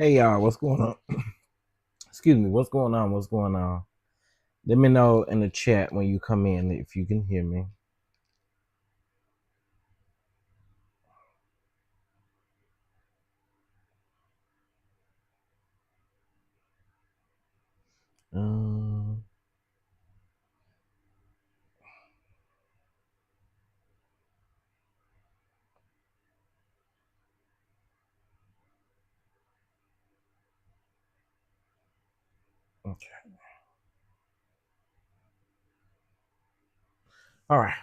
Hey y'all, what's going on? Excuse me, what's going on? What's going on? Let me know in the chat when you come in if you can hear me. Um, okay. All right.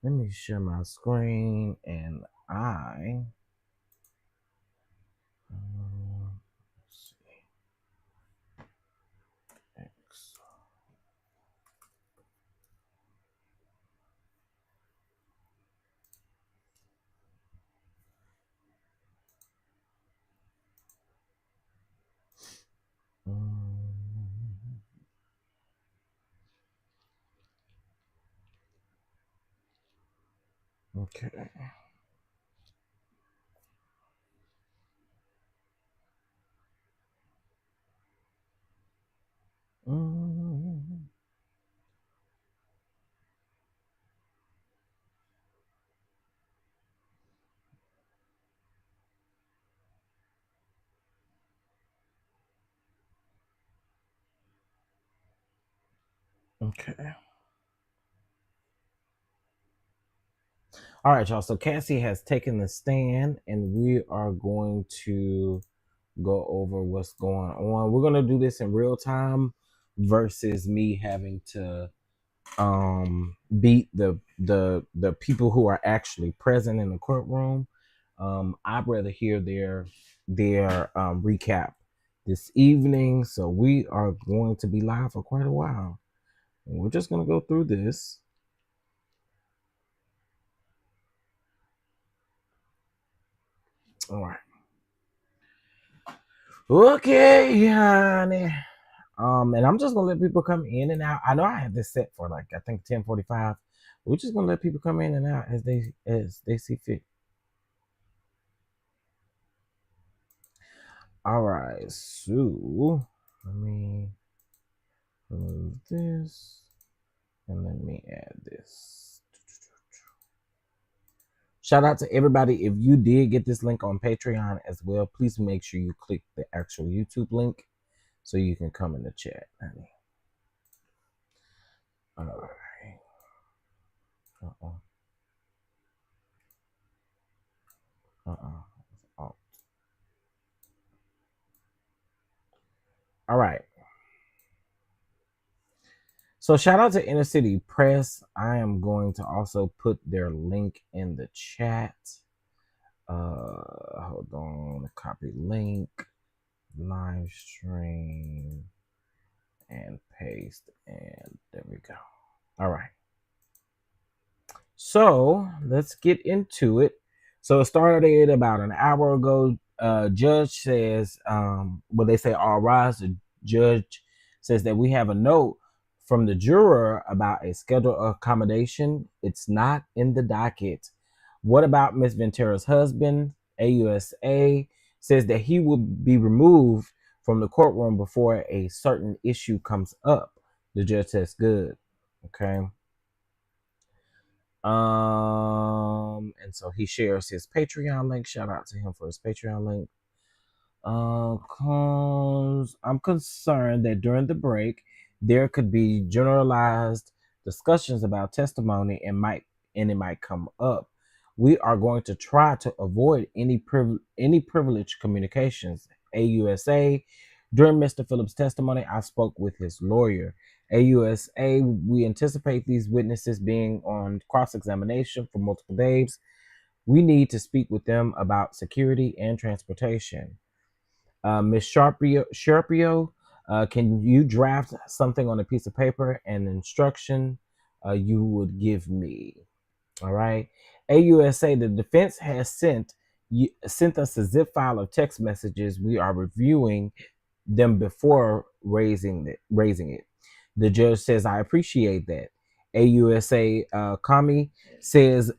Let me share my screen and let's see. X. Okay. Um, okay. All right, y'all. So Cassie has taken the stand, and we are going to go over what's going on. We're gonna do this in real time versus me having to beat the people who are actually present in the courtroom. I'd rather hear their recap this evening. So we are going to be live for quite a while. And we're just gonna go through this. All right. Okay, honey. And I'm just gonna let people come in and out. I know I have this set for like I think 10:45. We're just gonna let people come in and out as they see fit. All right, so let me remove this and let me add this. Shout out to everybody. If you did get this link on Patreon as well, please make sure you click the actual YouTube link so you can come in the chat, honey. All right. Uh-uh. Uh-uh. Oh. All right. So shout out to Inner City Press. I am going to also put their link in the chat. Hold on. Copy link, live stream, and paste. And there we go. All right. So let's get into it. So it started about an hour ago. Judge says, well, they say all rise. The judge says that we have a note from the juror about a scheduled accommodation. It's not in the docket. What about Miss Ventura's husband? AUSA says that he will be removed from the courtroom before a certain issue comes up. The judge says good. Okay. And so he shares his Patreon link. Shout out to him for his Patreon link. I'm concerned that during the break there could be generalized discussions about testimony and it might come up. We are going to try to avoid any privileged communications. AUSA. During Mr. Phillips' testimony, I spoke with his lawyer. AUSA, we anticipate these witnesses being on cross-examination for multiple days. We need to speak with them about security and transportation. Ms. Sharpio, can you draft something on a piece of paper and instruction you would give me? All right. AUSA, the defense has sent us a zip file of text messages. We are reviewing them before raising it. The judge says, I appreciate that. AUSA Kami says,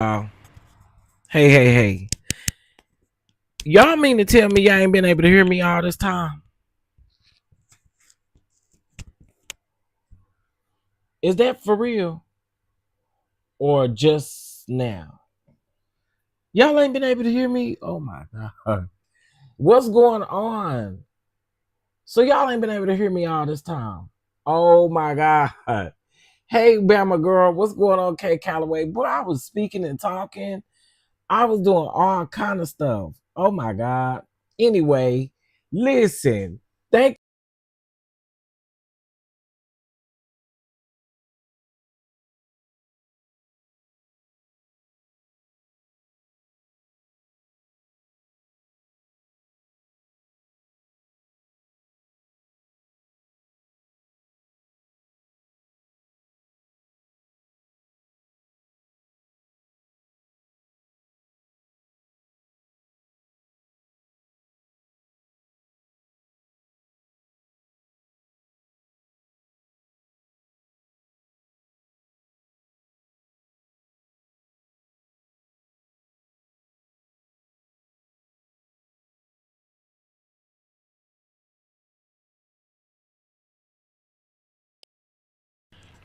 Hey, hey, hey. Y'all mean to tell me y'all ain't been able to hear me all this time? Is that for real? Or just now? Y'all ain't been able to hear me? Oh my God. What's going on? So y'all ain't been able to hear me all this time. Oh my God. Hey, Bama girl, what's going on, K Calloway? Boy, I was speaking and talking. I was doing all kind of stuff. Oh my God. Anyway, listen. Thank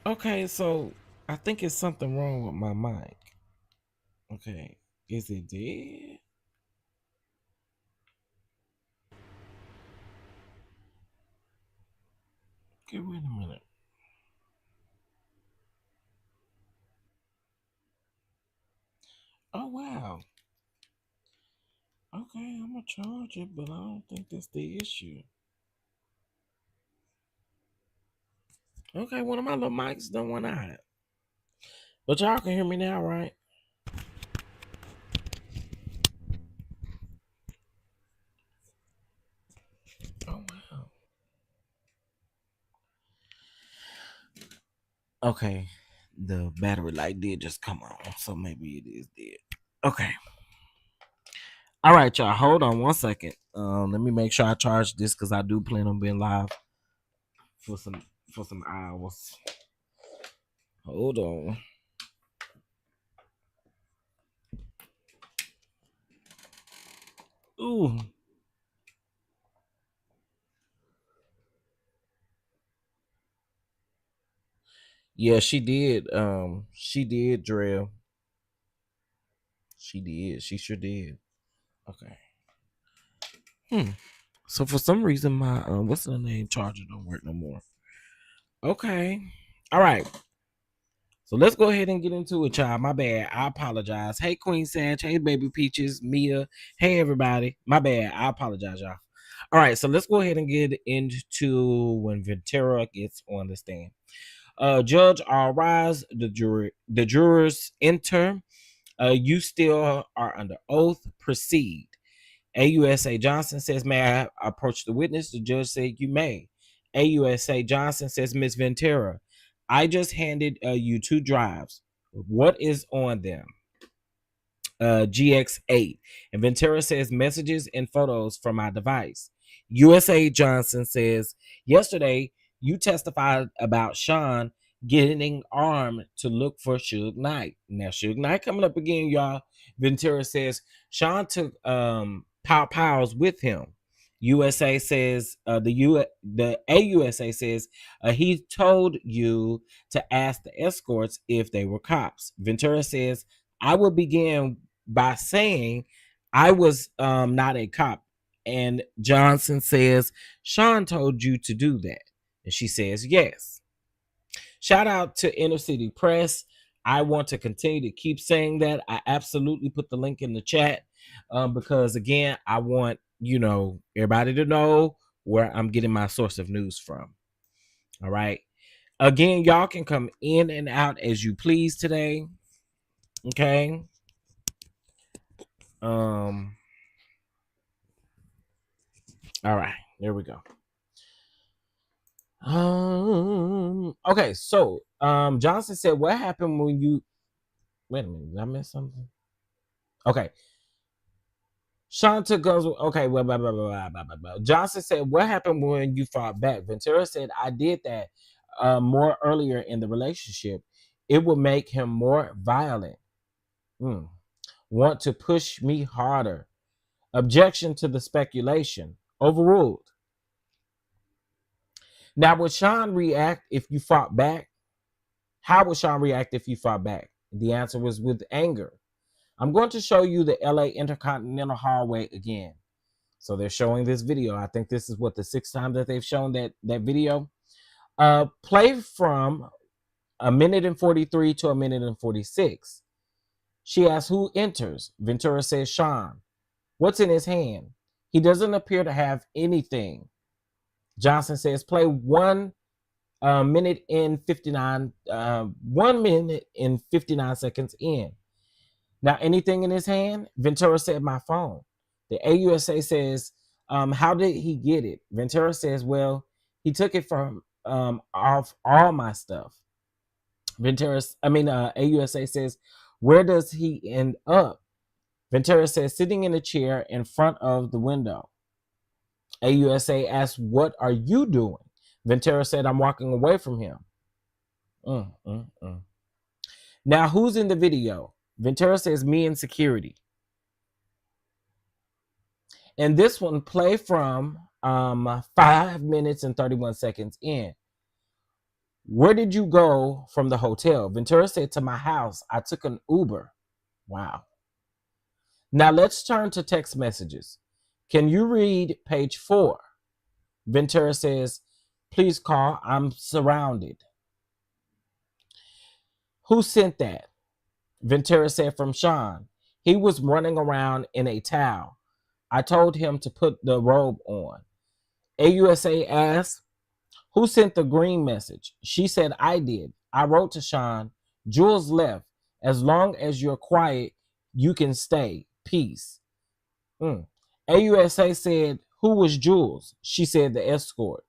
Okay, so I think it's something wrong with my mic. Okay. Is it dead? Okay, wait a minute. Oh wow. Okay, I'm gonna charge it, but I don't think that's the issue. Okay, one of my little mics don't want out. But y'all can hear me now, right? Oh wow. Okay. The battery light did just come on, so maybe it is dead. Okay. All right, y'all. Hold on one second. Let me make sure I charge this because I do plan on being live for some hours. Hold on. Ooh. Yeah, she did. She did drill. She did. She sure did. Okay. Hmm. So for some reason my what's the name charger don't work no more. Okay. All right. So let's go ahead and get into it, child. My bad. I apologize. Hey, Queen Sage. Hey, Baby Peaches. Mia. Hey, everybody. My bad. I apologize, y'all. All right. So let's go ahead and get into when Ventura gets on the stand. Judge, all rise. The jurors enter. You still are under oath. Proceed. AUSA Johnson says, may I approach the witness? The judge said, you may. AUSA Johnson says, Miss Ventura, I just handed you two drives. What is on them? GX8. And Ventura says, messages and photos from my device. USA Johnson says, yesterday you testified about Sean getting armed to look for Suge Knight. Now, Suge Knight coming up again, y'all. Ventura says, Sean took Pow Pows with him. USA says the AUSA says he told you to ask the escorts if they were cops. Ventura says I will begin by saying I was not a cop, and Johnson says Sean told you to do that, and she says yes. Shout out to Inner City Press. I want to continue to keep saying that. I absolutely put the link in the chat because, again, I want, everybody to know where I'm getting my source of news from. All right. Again, y'all can come in and out as you please today. Okay. Um. All right. There we go. Okay. So, Johnson said, "What happened when you?" Wait a minute. Did I miss something? Okay. Shanta goes, okay, well, blah, blah, blah, blah, blah, blah, blah. Johnson said, what happened when you fought back? Ventura said, I did that more earlier in the relationship. It would make him more violent. Mm. Want to push me harder. Objection to the speculation. Overruled. Now, would Sean react if you fought back? How would Sean react if you fought back? The answer was with anger. I'm going to show you the LA Intercontinental Hallway again. So they're showing this video. I think this is what, the sixth time that they've shown that video. Play from 1:43 to 1:46. She asks who enters. Ventura says Sean. What's in his hand? He doesn't appear to have anything. Johnson says play 1 minute and 59 seconds in. Now, anything in his hand? Ventura said my phone. The AUSA says, how did he get it? Ventura says, well, he took it from off all my stuff. AUSA says, where does he end up? Ventura says, sitting in a chair in front of the window. AUSA asks, what are you doing? Ventura said, I'm walking away from him. Now, who's in the video? Ventura says, me and security. And this one, play from 5 minutes and 31 seconds in. Where did you go from the hotel? Ventura said, to my house. I took an Uber. Wow. Now let's turn to text messages. Can you read page 4? Ventura says, please call. I'm surrounded. Who sent that? Ventura said, from Sean. He was running around in a towel. I told him to put the robe on. AUSA asked, who sent the green message? She said, I did. I wrote to Sean. Jules left. As long as you're quiet, you can stay. Peace. AUSA said, who was Jules? She said, the escort.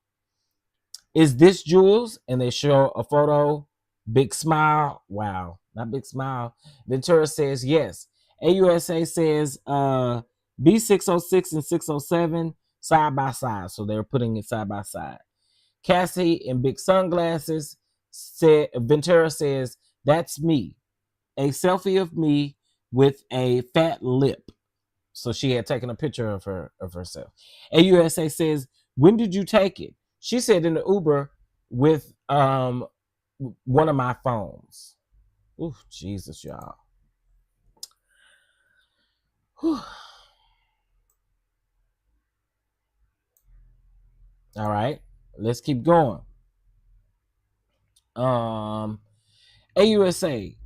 Is this Jules? And they show a photo. Big smile. Wow. Not big smile. Ventura says, yes. AUSA says, B606 and 607 side by side. So they're putting it side by side. Cassie in big sunglasses said, Ventura says, that's me. A selfie of me with a fat lip. So she had taken a picture of herself. AUSA says, when did you take it? She said in the Uber with one of my phones. Ooh, Jesus, y'all. Whew. All right, let's keep going. AUSA,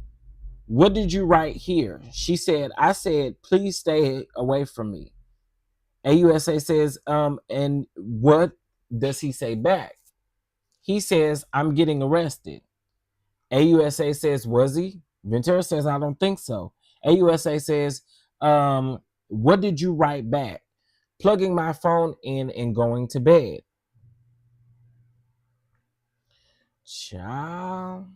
what did you write here? She said, I said, please stay away from me. AUSA says, and what does he say back? He says, I'm getting arrested. AUSA says, was he? Ventura says, I don't think so. AUSA says, what did you write back? Plugging my phone in and going to bed. Child.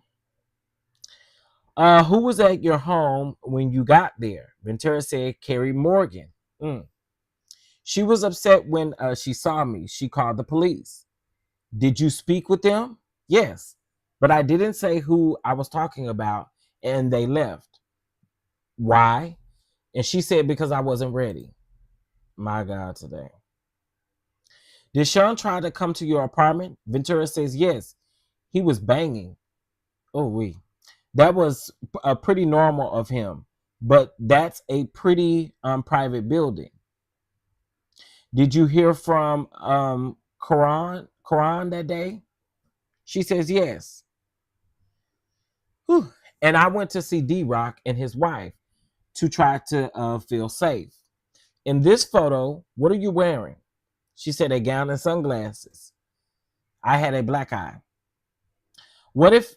Who was at your home when you got there? Ventura said, Carrie Morgan. She was upset when she saw me. She called the police. Did you speak with them? Yes, but I didn't say who I was talking about, and they left. Why? And she said, because I wasn't ready. My God, today. Did Sean try to come to your apartment? Ventura says, yes. He was banging. Oh, that was pretty normal of him, but that's a pretty private building. Did you hear from Karan that day? She says, yes. Whew. And I went to see D-Rock and his wife to try to feel safe. In this photo, what are you wearing? She said, a gown and sunglasses. I had a black eye. What if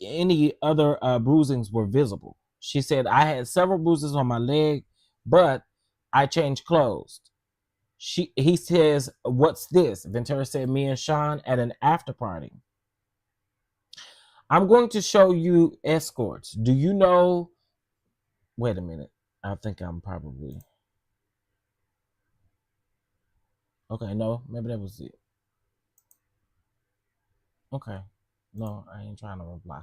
any other bruisings were visible? She said, I had several bruises on my leg, but I changed clothes. He says, what's this? Ventura said, me and Sean at an after party. I'm going to show you escorts. Do you know? Wait a minute. I think I'm probably. Okay, no, maybe that was it. Okay. No, I ain't trying to reply.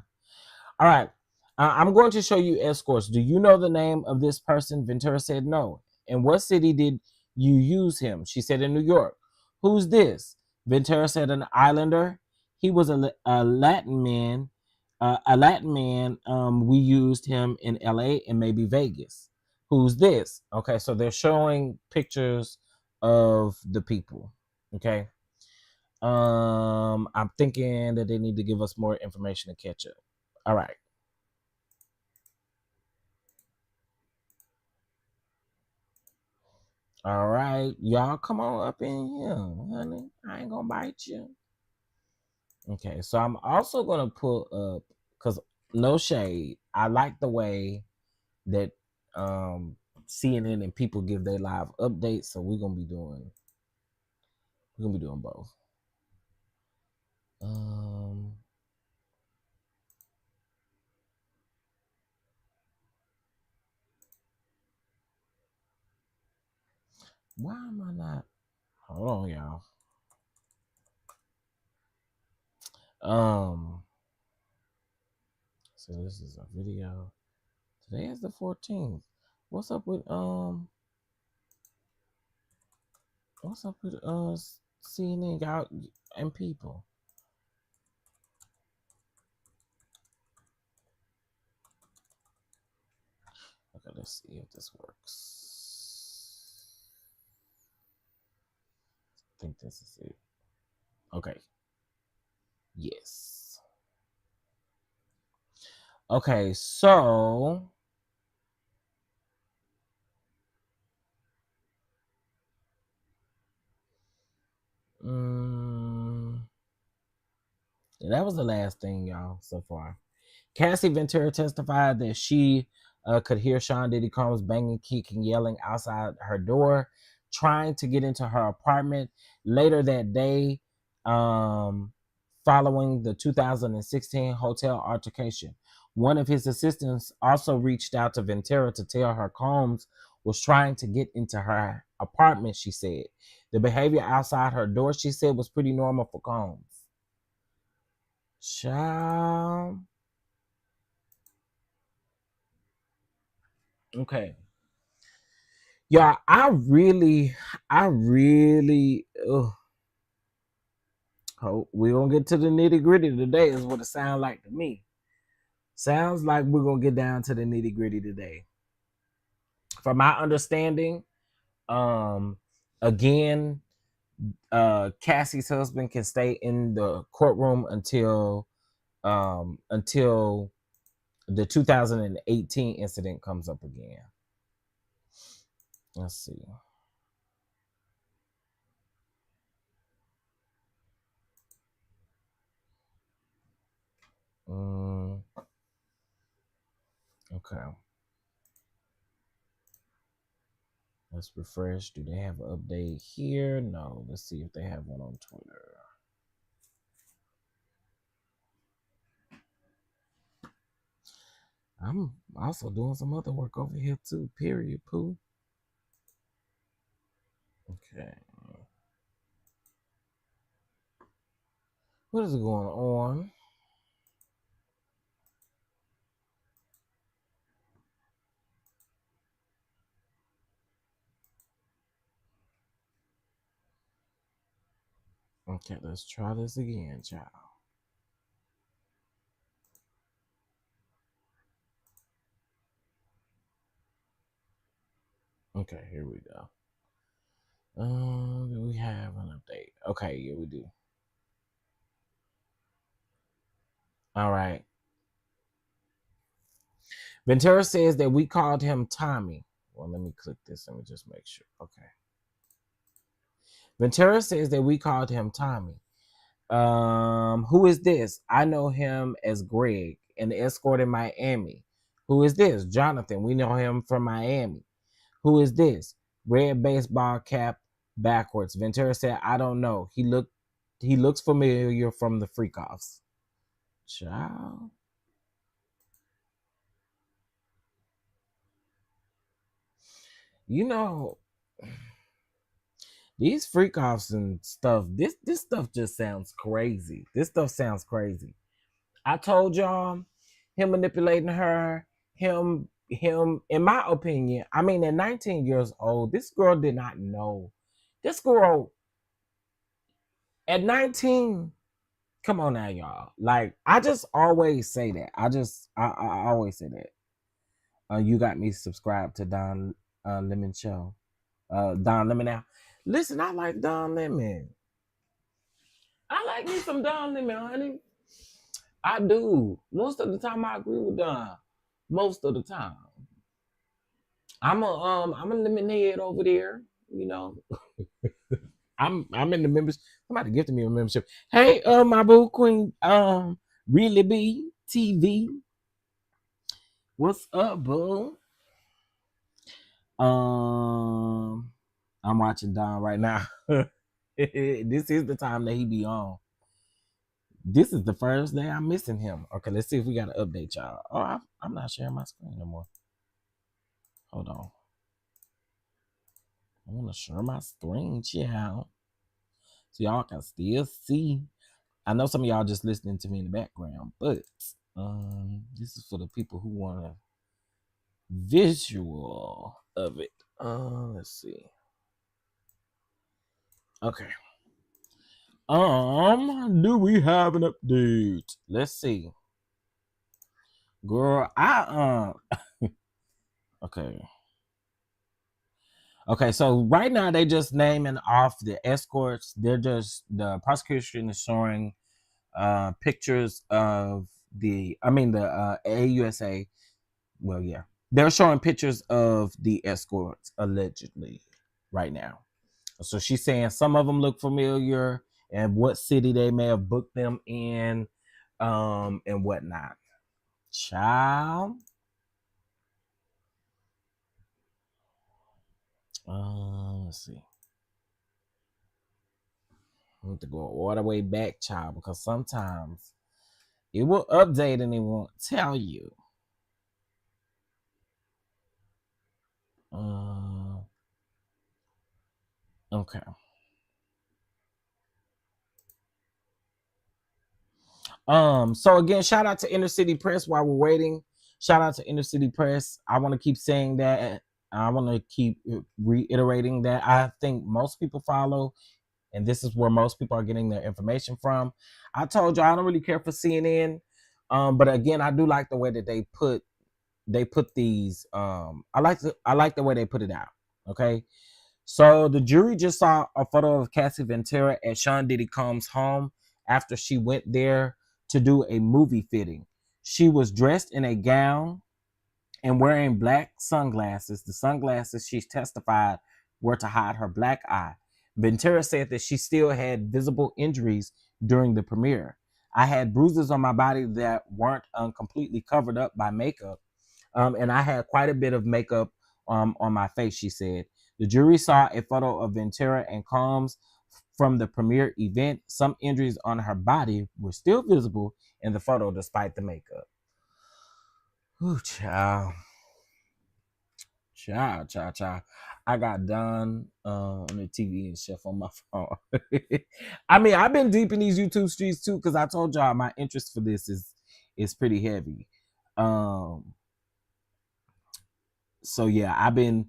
All right. I'm going to show you escorts. Do you know the name of this person? Ventura said no. In what city did you use him? She said in New York. Who's this? Ventura said an islander. He was a Latin man. A Latin man. We used him in LA and maybe Vegas. Who's this? Okay, so they're showing pictures of the people. Okay. I'm thinking that they need to give us more information to catch up. All right. All right, y'all come on up in here, honey. I ain't gonna bite you. Okay, so I'm also gonna put up, because no shade, I like the way that CNN and people give their live updates. So we're gonna be doing both. Why am I not? Hold on, y'all. So this is a video. Today is the 14th. What's up with CNN y'all and people? Okay, let's see if this works. I think this is it. Okay. Yes. Okay, so that was the last thing, y'all, so far. Cassie Ventura testified that she could hear Sean Diddy Combs banging, kicking, yelling outside her door, trying to get into her apartment. Later that day, following the 2016 hotel altercation, one of his assistants also reached out to Ventura to tell her Combs was trying to get into her apartment, she said. The behavior outside her door, she said, was pretty normal for Combs. Child. Okay. Yeah, we're gonna get to the nitty gritty today, is what it sounds like to me. Sounds like we're gonna get down to the nitty gritty today. From my understanding, again, Cassie's husband can stay in the courtroom until the 2018 incident comes up again. Let's see. Okay. Let's refresh. Do they have an update here? No. Let's see if they have one on Twitter. I'm also doing some other work over here too. Period. Pooh. Okay. What is going on? Okay, let's try this again, child. Okay, here we go. Do we have an update? Okay, yeah, we do. All right. Ventura says that we called him Tommy. Well, let me click this. Let me just make sure. Okay. Ventura says that we called him Tommy. Who is this? I know him as Greg, an escort in Miami. Who is this? Jonathan. We know him from Miami. Who is this? Red baseball cap backwards. Ventura said, I don't know. He looks familiar from the freak offs. Child. You know, these freak offs and stuff, this stuff just sounds crazy. This stuff sounds crazy. I told y'all him manipulating her, him, in my opinion, I mean, at 19 years old, this girl did not know. This girl at 19, come on now, y'all. Like, I just always say that. I always say that. You got me subscribed to Don Lemon Show. Don Lemon now. Listen, I like Don Lemon. I like me some Don Lemon, honey. I do. Most of the time I agree with Don. Most of the time. I'm a lemon head over there, you know. I'm in the members. Somebody gifted me a membership. Hey, my boo queen, Really B TV. What's up, boo? I'm watching Don right now. This is the time that he be on. This is the first day I'm missing him. Okay, let's see if we got to update y'all. Oh, I'm not sharing my screen no more. Hold on. I want to share my screen, child, so y'all can still see. I know some of y'all just listening to me in the background, but this is for the people who want a visual of it. Let's see. Okay. Do we have an update? Let's see. Girl, okay. Okay, so right now they just naming off the escorts. They're just, the prosecution is showing pictures of the AUSA. Well, yeah. They're showing pictures of the escorts allegedly right now. So she's saying some of them look familiar and what city they may have booked them in, and whatnot. Child. Let's see. I need to go all the way back, child, because sometimes it will update and it won't tell you. Okay. So again, shout out to Inner City Press while we're waiting. Shout out to Inner City Press. I want to keep saying that. I want to keep reiterating that. I think most people follow, and this is where most people are getting their information from. I told you I don't really care for CNN, but again, I do like the way that they put these. I like the way they put it out. Okay, so the jury just saw a photo of Cassie Ventura at Sean Diddy Combs' home after she went there to do a movie fitting. She was dressed in a gown and wearing black sunglasses. The sunglasses, she testified, were to hide her black eye. Ventura said that she still had visible injuries during the premiere. I had bruises on my body that weren't completely covered up by makeup, and I had quite a bit of makeup on my face, she said. The jury saw a photo of Ventura and Combs from the premiere event. Some injuries on her body were still visible in the photo despite the makeup. Ooh, child. I got Don on the TV and Chef on my phone. I mean, I've been deep in these YouTube streets too, because I told y'all my interest for this is pretty heavy. So yeah, I've been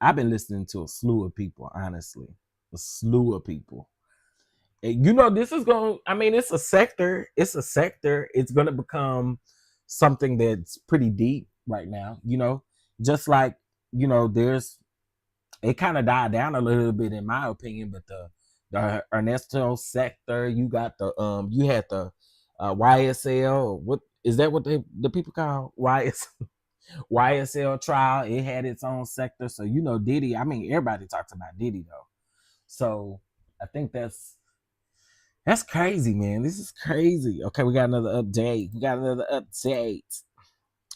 listening to a slew of people, honestly. A slew of people. You know, this is going, I mean, it's a sector. It's going to become something that's pretty deep right now, you know, just like, you know, it kind of died down a little bit in my opinion, but the Ernesto sector, you got you had the YSL, what is that, what the people call YSL trial? It had its own sector. So, you know, Diddy, I mean, everybody talks about Diddy though. So I think that's crazy, man. This is crazy. Okay, we got another update.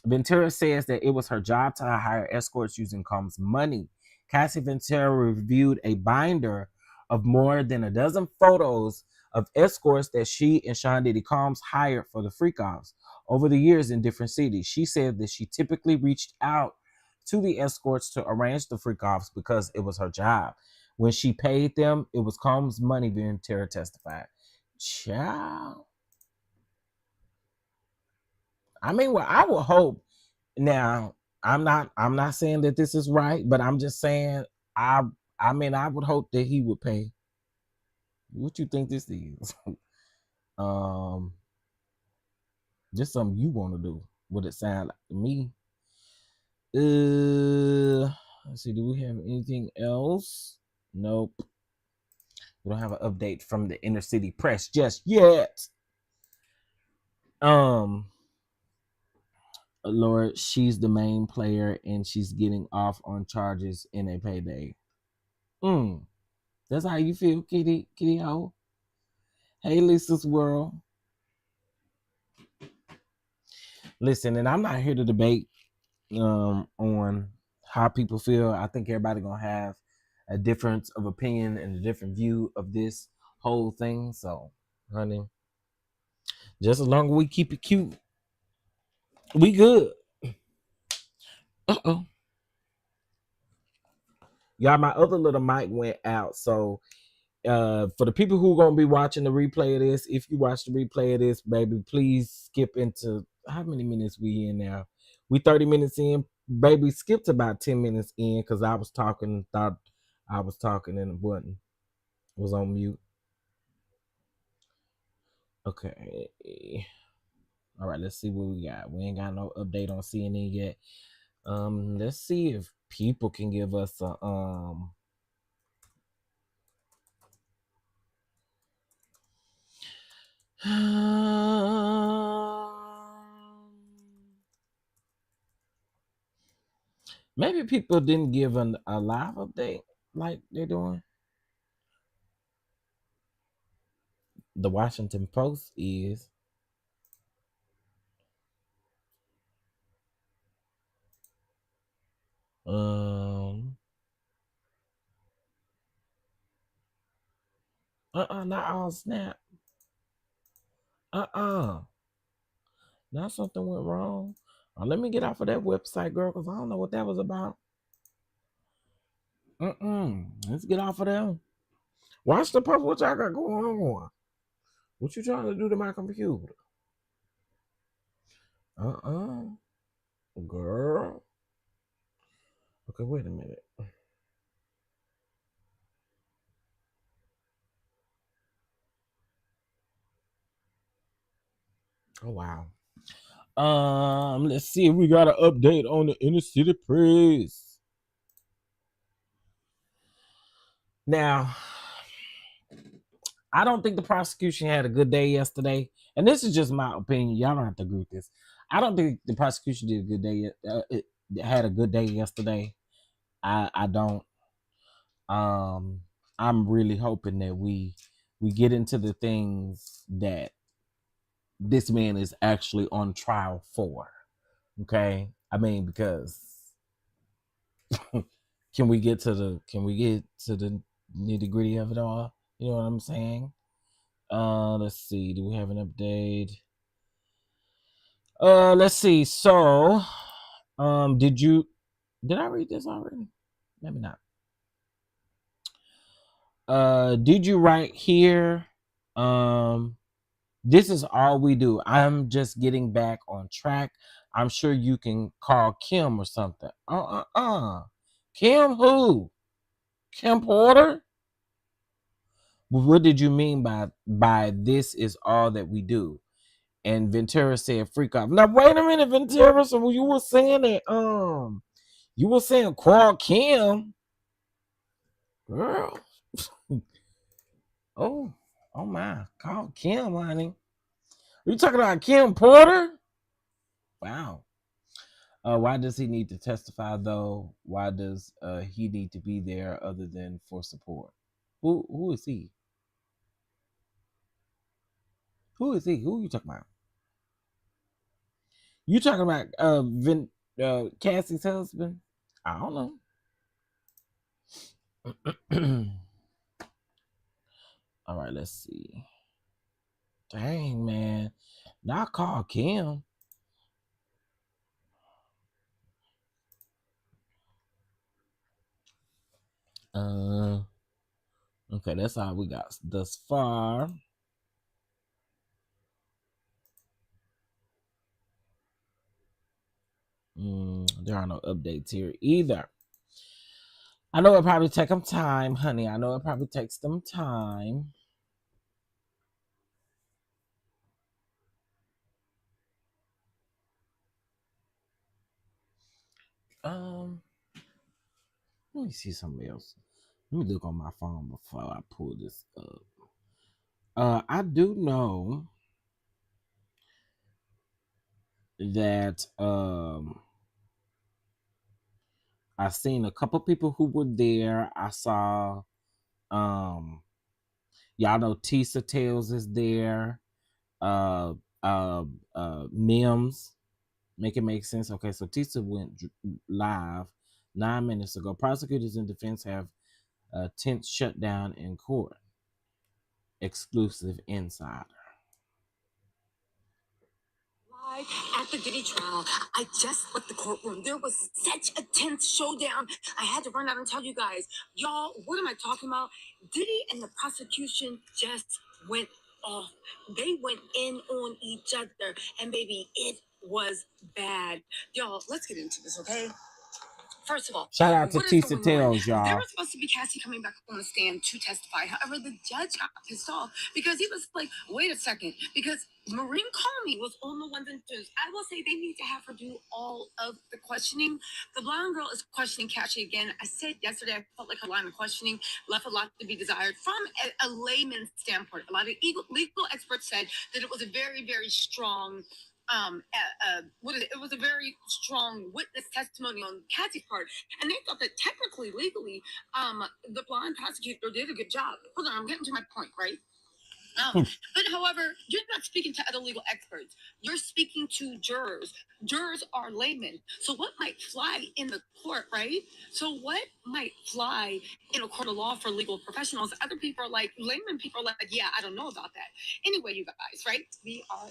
Ventura says that it was her job to hire escorts using Combs' money. Cassie Ventura reviewed a binder of more than a dozen photos of escorts that she and Sean Diddy Combs hired for the freak-offs over the years in different cities. She said that she typically reached out to the escorts to arrange the freak-offs because it was her job. When she paid them, it was Combs' money, Ventura testified. Child. I mean, well, I would hope. Now, I'm not saying that this is right, but I'm just saying I I mean I would hope that he would pay. What you think this is? um, just something you want to do. Would it sound like to me? Let's see. Do we have anything else? Nope. We don't have an update from the inner city press just yet. Um, Lord, she's the main player and she's getting off on charges in a payday. That's how you feel, Kitty Ho. Hey, Lisa's world. Listen, and I'm not here to debate on how people feel. I think everybody gonna have a difference of opinion and a different view of this whole thing. So, honey, just as long as we keep it cute, we good. Uh-oh. Y'all, my other little mic went out. So for the people who are gonna be watching the replay of this, if you watch the replay of this, baby, please skip into how many minutes we in now? We 30 minutes in, baby. Skipped about 10 minutes in because I was talking and thought I was talking and the button was on mute. Okay. All right, let's see what we got. We ain't got no update on CNN yet. Let's see if people can give us a maybe people didn't give a live update like they're doing. The Washington Post is. Not all snap. Now something went wrong. Let me get off of that website, girl, because I don't know what that was about. Let's get off of them. Watch the post. What y'all got going on? What you trying to do to my computer? Girl. Okay, wait a minute. Oh wow. Let's see if we got an update on the inner city press. Now, I don't think the prosecution had a good day yesterday, and this is just my opinion. Y'all don't have to agree with this. I don't think the prosecution did a good day. It had a good day yesterday. I don't. I'm really hoping that we get into the things that this man is actually on trial for. Okay, I mean, because can we get to the nitty gritty of it all? You know what I'm saying? Let's see. Do we have an update? Let's see. So, did I read this already? Maybe not. Did you write here? This is all we do. I'm just getting back on track. I'm sure you can call Kim or something. Kim who? Kim Porter? What did you mean by this is all that we do? And Ventura said freak off. Now wait a minute, Ventura. So you were saying that you were saying call Kim. Girl. Oh my. Call Kim, honey. Are you talking about Kim Porter? Wow. Why does he need to testify though? Why does he need to be there other than for support? Who is he? Who is he? Who are you talking about? You talking about Cassie's husband? I don't know. All right, let's see. Dang, man. Now call Kim. Okay, that's all we got thus far. There are no updates here either. I know it probably take them time, honey. I know it probably takes them time. Um, Let me see something else. Let me look on my phone before I pull this up. I do know that I seen a couple people who were there. I saw y'all know Tisa Tales is there. Uh Mims. Make it make sense. Okay, so Tisa went live 9 minutes ago. Prosecutors and defense have a tense shutdown in court. Exclusive insider. Live at the Diddy trial, I just left the courtroom. There was such a tense showdown. I had to run out and tell you guys, y'all, what am I talking about? Diddy and the prosecution just went off. They went in on each other, and baby, it was bad. Y'all, let's get into this, okay? First of all, shout out to Tisa Tales, y'all. There was supposed to be Cassie coming back on the stand to testify. However, the judge got pissed off because he was like, wait a second, because Maureen Comey was on the ones and twos. I will say they need to have her do all of the questioning. The blonde girl is questioning Cassie again. I said yesterday, I felt like her line of questioning left a lot to be desired from a layman's standpoint. A lot of legal experts said that it was a very, very strong it was a very strong witness testimony on Cassie's part, and they thought that technically, legally, the blind prosecutor did a good job. Hold on, I'm getting to my point, right? But however, you're not speaking to other legal experts. You're speaking to jurors. Jurors are laymen. So what might fly in the court, right? So what might fly in a court of law for legal professionals? Other people are like, layman people are like, yeah, I don't know about that. Anyway, you guys, right?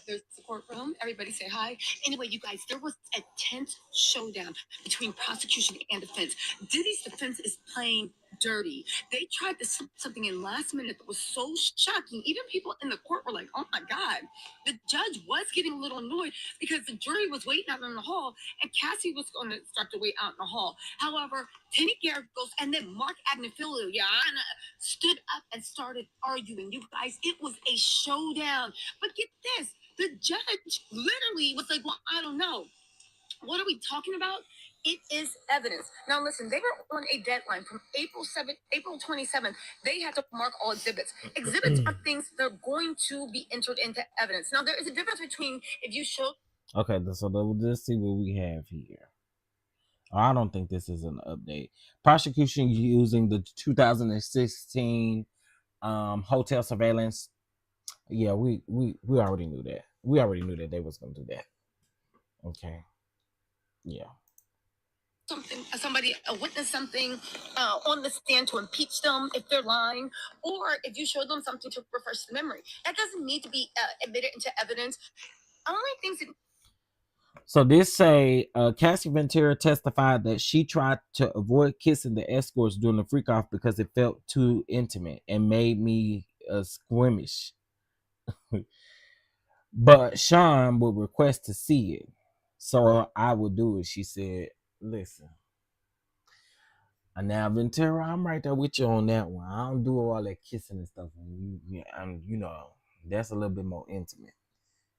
There's the courtroom. Everybody say hi. Anyway, you guys, there was a tense showdown between prosecution and defense. Diddy's defense is playing dirty. They tried to slip something in last minute that was so shocking. Even people in the court were like, oh my God. The judge was getting a little annoyed because the jury was waiting out in the hall and Cassie was going to start to wait out in the hall. However, Penny Garrett goes and then Mark Agnifilo stood up and started arguing. You guys, it was a showdown. But get this, the judge literally was like, well, I don't know. What are we talking about? It is evidence. Now, listen, they were on a deadline from April 27th. They had to mark all exhibits. Exhibits are things that are going to be entered into evidence. Now, there is a difference between if you show. Okay, so let's see what we have here. I don't think this is an update. Prosecution using the 2016 hotel surveillance. Yeah, we already knew that. We already knew that they was gonna do that. Okay. Yeah. Somebody witness something on the stand to impeach them if they're lying, or if you show them something to refresh the memory. That doesn't need to be admitted into evidence. Only things that. So this say Cassie Ventura testified that she tried to avoid kissing the escorts during the freak off because it felt too intimate and made me squeamish. But Sean would request to see it, so I would do it. She said, "Listen, now Ventura, I'm right there with you on that one. I don't do all that kissing and stuff. You know, that's a little bit more intimate.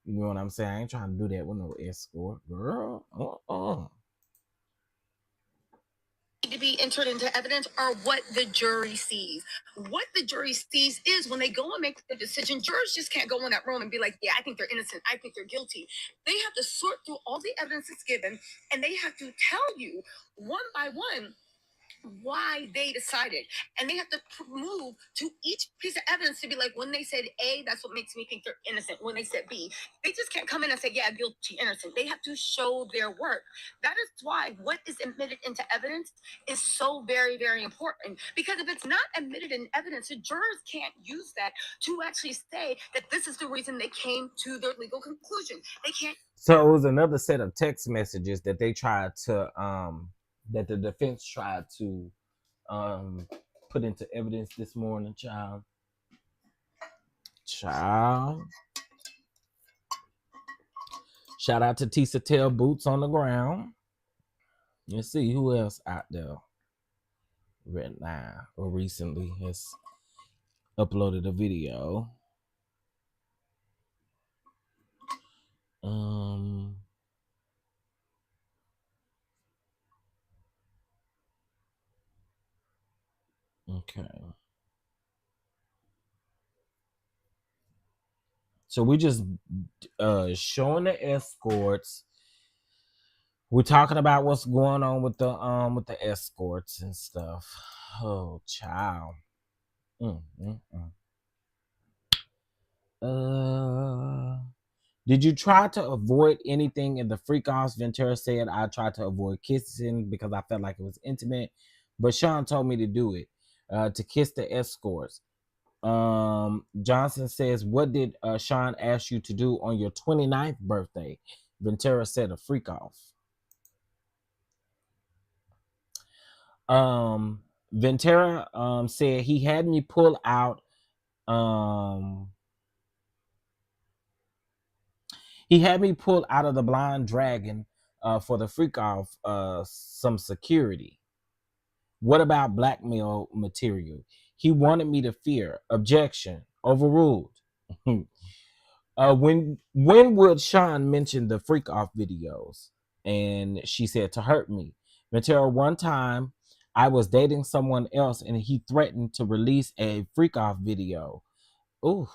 You know what I'm saying? I ain't trying to do that with no escort, girl. To be entered into evidence are what the jury sees. What the jury sees is when they go and make the decision, jurors just can't go in that room and be like, yeah, I think they're innocent. I think they're guilty. They have to sort through all the evidence that's given, and they have to tell you one by one why they decided. And they have to move to each piece of evidence to be like, when they said A, that's what makes me think they're innocent. When they said B, they just can't come in and say, yeah, guilty, innocent. They have to show their work. That is why what is admitted into evidence is so very, very important. Because if it's not admitted in evidence, the jurors can't use that to actually say that this is the reason they came to their legal conclusion. They can't. So it was another set of text messages that they tried to that the defense tried to put into evidence this morning, child. Shout out to Tisa Tell, boots on the ground. Let's see who else out there right now or recently has uploaded a video. Um, okay. So we just showing the escorts. We're talking about what's going on with the escorts and stuff. Oh, child. Mm, mm, mm. Did you try to avoid anything in the freak offs? Ventura said I tried to avoid kissing because I felt like it was intimate, but Sean told me to do it. To kiss the escorts. Johnson says, what did Sean ask you to do on your 29th birthday? Ventura said a freak off. Ventura said he had me pull out um he had me pull out of the blind dragon for the freak off some security. What about blackmail material? He wanted me to fear. Objection. Overruled. When would Sean mention the freak off videos? And she said to hurt me. Ventura, one time I was dating someone else and he threatened to release a freak off video. Ooh,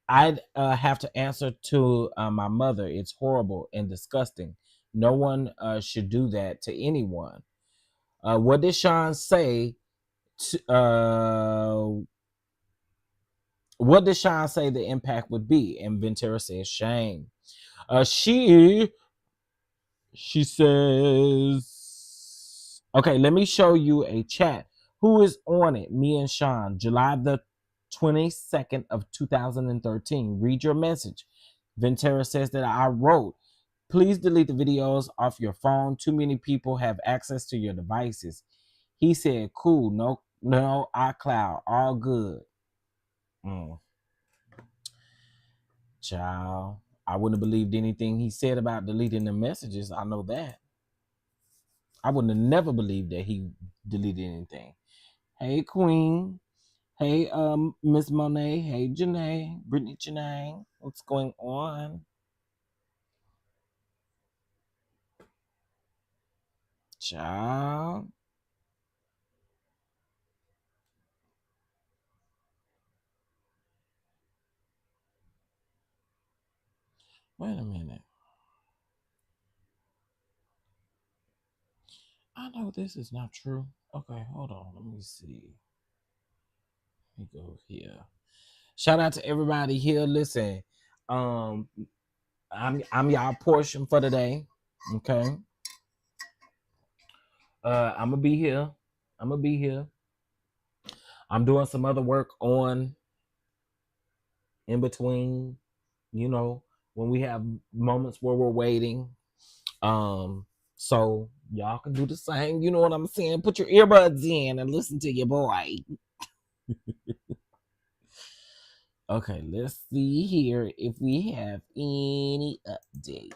I'd have to answer to my mother. It's horrible and disgusting. No one should do that to anyone. What did Sean say? What did Sean say the impact would be? And Ventura says shame. She says, okay, let me show you a chat. Who is on it? Me and Sean, July the 22nd of 2013. Read your message. Ventura says that I wrote, please delete the videos off your phone. Too many people have access to your devices. He said, cool, no iCloud, all good. Mm. Child, I wouldn't have believed anything he said about deleting the messages. I know that. I wouldn't have never believed that he deleted anything. Hey, Queen. Hey, Miss Monet. Hey, Janae. Brittany Janae. What's going on? Child. Wait a minute. I know this is not true. Okay, hold on. Let me see. Let me go here. Shout out to everybody here. Listen, um, I'm y'all portion for today. Okay. I'm gonna be here. I'm gonna be here. I'm doing some other work on in between, you know, when we have moments where we're waiting. So y'all can do the same. You know what I'm saying? Put your earbuds in and listen to your boy. Okay, let's see here if we have any updates.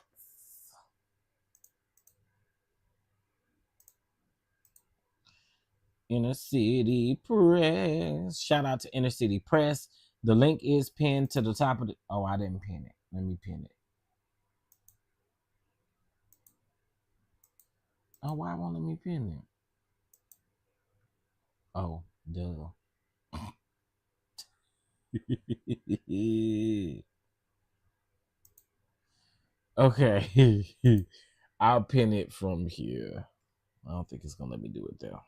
Inner City Press. Shout out to Inner City Press. The link is pinned to the top of the. Oh, I didn't pin it. Let me pin it. Oh, why won't let me pin it? Oh, duh. Okay. I'll pin it from here. I don't think it's gonna let me do it there.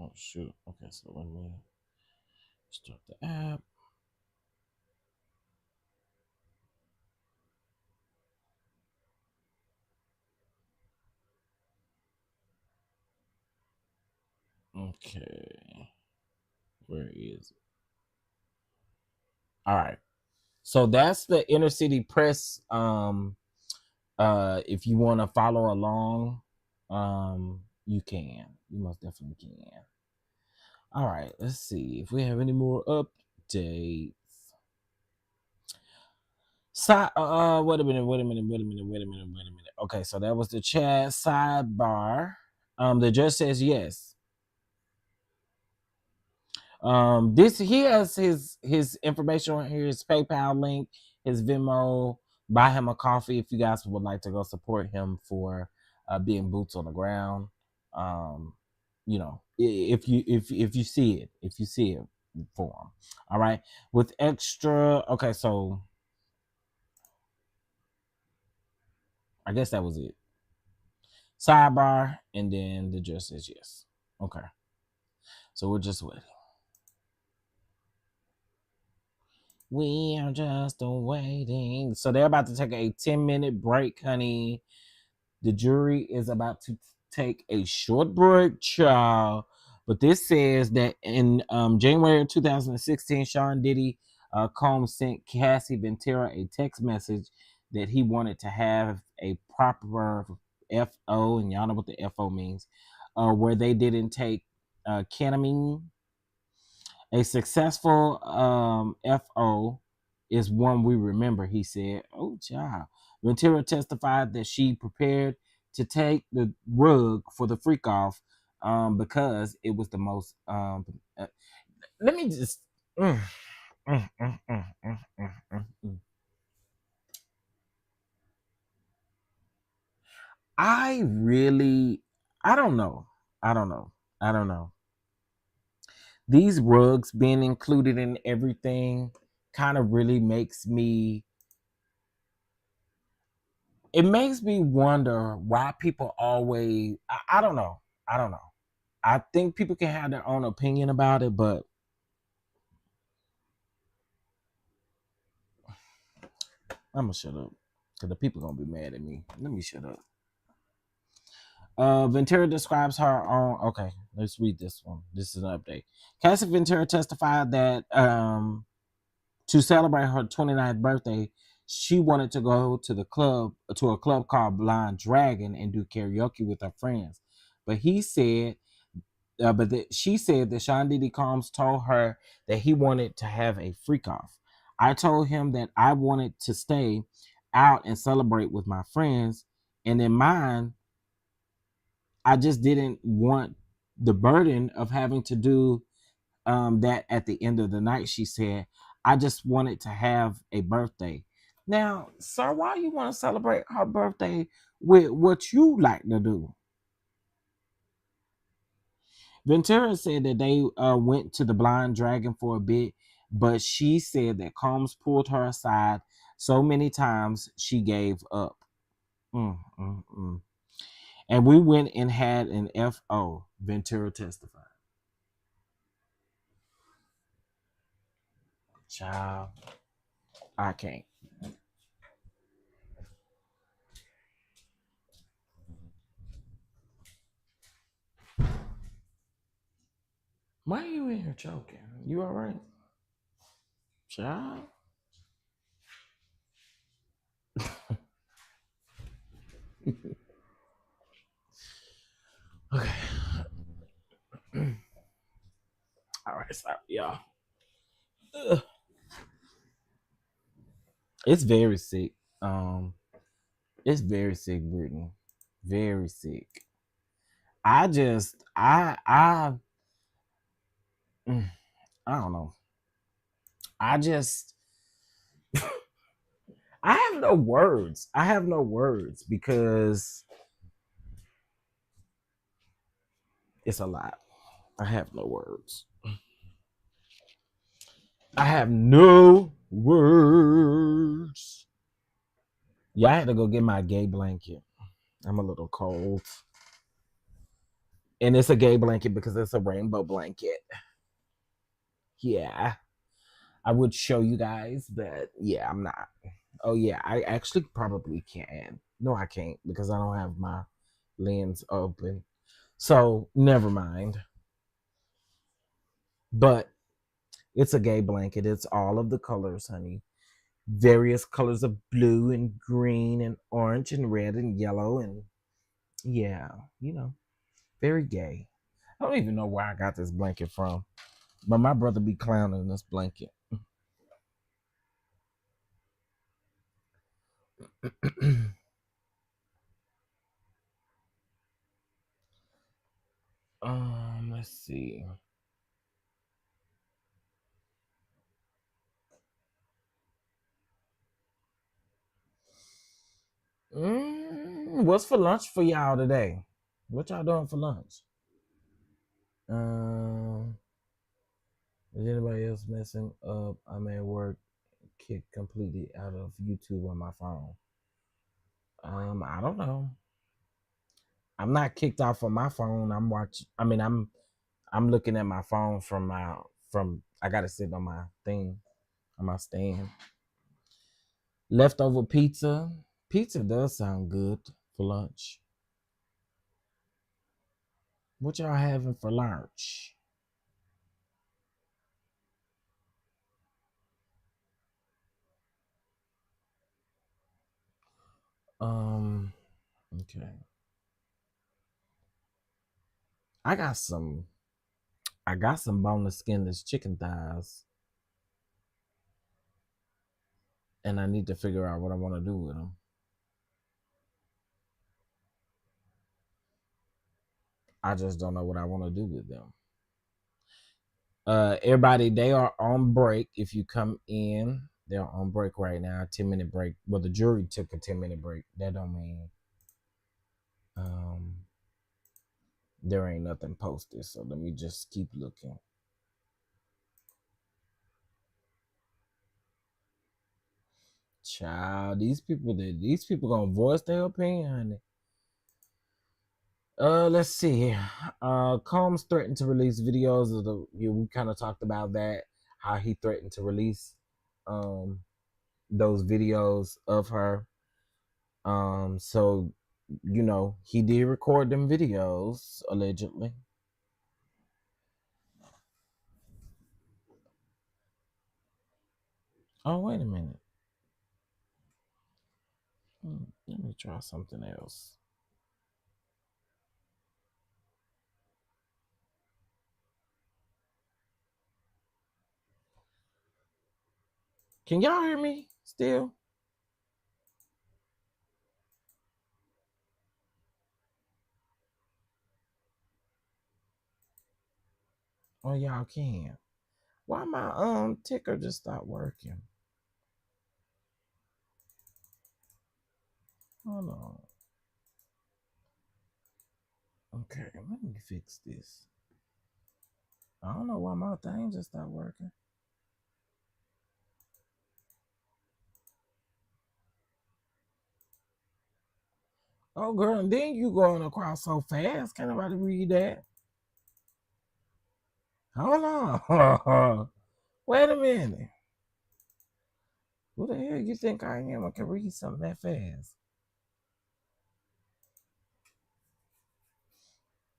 Oh shoot. Okay, so let me start the app. Okay. Where is it? All right. So that's the Inner City Press. If you want to follow along, you can. You most definitely can. All right, let's see if we have any more updates. Wait a minute, wait a minute, wait a minute, wait a minute, wait a minute. Okay, so that was the chat sidebar. The judge says yes. This he has his information on here, his PayPal link, his Venmo. Buy him a coffee if you guys would like to go support him for being boots on the ground. Um, if you see it, for him. All right. With extra, okay, so I guess that was it. Sidebar, and then the judge says yes. Okay. So we're just waiting. We are just waiting. So they're about to take a 10-minute break, honey. The jury is about to take a short break, child. But this says that in January 2016, Sean Diddy Combs sent Cassie Ventura a text message that he wanted to have a proper FO, and y'all know what the FO means, where they didn't take ketamine. A successful FO is one we remember, he said. Oh, child. Ventura testified that she prepared to take the rug for the freak off because it was the most. Let me just. Mm, mm, mm, mm, mm, mm, mm, mm. I really. I don't know. I don't know. I don't know. These rugs being included in everything kind of really makes me, it makes me wonder why people always, I don't know. I don't know. I think people can have their own opinion about it, but I'm gonna shut up because the people gonna be mad at me. Let me shut up. Ventura describes her own. Okay, let's read this one. This is an update. Cassie Ventura testified that to celebrate her 29th birthday, she wanted to go to a club called Blind Dragon and do karaoke with her friends. But he said she said that Sean Diddy Combs told her that he wanted to have a freak off. I told him that I wanted to stay out and celebrate with my friends, and in mine, I just didn't want the burden of having to do that at the end of the night. She said, I just wanted to have a birthday. Now, sir, why you want to celebrate her birthday with what you like to do? Ventura said that they went to the Blind Dragon for a bit, but she said that Combs pulled her aside so many times she gave up. Mm, mm, mm. And we went and had an FO, Ventura testified. Child, I can't. Why are you in here choking? You all right? Child? Okay. All right, sorry, y'all. Ugh. It's very sick. Um, it's very sick, Brittany. Very sick. I just, mm, I don't know. I just, I have no words. I have no words because it's a lot. I have no words. I have no words. Yeah, I had to go get my gay blanket. I'm a little cold. And it's a gay blanket because it's a rainbow blanket. Yeah. I would show you guys, but yeah, I'm not. Oh yeah, I actually probably can. No, I can't because I don't have my lens open. So never mind. But it's a gay blanket. It's all of the colors, honey. Various colors of blue and green and orange and red and yellow and yeah, very gay. I don't even know where I got this blanket from, but my brother be clowning this blanket. Let's see. What's for lunch for y'all today? What y'all doing for lunch? Um, is anybody else messing up? I'm at work, kicked completely out of YouTube on my phone. I don't know. I'm not kicked off on my phone. I'm watching. I mean, I'm looking at my phone from. I got to sit on my thing on my stand. Leftover pizza. Pizza does sound good for lunch. What y'all having for lunch? Um. Okay. I got some. I got some boneless skinless chicken thighs, and I need to figure out what I want to do with them. I just don't know what I want to do with them. Everybody, they are on break. If you come in, they're on break right now. 10-minute break. Well, the jury took a 10-minute break. That don't mean um there ain't nothing posted. So let me just keep looking. Child, these people gonna voice their opinion, honey. Let's see. Combs threatened to release videos of the. We kind of talked about that. How he threatened to release, um, those videos of her. So he did record them videos allegedly. Oh, wait a minute. Let me try something else. Can y'all hear me still? Oh, y'all can. Why my ticker just stopped working? Hold on. Okay, let me fix this. I don't know why my thing just stopped working. Oh, girl, and then you going across so fast. Can't nobody read that. Hold on. Wait a minute. Who the hell you think I am? I can read something that fast.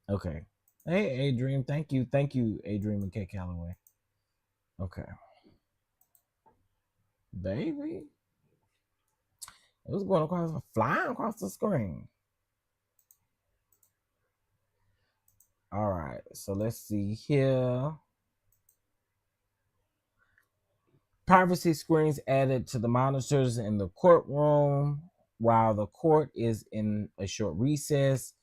Okay. Hey, Adrian. Thank you. Thank you, Adrian and K. Calloway. Okay. Baby. It was going across, flying across the screen. All right. So let's see here. Privacy screens added to the monitors in the courtroom while the court is in a short recess.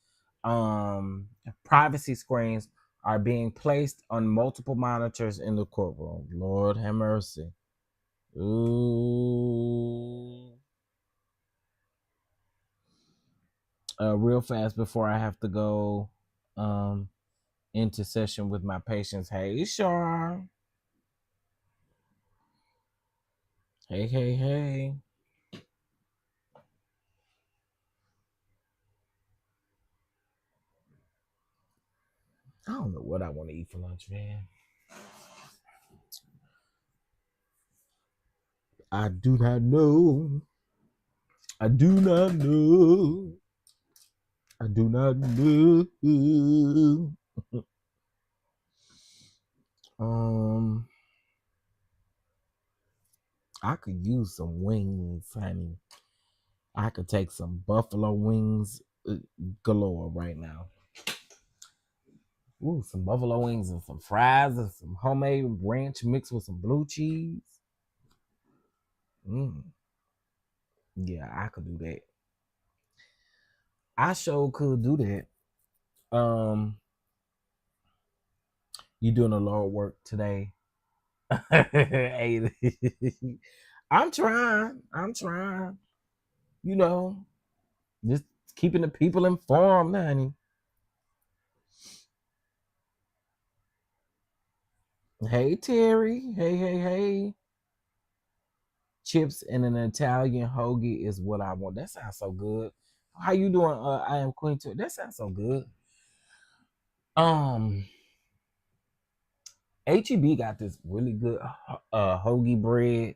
Privacy screens are being placed on multiple monitors in the courtroom. Lord have mercy. Ooh. Real fast before I have to go into session with my patients. Hey, Shar. Hey, hey, hey. I don't know what I want to eat for lunch, man. I do not know. I do not know. I do not know. um, I could use some wings, honey. I could take some buffalo wings galore right now. Ooh, some buffalo wings and some fries and some homemade ranch mixed with some blue cheese. Mm. Yeah, I could do that. I sure could do that. Um, you doing a lot of work today? Hey, I'm trying. I'm trying. You know, just keeping the people informed, honey. Hey, Terry. Hey, hey, hey. Chips and an Italian hoagie is what I want. That sounds so good. How you doing? I am Queen too. That sounds so good. Um, HEB got this really good hoagie bread.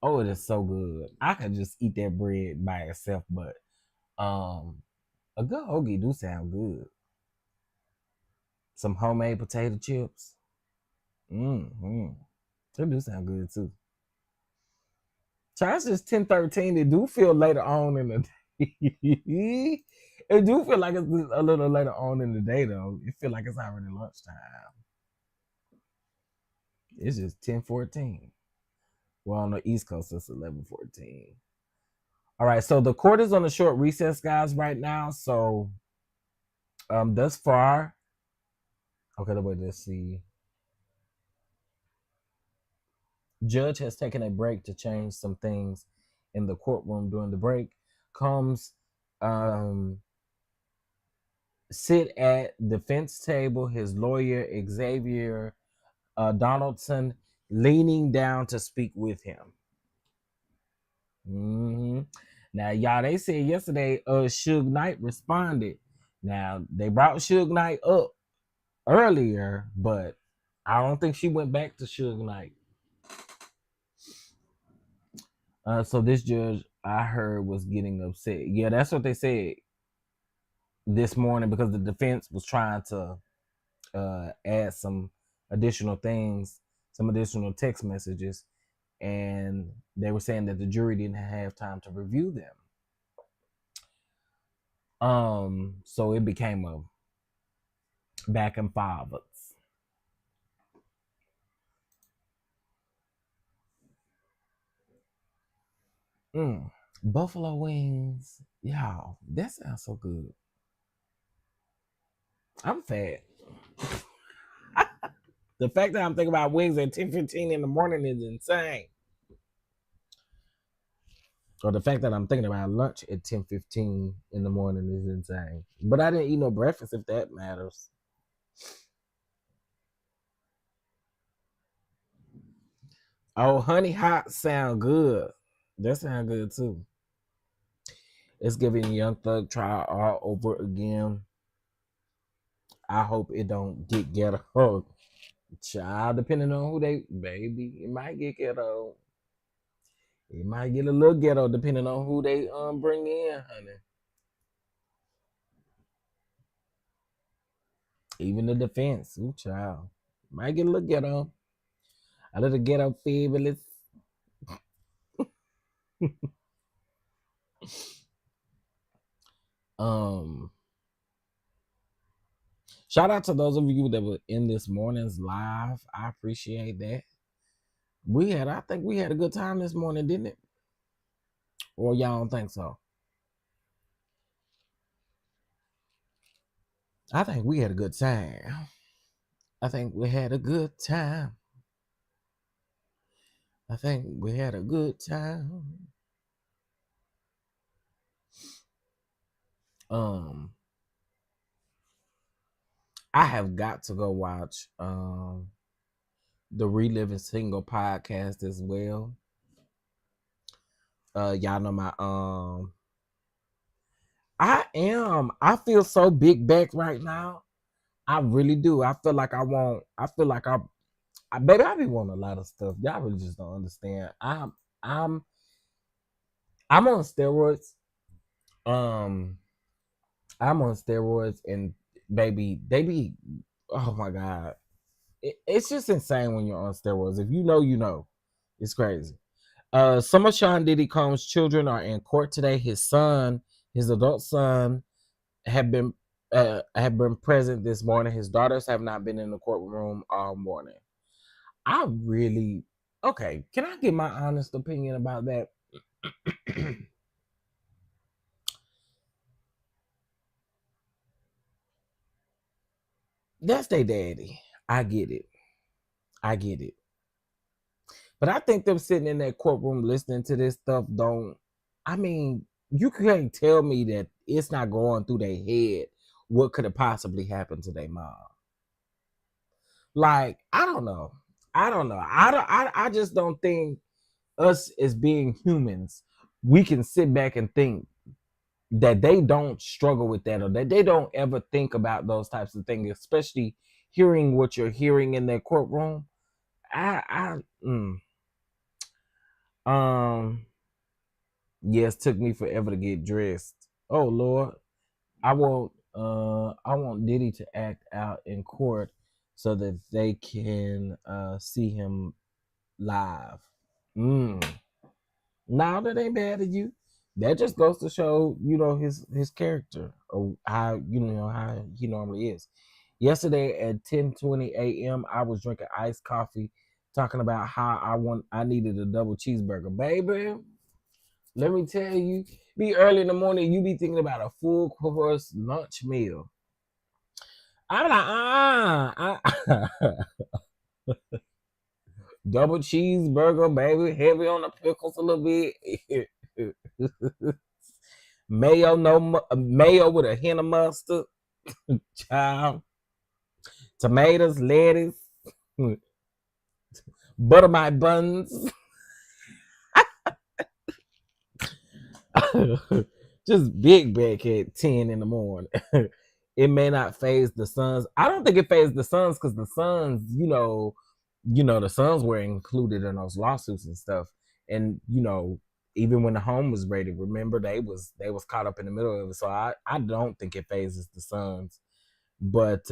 Oh, it is so good. I could just eat that bread by itself, but um, a good hoagie do sound good. Some homemade potato chips. Mm-hmm. They do sound good too. Charles is 10:13. It do feel later on in the day. It do feel like it's a little later on in the day though. It feel like it's already lunchtime. It's just 10:14. Well, on the East Coast, it's 11:14. All right, so the court is on a short recess, guys, right now. So, thus far, okay, let's see. Judge has taken a break to change some things in the courtroom during the break. Combs um, sit at defense table. His lawyer Xavier Donaldson leaning down to speak with him. hmm Now, y'all, they said yesterday, Suge Knight responded. Now they brought Suge Knight up earlier, but I don't think she went back to Suge Knight. So this judge I heard was getting upset. Yeah, that's what they said this morning because the defense was trying to add some additional things, some additional text messages, and they were saying that the jury didn't have time to review them. So it became a back and forwards. Mm. Buffalo wings, y'all, that sounds so good. I'm fat. The fact that I'm thinking about wings at 10:15 in the morning is insane. Or the fact that I'm thinking about lunch at 10:15 in the morning is insane. But I didn't eat no breakfast if that matters. Oh, honey hot sound good. That sound good too. It's giving Young Thug trial all over again. I hope it don't get ghetto. Child, depending on who they baby, it might get ghetto. It might get a little ghetto depending on who they bring in, honey. Even the defense, ooh, child, might get a little ghetto. A little ghetto fabulous. Um, Shout out to those of you that were in this morning's live. I appreciate that. I think we had a good time this morning, didn't it? Or y'all don't think so? I think we had a good time. I think we had a good time. I think we had a good time. Um, I have got to go watch the Reliving Single podcast as well. Y'all know my I feel so big back right now. I really do. I feel like baby, I be wanting a lot of stuff. Y'all really just don't understand. I'm I'm on steroids. Um I'm on steroids and baby, they be oh my god. It's just insane when you're on steroids. If you know, you know. It's crazy. Some of Sean Diddy Combs' children are in court today. His adult son, have been present this morning. His daughters have not been in the courtroom all morning. I really okay. Can I give my honest opinion about that? That's their daddy. I get it. I get it. But I think them sitting in that courtroom listening to this stuff don't. I mean, you can't tell me that it's not going through their head what could have possibly happened to their mom. Like, I don't know. I don't know. I just don't think us as being humans, we can sit back and think that they don't struggle with that or that they don't ever think about those types of things, especially hearing what you're hearing in that courtroom. I um yes, took me forever to get dressed. Oh Lord. I want Diddy to act out in court so that they can see him live. Mm. Now that ain't bad of you. That just goes to show, his character or how he normally is. Yesterday at 10:20 a.m., I was drinking iced coffee, talking about how I needed a double cheeseburger. Baby, let me tell you, be early in the morning, you be thinking about a full course lunch meal. I'm like, double cheeseburger, baby, heavy on the pickles a little bit. Mayo, mayo with a hint of mustard, child, tomatoes, lettuce, butter my buns. Just big back at 10 in the morning. It may not phase the sons. I don't think it phased the sons because the sons, the sons were included in those lawsuits and stuff. And even when the home was raided, remember they was caught up in the middle of it. So I don't think it phases the sons. But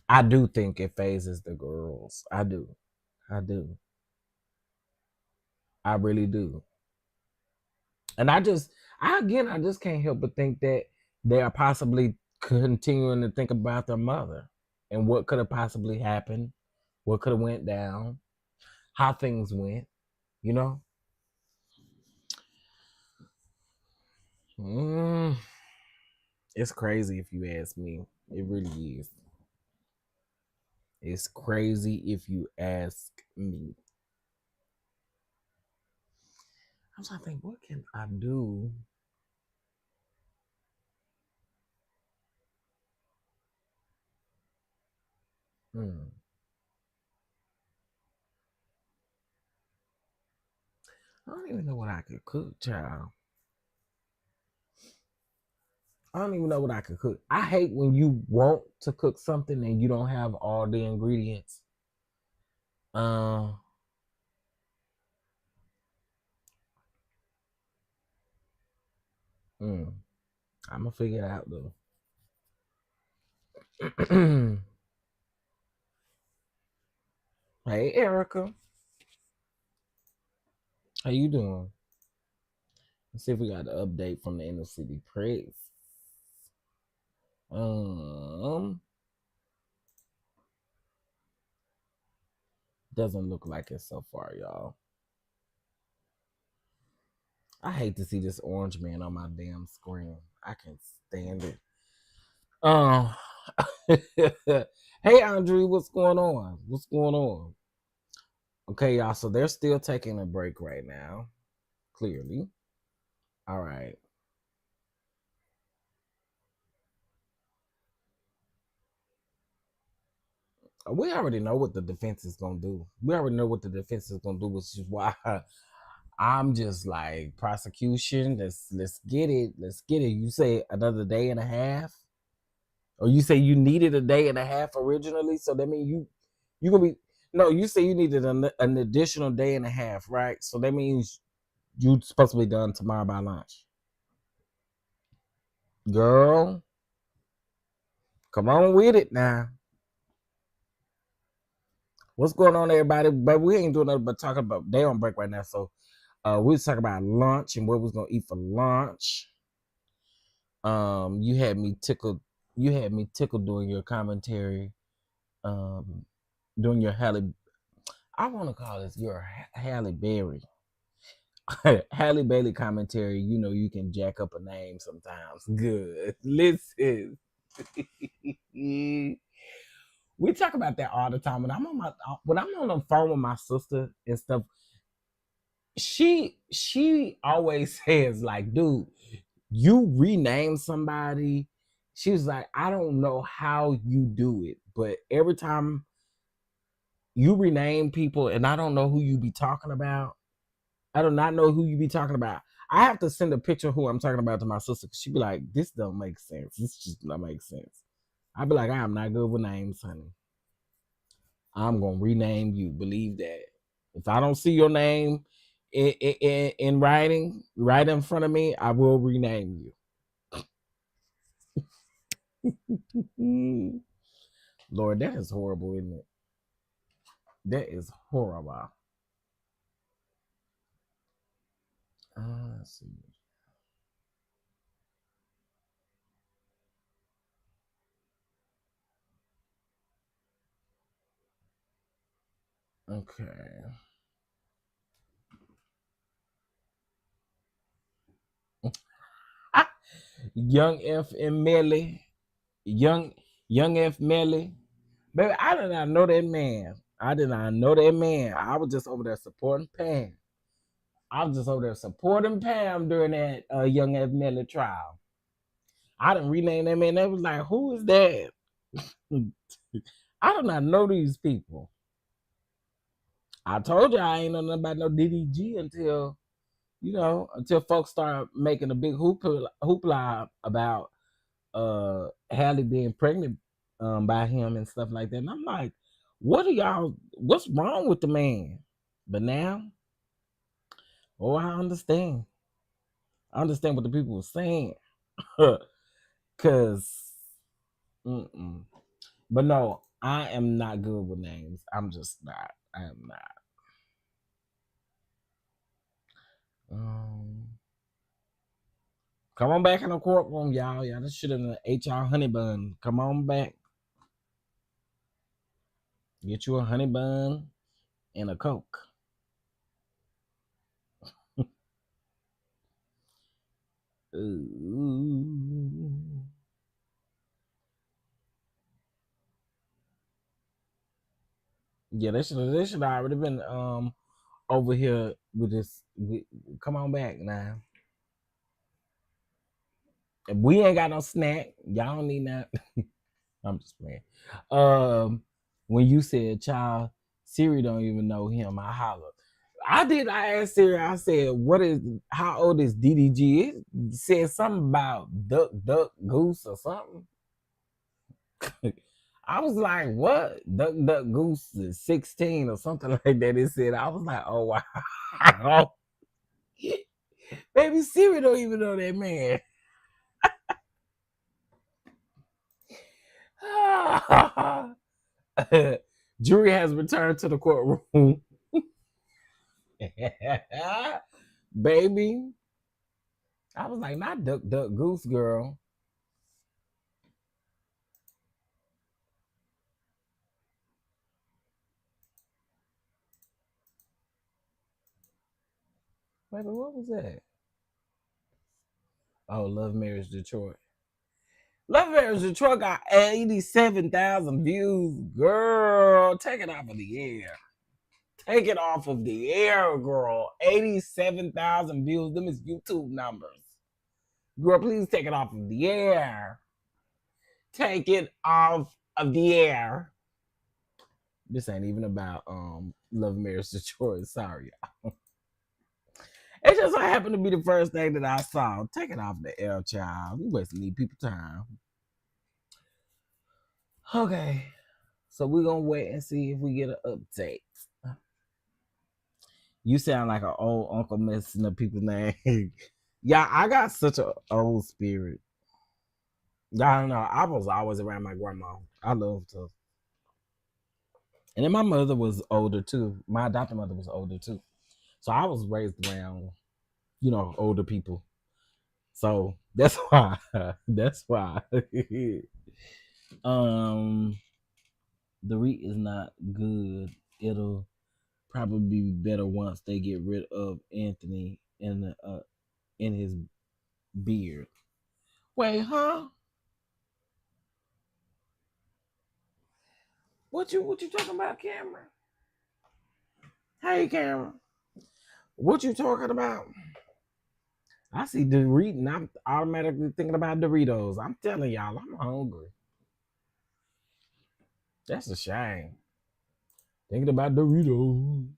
I do think it phases the girls. I do. I do. I really do. And I just can't help but think that they are possibly continuing to think about their mother and what could have possibly happened, what could have went down, how things went, you know? Mm, it's crazy if you ask me. It really is. It's crazy if you ask me. I was trying to think, what can I do? Hmm. I don't even know what I could cook, child. I don't even know what I could cook. I hate when you want to cook something and you don't have all the ingredients. Uh, I'm gonna figure it out though. Hey Erica, how you doing? Let's see if we got an update from the inner city press. Um, doesn't look like it so far, y'all. I hate to see this orange man on my damn screen. I can't stand it. Um, hey Andre, what's going on? What's going on? Okay, y'all. So they're still taking a break right now. Clearly. All right. We already know what the defense is gonna do. We already know what the defense is gonna do, which is why I'm just like prosecution. Let's get it. Let's get it. You say another day and a half, or you say you needed a day and a half originally. So that means you gonna be no. You say you needed an additional day and a half, right? So that means you supposed to be done tomorrow by lunch. Girl, come on with it now. What's going on, everybody? But we ain't doing nothing but talking about they on break right now. So we was talking about lunch and what we was gonna eat for lunch. You had me tickled. You had me tickled doing your commentary. Um, doing your Halle. I want to call this your Halle Berry. Halle Bailey commentary. You know you can jack up a name sometimes. Good. Listen. We talk about that all the time. When I'm on the phone with my sister and stuff, she always says like, dude, you rename somebody. She was like, I don't know how you do it, but every time you rename people and I don't know who you be talking about. I do not know who you be talking about. I have to send a picture of who I'm talking about to my sister. She be like, this don't make sense. This just don't make sense. I be like, I am not good with names, honey. I'm gonna rename you. Believe that. If I don't see your name in writing right in front of me, I will rename you. Lord, that is horrible, isn't it? That is horrible. Let's see. Okay. Young F and Melly. Young Young F Melly. Baby, I did not know that man. I did not know that man. I was just over there supporting Pam. I was just over there supporting Pam during that Young F Melly trial. I didn't rename that man. They was like, who is that? I do not know these people. I told you I ain't know nothing about no DDG until until folks start making a big hoopla about Hallie being pregnant by him and stuff like that. And I'm like, what's wrong with the man? But now, oh, I understand. I understand what the people were saying. Cause but no, I am not good with names. I'm just not. I am not. Um, come on back in the courtroom, y'all. Y'all just should have ate y'all honey bun. Come on back. Get you a honey bun and a Coke. Ooh. Yeah, they should already been over here with this. Come on back now. If we ain't got no snack, y'all don't need that. I'm just playing. Um, when you said child, Siri don't even know him. I holler. I did. I asked Siri. I said, "What is? How old is DDG?" It said something about duck, duck, goose, or something. I was like, "What? Duck, duck, goose is 16 or something like that." It said. I was like, "Oh wow." Baby Siri don't even know that man. Jury has returned to the courtroom. Baby. I was like, not duck, duck, goose, girl. Baby, what was that? Oh, Love Marriage Detroit. Love Marriage Detroit got 87,000 views. Girl, take it off of the air. Take it off of the air, girl. 87,000 views. Them is YouTube numbers. Girl, please take it off of the air. Take it off of the air. This ain't even about Love Marriage Detroit. Sorry. It just so happened to be the first thing that I saw. Take it off the air, child. We wasting these people time. Okay. So we're gonna wait and see if we get an update. You sound like an old uncle messing up people's name. Yeah, I got such an old spirit. Y'all don't know. I was always around my grandma. I loved her. And then my mother was older too. My adopted mother was older too. So I was raised around, older people. So that's why. That's why. um the REIT is not good. It'll Probably be better once they get rid of Anthony in his beard. Wait, huh? What you talking about, Cameron? Hey, Cameron. What you talking about? I see Doritos. I'm automatically thinking about Doritos. I'm telling y'all, I'm hungry. That's a shame. Thinking about Doritos.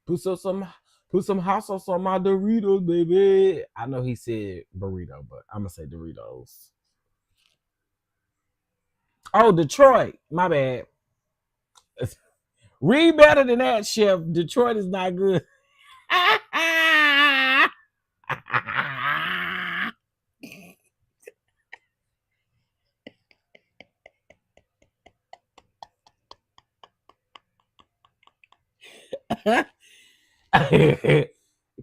Put some, some put some hot sauce on my Doritos, baby. I know he said burrito, but I'm gonna say Doritos. Oh, Detroit. My bad. Read better than that, Chef. Detroit is not good.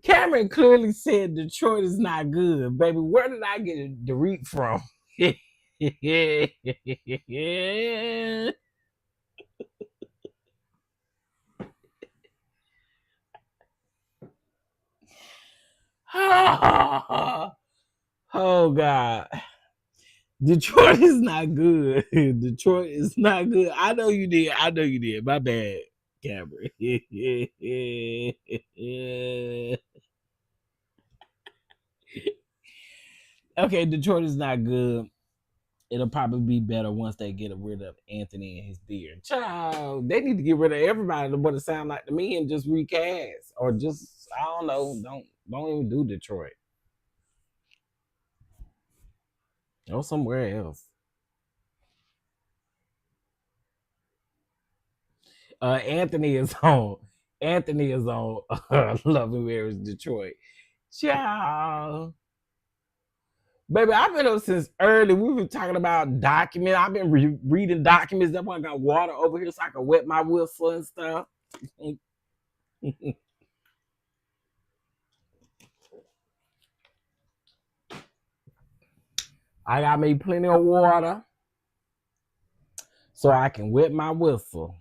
Cameron clearly said Detroit is not good, baby. Where did I get the read from? Oh God. Detroit is not good. Detroit is not good. I know you did. I know you did. My bad, Cameron. Okay, Detroit is not good. It'll probably be better once they get rid of Anthony and his beard. Child, they need to get rid of everybody that want to sound like to me and just recast. Or just, I don't know, don't even do Detroit. Go somewhere else. Anthony is on. Anthony is on Love and Marriage Detroit. Ciao. Baby, I've been up since early. We've been talking about documents. I've been reading documents. That's why I got water over here so I can wet my whistle and stuff. I got me plenty of water so I can wet my whistle.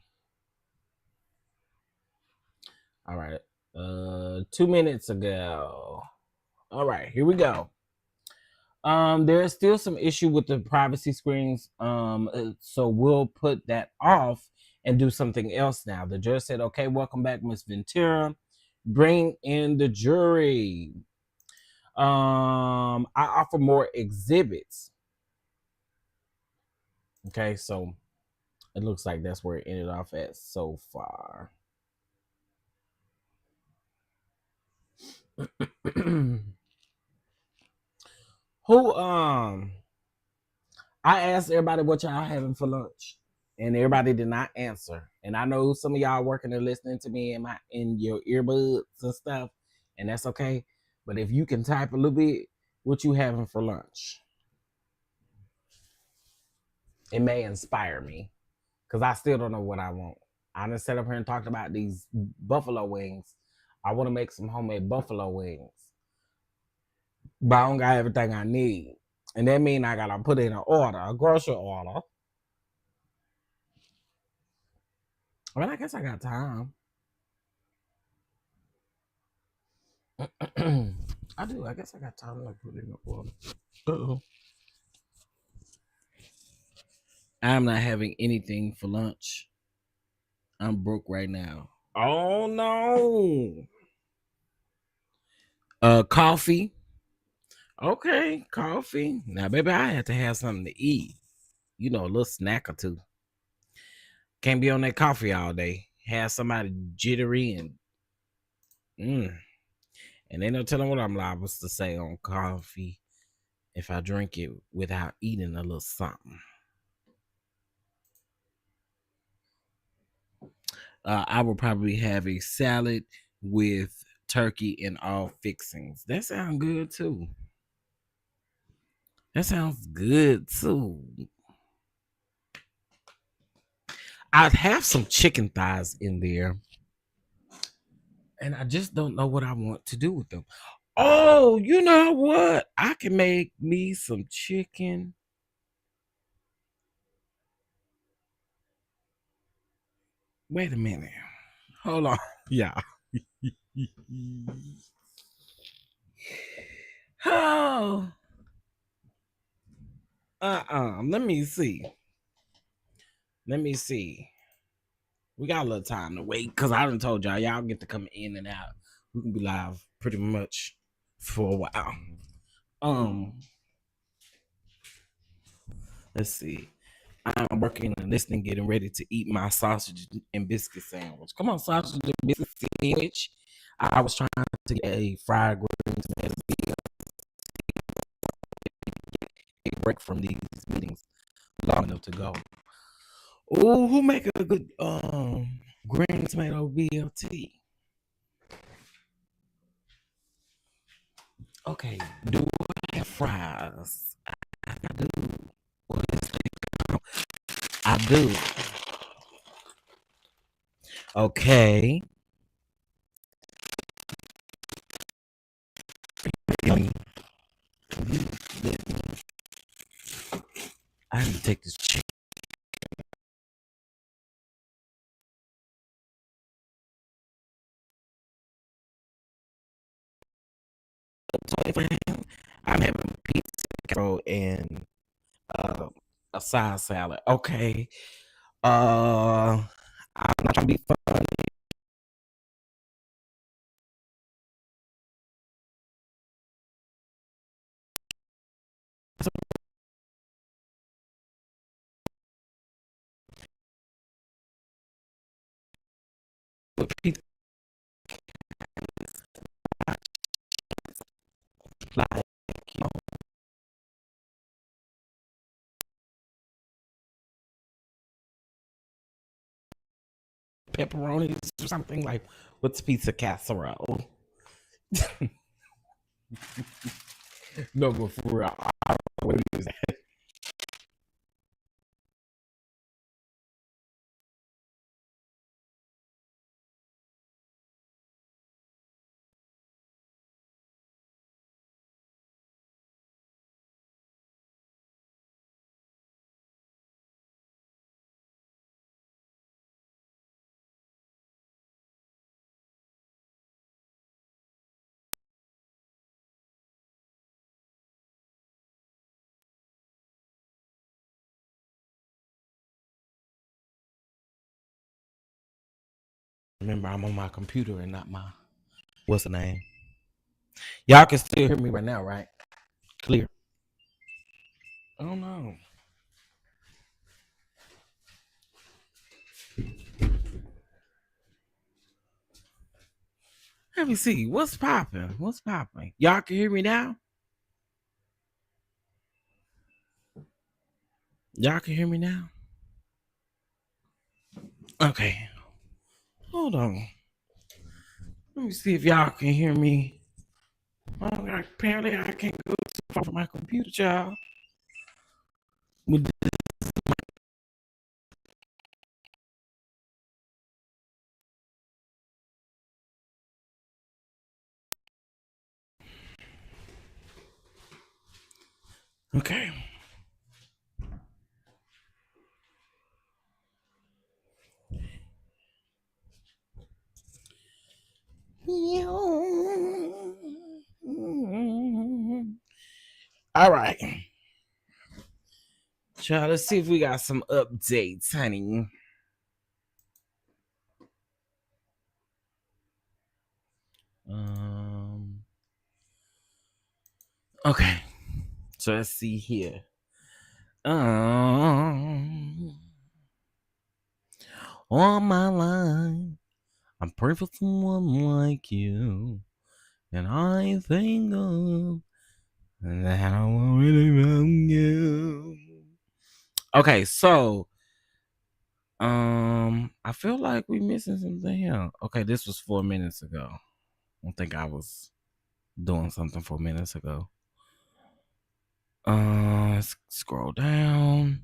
All right. 2 minutes ago. All right, here we go. There's still some issue with the privacy screens. So we'll put that off and do something else now. The judge said, okay, welcome back, Miss Ventura. Bring in the jury. I offer more exhibits. Okay, so it looks like that's where it ended off at so far. Who I asked everybody what y'all having for lunch, and everybody did not answer. And I know some of y'all working and listening to me in your earbuds and stuff, and that's okay. But if you can type a little bit, what you having for lunch? It may inspire me, because I still don't know what I want. I done sat up here and talked about these buffalo wings. I want to make some homemade buffalo wings, but I don't got everything I need. And that means I gotta put in an order, a grocery order. I mean, I guess I got time. I do. I guess I got time to put in an order. Uh-oh. I'm not having anything for lunch. I'm broke right now. Oh no. Coffee. Okay, coffee. Now, baby, I have to have something to eat. You know, a little snack or two. Can't be on that coffee all day. Have somebody jittery and ain't no telling what I'm liable to say on coffee if I drink it without eating a little something. I will probably have a salad with turkey and all fixings. That sounds good too. That sounds good too. I'd have some chicken thighs in there, and I just don't know what I want to do with them. Oh, you know what? I can make me some chicken. Wait a minute. Hold on. Yeah. Oh. Let me see. Let me see. We got a little time to wait because I done told y'all get to come in and out. We can be live pretty much for a while. Let's see. I'm working and listening, getting ready to eat my sausage and biscuit sandwich. Come on, sausage and biscuit sandwich. I was trying to get a fried green tomato a break from these meetings long enough to go. Oh, who make a good green tomato BLT? Okay, do I have fries? I do. What is it? I do. Okay. I have to take this chicken. I'm having pizza and a side salad. Okay. I'm not trying to be funny. With pizza, like, you know, pepperonis or something like what's pizza casserole? No, but for real, I don't know what it is. Remember, I'm on my computer and not my what's the name? Y'all can still hear me right now, right? Clear. I don't know. Let me see. What's popping? What's popping? Y'all can hear me now? Y'all can hear me now? Okay. Hold on. Let me see if y'all can hear me. Oh, apparently I can't go too far from my computer, child. Okay. All right. Child, let's see if we got some updates, honey. Um. Okay. So let's see here. All my life, I'm praying for someone like you, and I think of that I want really from you. Okay, so I feel like we missing something here. Okay, this was 4 minutes ago. I don't think I was doing something 4 minutes ago. Let's scroll down.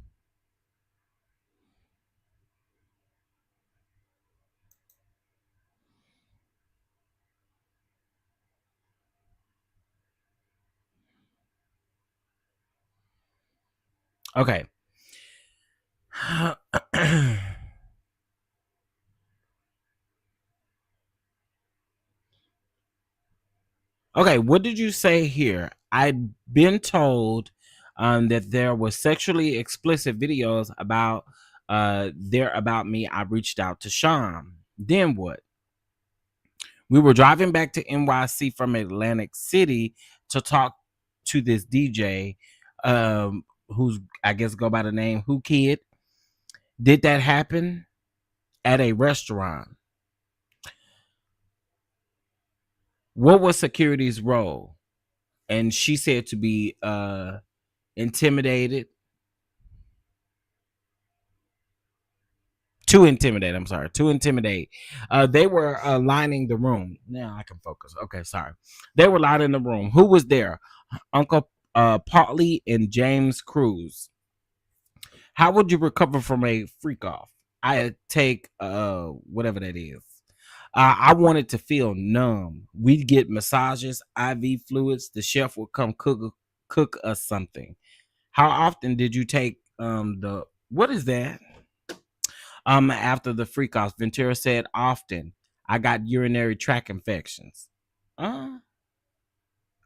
Okay. Okay, what did you say here? I'd been told that there was sexually explicit videos about me. I reached out to Sean. Then what? We were driving back to NYC from Atlantic City to talk to this DJ, who's I guess go by the name Who Kid. Did that happen at a restaurant? What was security's role? And she said to be intimidated. To intimidate. I'm sorry. To intimidate. They were lining the room. Now I can focus. Okay, sorry. They were lining the room. Who was there? Uncle Partly and James Cruz. How would you recover from a freak off? I take whatever that is. I wanted to feel numb. We'd get massages, IV fluids. The chef would come cook us something. How often did you take the what is that? After the freak off, Ventura said often. I got urinary tract infections. Uh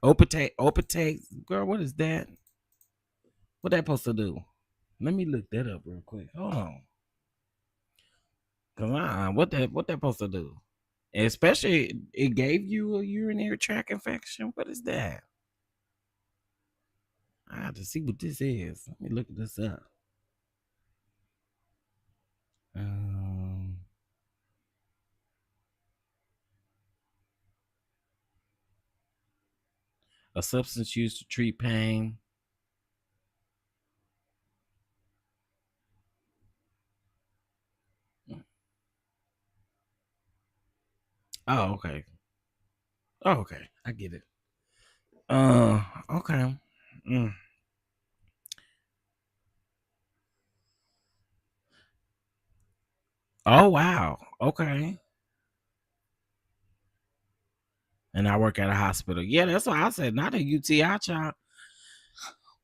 opate, girl, what is that? What that supposed to do? Let me look that up real quick. Hold on. Cause what that supposed to do? Especially it gave you a urinary tract infection. What is that? I have to see what this is. Let me look this up. Um, a substance used to treat pain. Oh, okay. Oh, okay. I get it. Okay. Mm. Oh wow. Okay. And I work at a hospital. Yeah, that's what I said. Not a UTI child.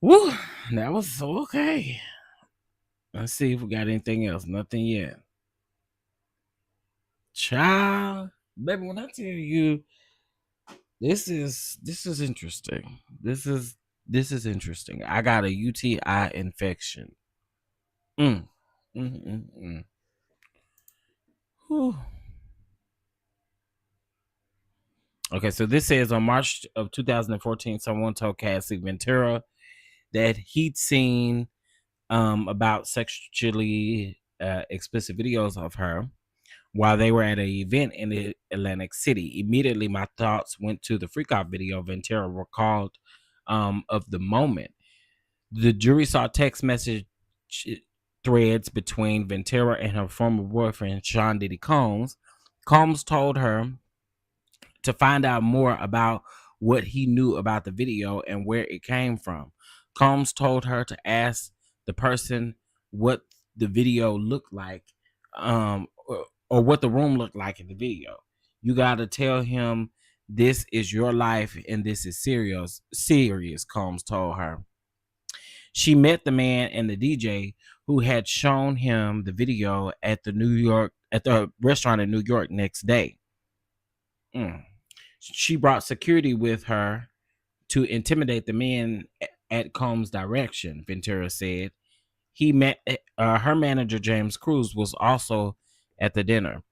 Woo. That was okay. Let's see if we got anything else. Nothing yet. Child. Baby, when I tell you this is interesting. This is interesting. I got a UTI infection. Mm. Mm, mm, mm. Whew. Okay, so this says on March of 2014, someone told Cassie Ventura that he'd seen about sexually explicit videos of her while they were at an event in Atlantic City. Immediately, my thoughts went to the freakout video Ventura recalled of the moment. The jury saw text message threads between Ventura and her former boyfriend, Sean Diddy Combs. Combs told her to find out more about what he knew about the video and where it came from. Combs told her to ask the person what the video looked like, or what the room looked like in the video. You got to tell him this is your life and this is serious. Serious, Combs told her. She met the man and the DJ who had shown him the video at the restaurant in New York next day. Mm. She brought security with her to intimidate the men at Combs' direction, Ventura said. He met her manager, James Cruz, was also at the dinner.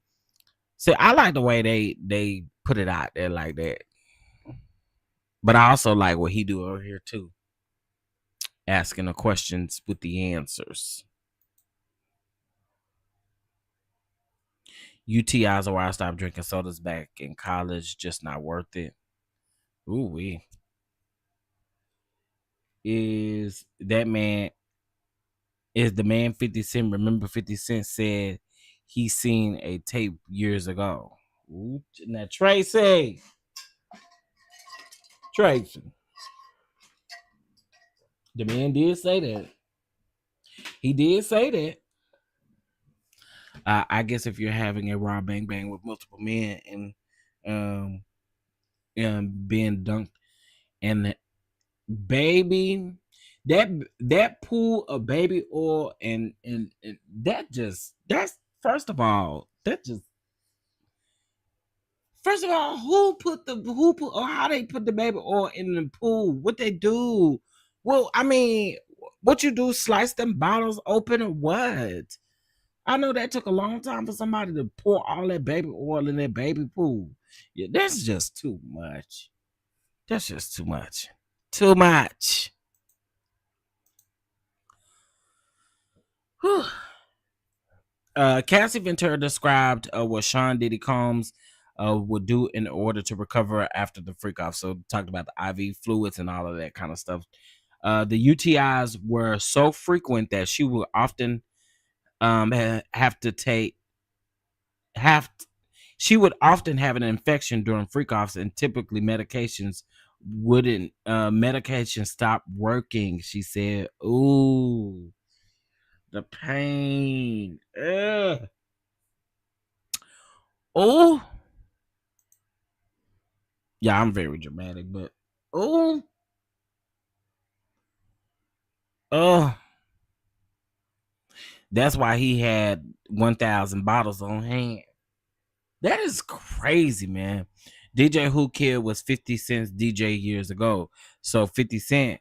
So I like the way they put it out there like that. But I also like what he do over here too, asking the questions with the answers. UTIs are why I stopped drinking sodas back in college. Just not worth it. Ooh wee. Is that man is the man 50 Cent? Remember 50 Cent said he seen a tape years ago. Ooh, now Tracy, the man did say that. He did say that. I guess if you're having a raw bang bang with multiple men um, and being dunked and baby, that pool of baby oil and that's first of all that just First of all, who put or how they put the baby oil in the pool? What they do? Well, I mean, what you do? Slice them bottles open or what? I know that took a long time for somebody to pour all that baby oil in that baby pool. Yeah, that's just too much. That's just too much. Too much. Whew. Cassie Ventura described what Sean Diddy Combs would do in order to recover after the freak off. So talked about the IV fluids and all of that kind of stuff. The UTIs were so frequent that she would often have to take have she would often have an infection during freak offs, and typically medication stop working. She said, "Ooh, the pain. Ugh. Oh, yeah, I'm very dramatic, but oh, oh, that's why he had 1,000 bottles on hand. That is crazy, man. DJ Who Kid was 50 Cent's DJ years ago. So 50 Cent,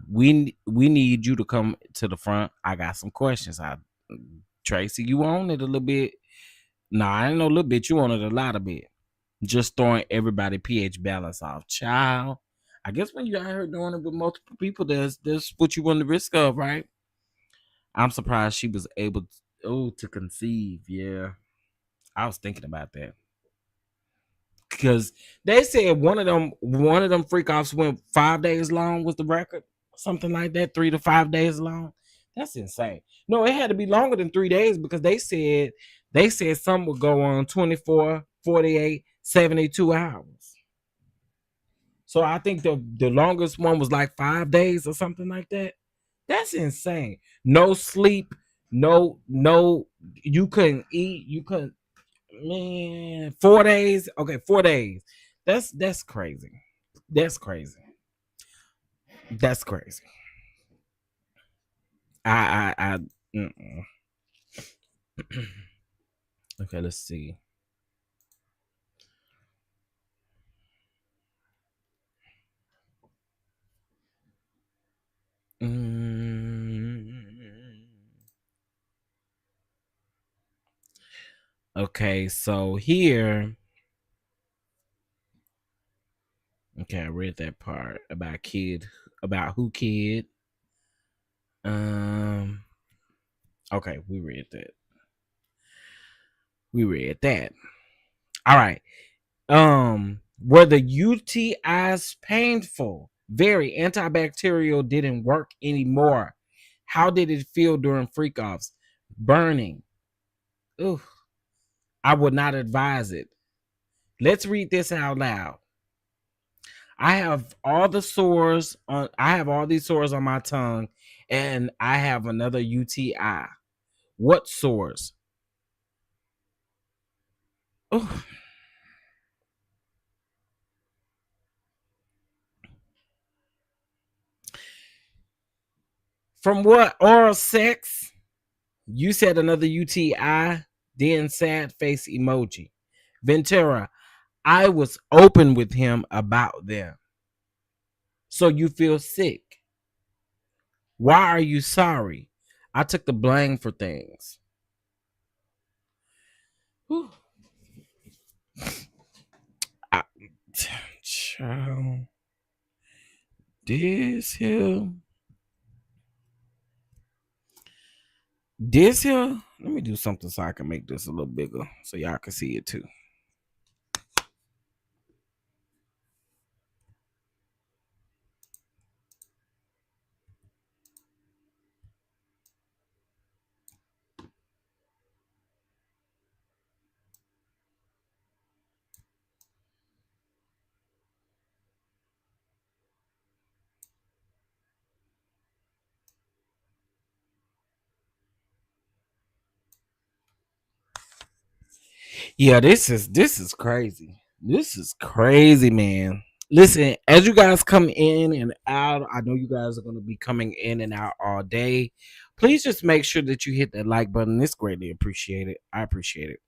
we need you to come to the front. I got some questions. Tracy, you on it a little bit. Nah, I ain't no little bit. You on it a lot of bit. Just throwing everybody pH balance off. Child. I guess when you out here doing it with multiple people, there's what you run the risk of, right? I'm surprised she was able to conceive. Yeah. I was thinking about that. Because they said one of them freak offs went 5 days long was the record, something like that, 3 to 5 days long. That's insane. No, it had to be longer than 3 days because they said some would go on 24, 48, 72 hours. So I think the longest one was like 5 days or something like that. That's insane. No sleep, no, you couldn't eat, you couldn't. Man, 4 days. Okay, 4 days. That's crazy. That's crazy. That's crazy. I mm-mm. Okay, let's see. Mm. Okay, so here. Okay, I read that part about who kid. Um. Okay, we read that. We read that. All right. Were the UTIs painful? Very. Antibacterial didn't work anymore. How did it feel during freak offs? Burning. Ooh, I would not advise it. Let's read this out loud. I have all these sores on my tongue, and I have another UTI. What sores? Ooh. From what? Oral sex? You said another UTI, then sad face emoji. Ventura, I was open with him about them. So you feel sick. Why are you sorry? I took the blame for things. Whew. I, child, this here. This here. Let me do something so I can make this a little bigger so y'all can see it too. Yeah, this is crazy. This is crazy, man. Listen, as you guys come in and out, I know you guys are going to be coming in and out all day. Please just make sure that you hit that like button. It's greatly appreciated. I appreciate it.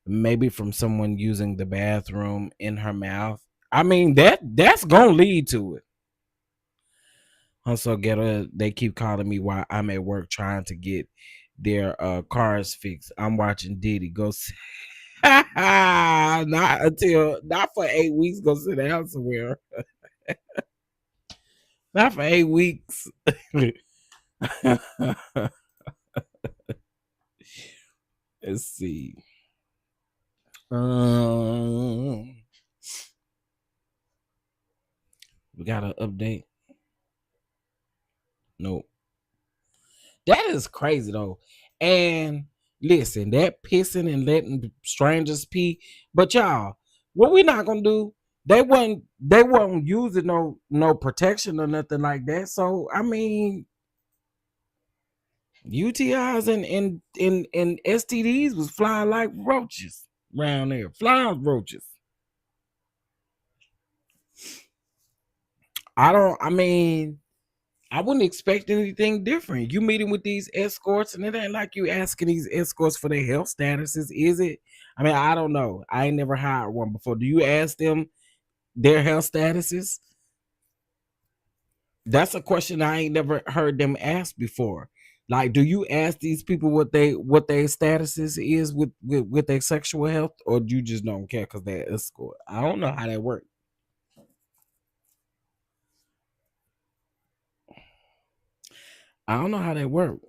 maybe from someone using the bathroom in her mouth. I mean that's gonna lead to it. Also, get a. They keep calling me while I'm at work trying to get their cars fixed. I'm watching Diddy go. Not for 8 weeks. Go sit down somewhere. Not for 8 weeks. Let's see. Um, we got an update. Nope. That is crazy though. And listen, that pissing and letting strangers pee. But y'all, what we not gonna do? They weren't using no protection or nothing like that. So I mean, UTIs and STDs was flying like roaches around there. Flying roaches. I mean, I wouldn't expect anything different. You meeting with these escorts, and it ain't like you asking these escorts for their health statuses, is it? I mean, I don't know. I ain't never hired one before. Do you ask them their health statuses? That's a question I ain't never heard them ask before. Like, do you ask these people what their statuses is with their sexual health, or do you just don't care because they're escort? I don't know how that works. I don't know how that works.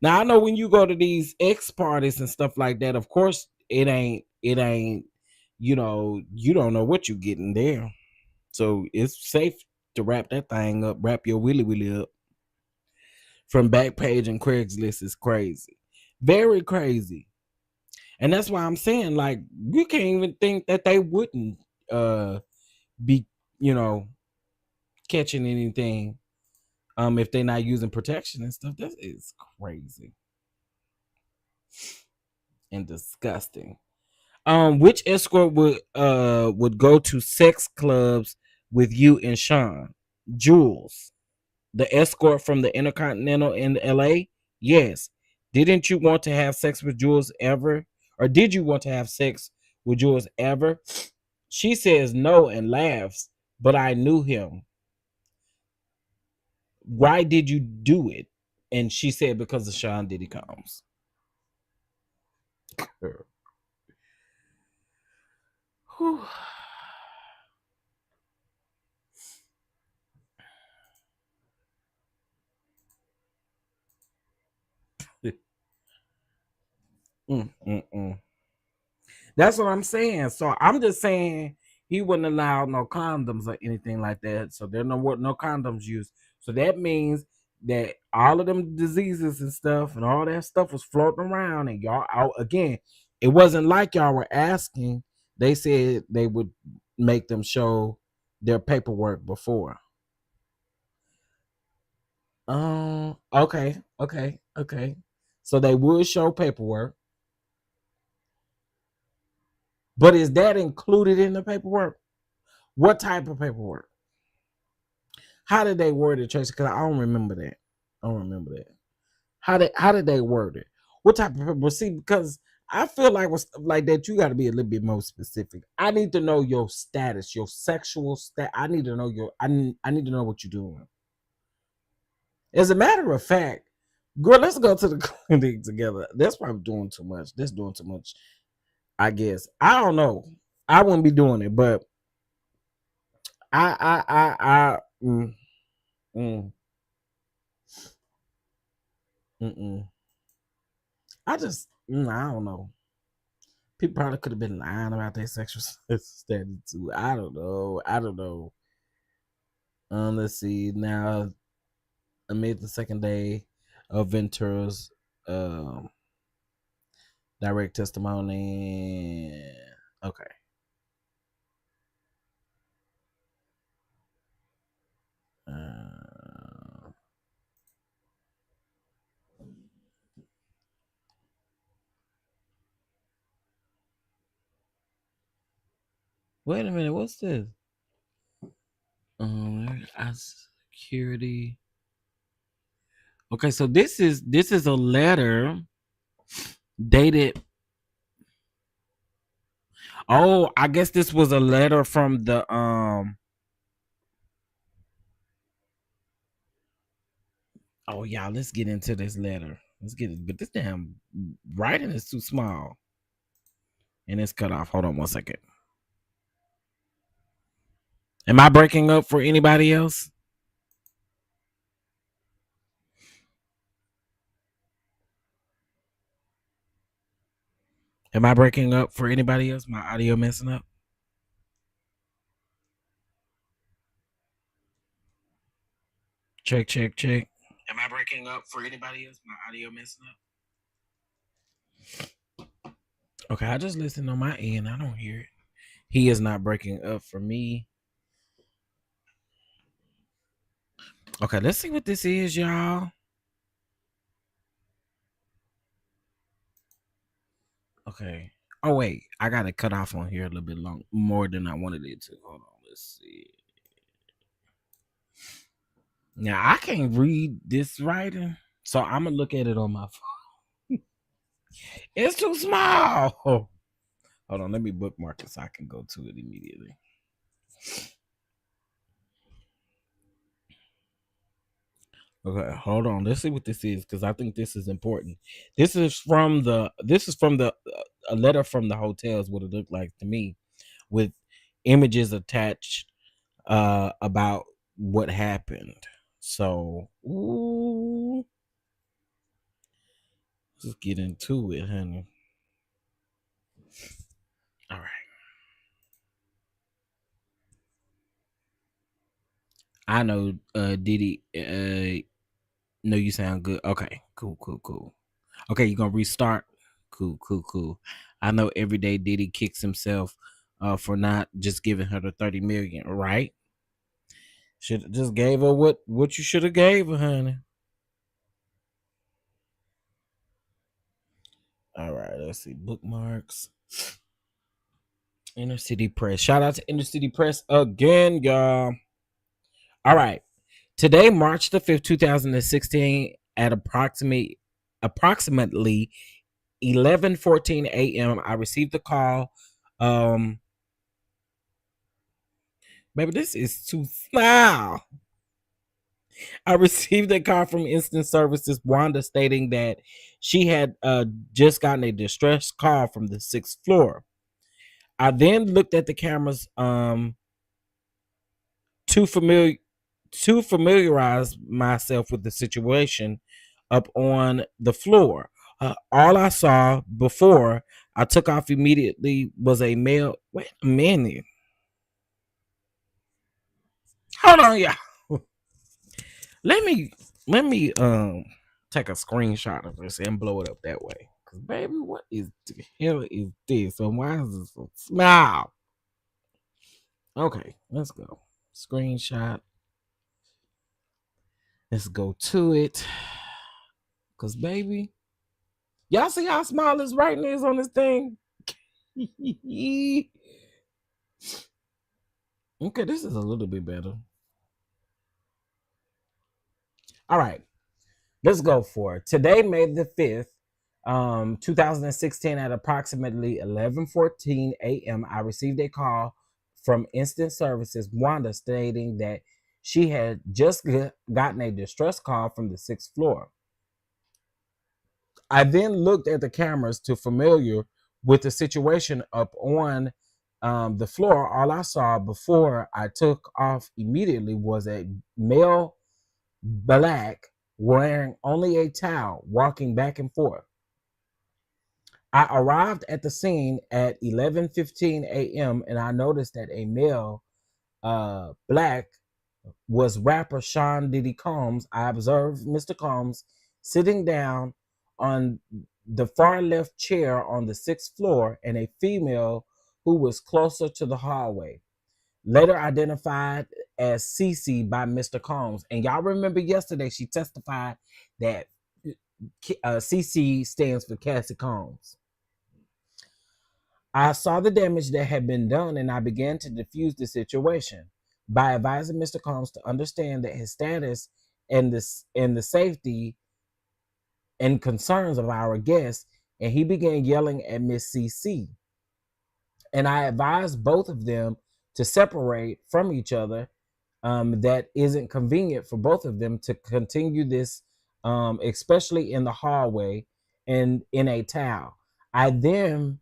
Now I know when you go to these X parties and stuff like that, of course it ain't you don't know what you're getting there. So it's safe to wrap that thing up, wrap your willy willy up. From Backpage and Craigslist is crazy. Very crazy. And that's why I'm saying, like, you can't even think that they wouldn't be, you know, catching anything if they're not using protection and stuff. That is crazy and disgusting. Which escort would go to sex clubs with you and Sean? Jules, the escort from the Intercontinental in LA? Yes. Didn't you want to have sex with Jules ever? Or did you want to have sex with Jules ever? She says no and laughs, but I knew him. Why did you do it? And she said because of Sean Diddy Combs. Mm. That's what I'm saying. So I'm just saying he wouldn't allow no condoms or anything like that. So there no condoms used. So that means that all of them diseases and stuff and all that stuff was floating around, and y'all out again. It wasn't like y'all were asking. They said they would make them show their paperwork before. Okay. So they would show paperwork, but is that included in the paperwork? What type of paperwork? How did they word it, Tracy? Because I don't remember that. I don't remember that. How did they word it? What type of paperwork? See, because I feel like with stuff like that, you got to be a little bit more specific. I need to know your status, your sexual stat. I need to know I need to know what you're doing. As a matter of fact, girl, let's go to the clinic together. That's probably doing too much. That's doing too much. I guess. I don't know. I wouldn't be doing it, but I mm, mm. I just I don't know. People probably could have been lying about their sexual status too. I don't know. I don't know. Let's see. Now, amid the second day of Ventura's um, direct testimony. Okay. Uh, Wait a minute. What's this? Security. Okay, so this is a letter dated Oh, I guess this was a letter from the Oh yeah, let's get into this letter. Let's get it. But this damn writing is too small. And it's cut off. Hold on 1 second. Am I breaking up for anybody else? Am I breaking up for anybody else? My audio messing up? Check, check, check. Am I breaking up for anybody else? My audio messing up? Okay, I just listened on my end. I don't hear it. He is not breaking up for me. Okay, let's see what this is, y'all. Okay. Oh wait, I got it cut off on here a little bit long, more than I wanted it to. Hold on, let's see. Now I can't read this writing, so I'm gonna look at it on my phone. It's too small. Hold on, let me bookmark it so I can go to it immediately. Okay, hold on. Let's see what this is because I think this is important. This is from the a letter from the hotel is what it looked like to me, with images attached about what happened. So, ooh, let's get into it, honey. All right. I know Diddy no, you sound good. Okay, cool, cool, cool. Okay, you gonna restart? Cool, cool, cool. I know every day Diddy kicks himself for not just giving her the 30 million, right? Should have just gave her what you should have gave her, honey. All right, let's see. Bookmarks. Inner City Press. Shout out to Inner City Press again, y'all. All right. Today, March the 5th, 2016, at approximately 11:14 a.m., I received a call. Maybe this is too small. I received a call from Instant Services Wanda stating that she had just gotten a distress call from the 6th floor. I then looked at the cameras to familiar to familiarize myself with the situation up on the floor. All I saw before I took off immediately was a male. Wait a minute. Hold on, y'all. Let me take a screenshot of this and blow it up that way. Cause baby, what is the hell is this? And why is this so small? Okay, let's go. Screenshot. Let's go to it. Cause baby, y'all see how small this writing is on this thing? Okay, this is a little bit better. All right, let's go for it. Today, May the 5th, 2016, at approximately 11:14 a.m., I received a call from Instant Services Wanda stating that she had just gotten a distress call from the 6th floor. I then looked at the cameras to familiar with the situation up on the floor. All I saw before I took off immediately was a male black wearing only a towel walking back and forth. I arrived at the scene at 11:15 a.m. and I noticed that a male black was rapper Sean Diddy Combs. I observed Mr. Combs sitting down on the far left chair on the 6th floor and a female who was closer to the hallway, later identified as Cece by Mr. Combs. And y'all remember yesterday she testified that Cece stands for Cassie Combs. I saw the damage that had been done and I began to diffuse the situation by advising Mr. Combs to understand that his status and the safety and concerns of our guests, and he began yelling at Miss CC. And I advised both of them to separate from each other. That isn't convenient for both of them to continue this, especially in the hallway and in a towel. I then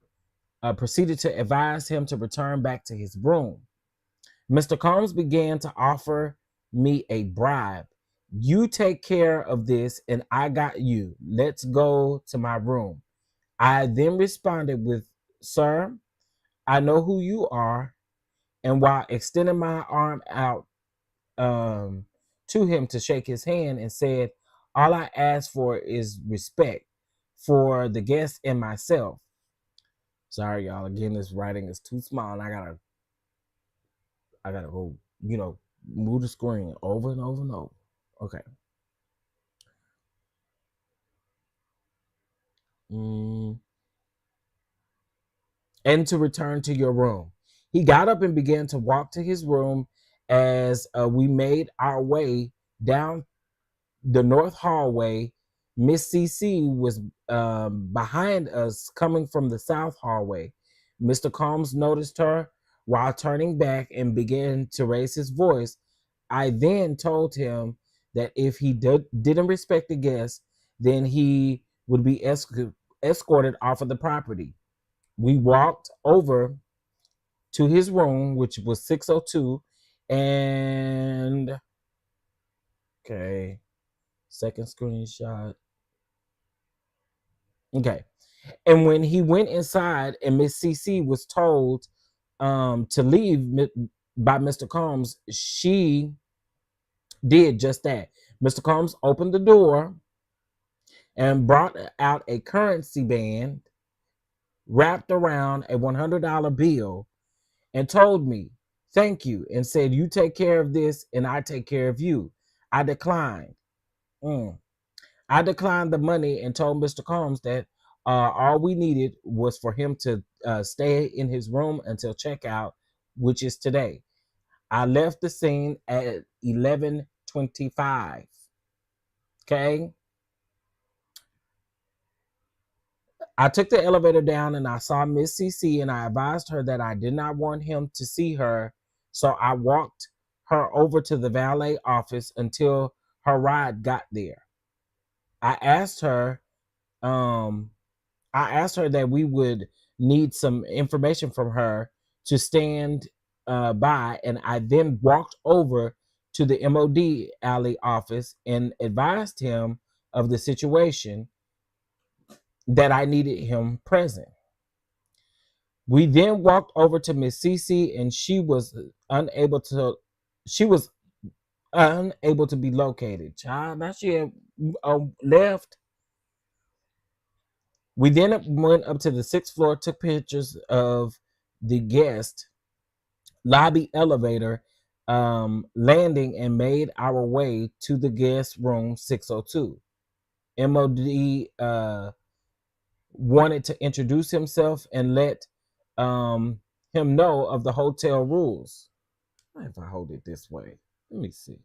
proceeded to advise him to return back to his room. Mr. Combs began to offer me a bribe. You take care of this, and I got you. Let's go to my room. I then responded with, Sir, I know who you are. And while extending my arm out to him to shake his hand, and said, All I ask for is respect for the guest and myself. Sorry, y'all. Again, this writing is too small, and I gotta go, move the screen over and over and over. Okay. Mm. And to return to your room. He got up and began to walk to his room. As we made our way down the north hallway, Miss CC was behind us, coming from the south hallway. Mr. Combs noticed her while turning back and began to raise his voice. I then told him that if he didn't respect the guest, then he would be escorted off of the property. We walked over to his room, which was 602, and okay, second screenshot. Okay. And when he went inside and Miss CC was told to leave by Mr. Combs, she did just that. Mr. Combs opened the door and brought out a currency band wrapped around a $100 bill and told me, Thank you, and said, You take care of this and I take care of you. I declined. Mm. I declined the money and told Mr. Combs that all we needed was for him to stay in his room until checkout, which is today. I left the scene at 11:25. Okay. I took the elevator down and I saw Miss CC, and I advised her that I did not want him to see her. So I walked her over to the valet office until her ride got there. I asked her um, that we would need some information from her to stand by, and I then walked over to the MOD alley office and advised him of the situation, that I needed him present. We then walked over to Miss Cece, and she was unable to be located. Child, now she had left. We then went up to the sixth floor, took pictures of the guest lobby elevator landing, and made our way to the guest room 602. MOD wanted to introduce himself and let him know of the hotel rules. If I hold it this way, let me see.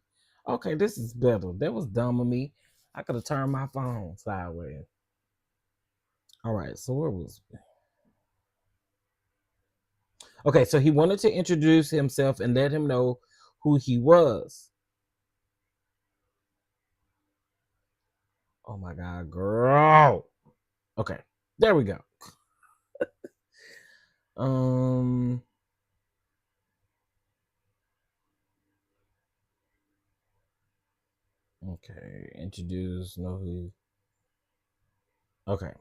Okay, this is better. That was dumb of me. I could have turned my phone sideways. All right, so where was we? Okay, so he wanted to introduce himself and let him know who he was. Oh my God, girl. Okay, there we go. Um, okay, introduce, know who. Okay.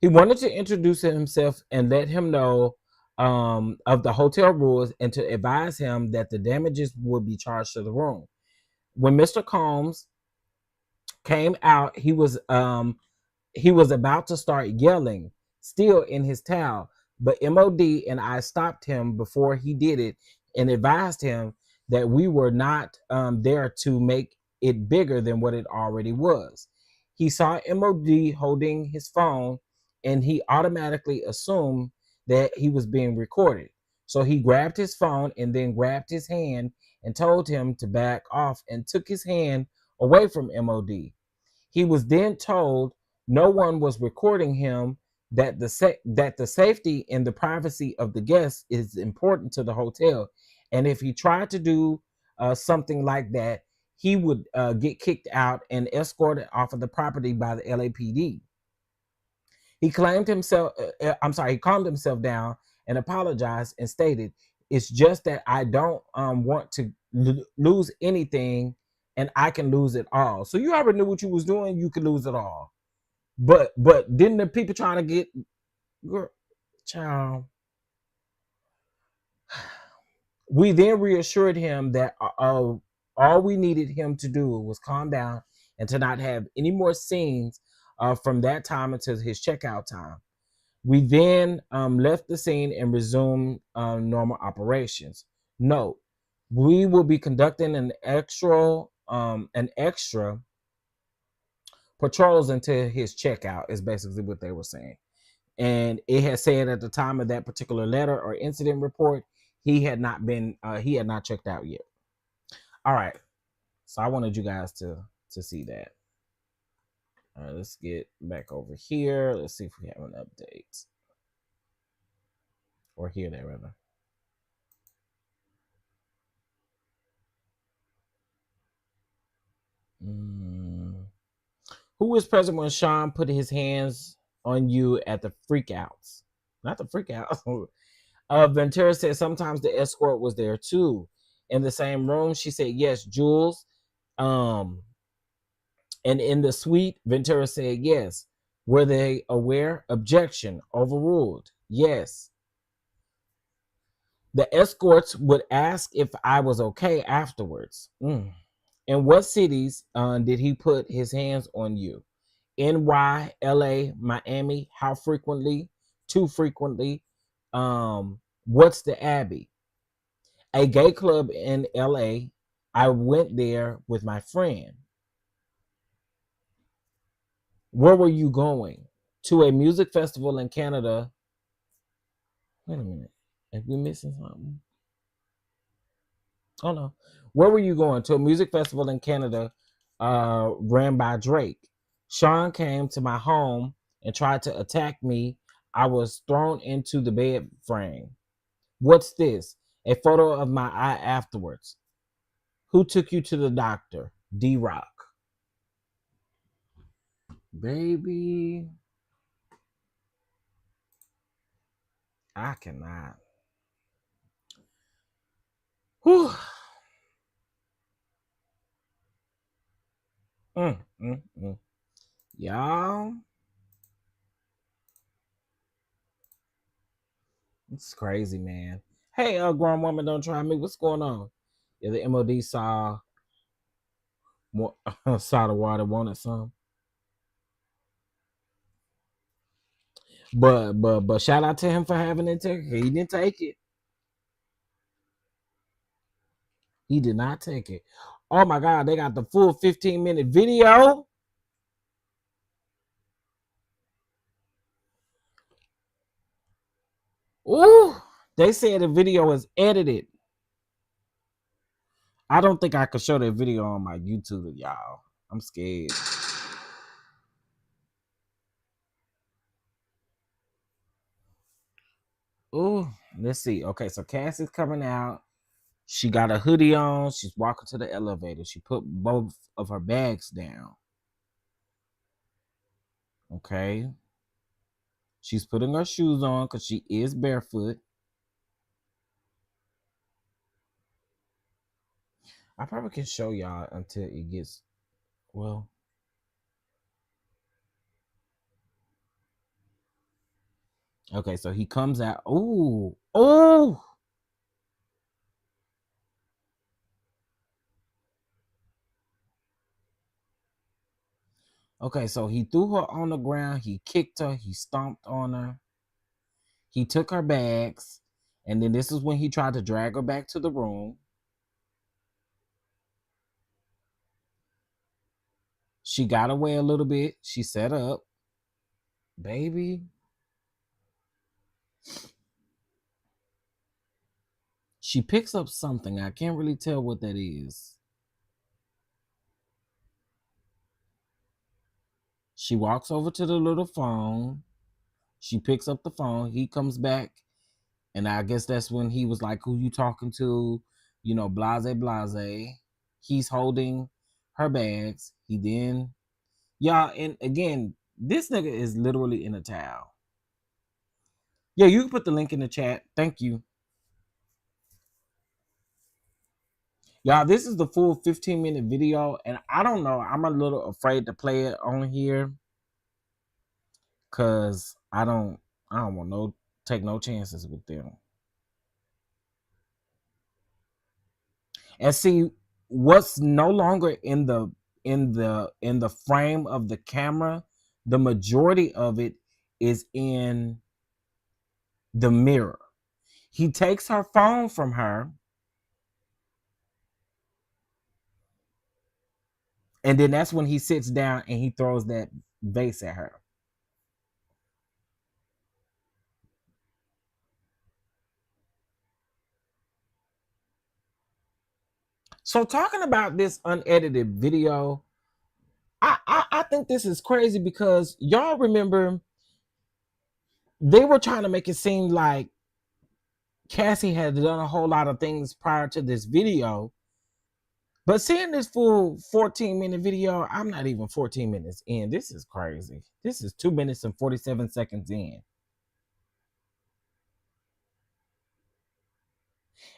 He wanted to introduce himself and let him know of the hotel rules, and to advise him that the damages would be charged to the room. When Mr. Combs came out, he was about to start yelling, still in his towel, but MOD and I stopped him before he did it and advised him that we were not there to make it bigger than what it already was. He saw MOD holding his phone, and he automatically assumed that he was being recorded. So he grabbed his phone and then grabbed his hand and told him to back off, and took his hand away from MOD. He was then told no one was recording him, that the safety and the privacy of the guests is important to the hotel, and if he tried to do something like that, he would get kicked out and escorted off of the property by the LAPD. He claimed himself. I'm sorry. He calmed himself down and apologized and stated, "It's just that I don't want to lose anything, and I can lose it all." So you already knew what you was doing. You could lose it all. But didn't the people trying to get girl, child? We then reassured him that all we needed him to do was calm down and to not have any more scenes from that time until his checkout time. We then left the scene and resumed normal operations. Note: we will be conducting an extra patrols until his checkout. Is basically what they were saying, and it had said at the time of that particular letter or incident report, he had not checked out yet. All right, so I wanted you guys to see that. All right, let's get back over here. Let's see if we have an update or hear that rather. Mm. Who was present when Sean put his hands on you at the freakouts? Not the freakouts. Ventura said sometimes the escort was there too. In the same room, she said yes, Jules. Um, and in the suite, Ventura said yes. Were they aware? Objection. Overruled. Yes. The escorts would ask if I was okay afterwards. In what cities did he put his hands on you? NY, LA, Miami. How frequently? Too frequently. What's the Abbey? A gay club in LA. I went there with my friend. Where were you going? To a music festival in Canada. Wait a minute. Are we missing something? Oh no. Where were you going? To a music festival in Canada ran by Drake. Sean came to my home and tried to attack me. I was thrown into the bed frame. What's this? A photo of my eye afterwards. Who took you to the doctor? D Rock. Baby, I cannot. Whew. Mm, mm, mm. Y'all, it's crazy, man. Hey, grown woman, don't try me. What's going on? Yeah, the MOD saw more, saw the water, wanted some. But shout out to him for having it. He didn't take it. He did not take it. Oh my God, they got the full 15-minute video. Ooh, they said the video is edited. I don't think I could show that video on my YouTube, y'all. I'm scared. Ooh, let's see. Okay, so Cassie's coming out. She got a hoodie on. She's walking to the elevator. She put both of her bags down. Okay. She's putting her shoes on because she is barefoot. I probably can show y'all until it gets, well. Okay, so he comes out. Ooh. Oh. Okay, so he threw her on the ground. He kicked her. He stomped on her. He took her bags. And then this is when he tried to drag her back to the room. She got away a little bit. She set up. Baby. She picks up something. I can't really tell what that is. She walks over to the little phone. She picks up the phone. He comes back, and I guess that's when he was like, "Who you talking to?" You know, blase blase. He's holding her bags. He then, y'all, and again, this nigga is literally in a towel. Yeah, you can put the link in the chat. Thank you. Y'all, this is the full 15-minute video, and I don't know. I'm a little afraid to play it on here because I don't want no take no chances with them. And see, what's no longer in the frame of the camera, the majority of it is in the mirror. He takes her phone from her, and then that's when he sits down and he throws that vase at her. So talking about this unedited video, I think this is crazy because y'all remember they were trying to make it seem like Cassie had done a whole lot of things prior to this video. But seeing this full 14-minute video, I'm not even 14 minutes in. This is crazy. This is 2 minutes and 47 seconds in.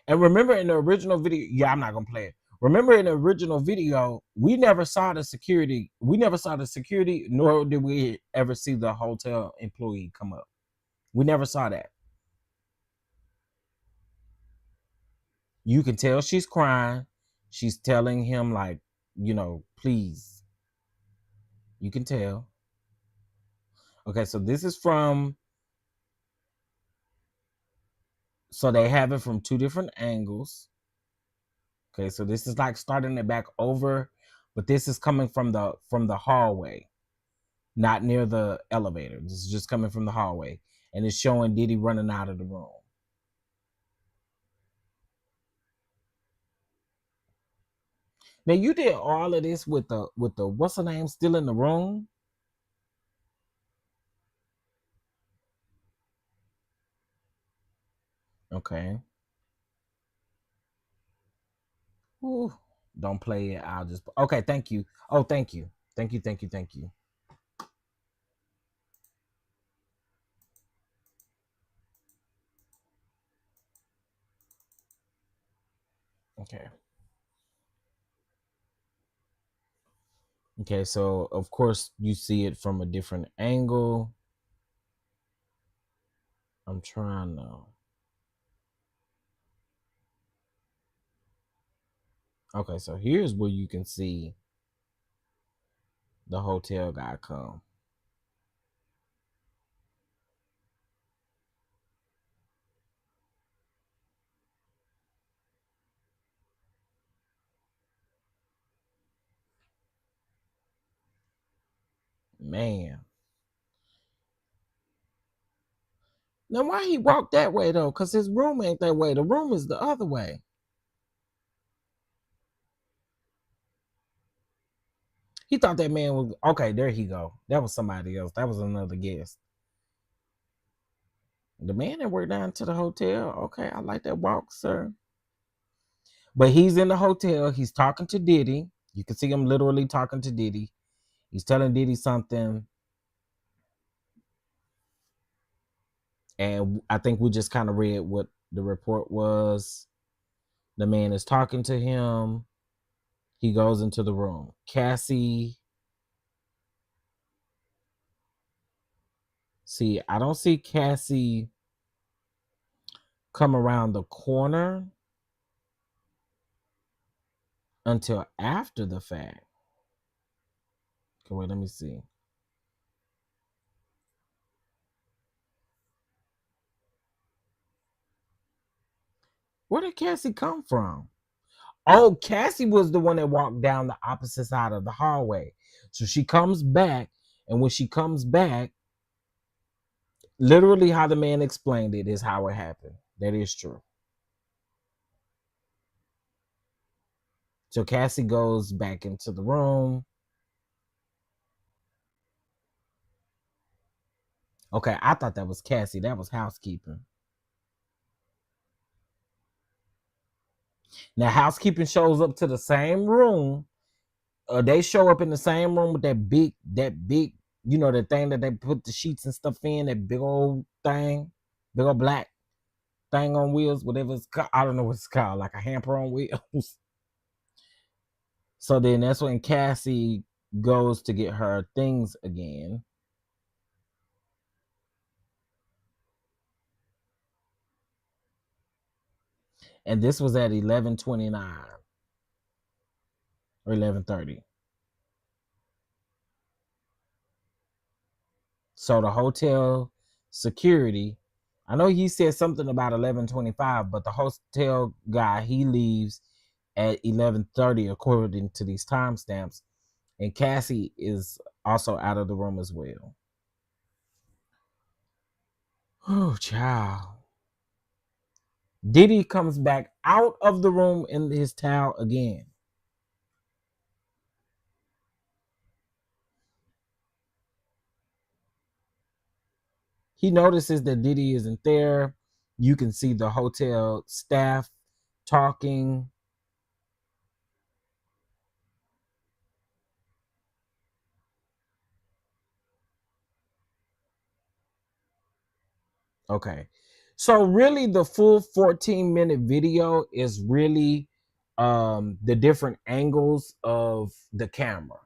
And remember in the original video, yeah, I'm not gonna play it. Remember in the original video, we never saw the security. We never saw the security, nor did we ever see the hotel employee come up. We never saw that. You can tell she's crying. She's telling him, like, please. You can tell. Okay, so this is from, so they have it from two different angles. Okay, so this is like starting it back over, but this is coming from the hallway, not near the elevator. This is just coming from the hallway, and it's showing Diddy running out of the room. Now you did all of this with the what's her name still in the room? Okay. Ooh, don't play it. I'll just okay. Thank you. Oh, thank you. Thank you. Thank you. Thank you. Okay. Okay. So of course you see it from a different angle. I'm trying to. Okay, so here's where you can see the hotel guy come. Man. Now why he walked that way though? Because his room ain't that way. The room is the other way. He thought that man was okay. There he go. That was somebody else. That was another guest. The man that worked down to the hotel. Okay, I like that walk, sir. But he's in the hotel. He's talking to Diddy. You can see him literally talking to Diddy. He's telling Diddy something. And I think we just kind of read what the report was. The man is talking to him. He goes into the room. Cassie. See, I don't see Cassie come around the corner until after the fact. Okay, wait, let me see. Where did Cassie come from? Oh, Cassie was the one that walked down the opposite side of the hallway. So she comes back, and when she comes back, literally how the man explained it is how it happened. That is true. So Cassie goes back into the room. Okay, I thought that was Cassie. That was housekeeping. Now housekeeping shows up to the same room. They show up in the same room with that big, the thing that they put the sheets and stuff in, that big old thing, big old black thing on wheels, whatever it's called. I don't know what it's called, like a hamper on wheels. So then that's when Cassie goes to get her things again. And this was at 11:29 or 11:30. So the hotel security, I know he said something about 11:25, but the hotel guy, he leaves at 11:30 according to these timestamps, and Cassie is also out of the room as well. Oh, child. Diddy comes back out of the room in his towel again. He notices that Diddy isn't there. You can see the hotel staff talking. Okay. So really the full 14-minute video is really the different angles of the camera.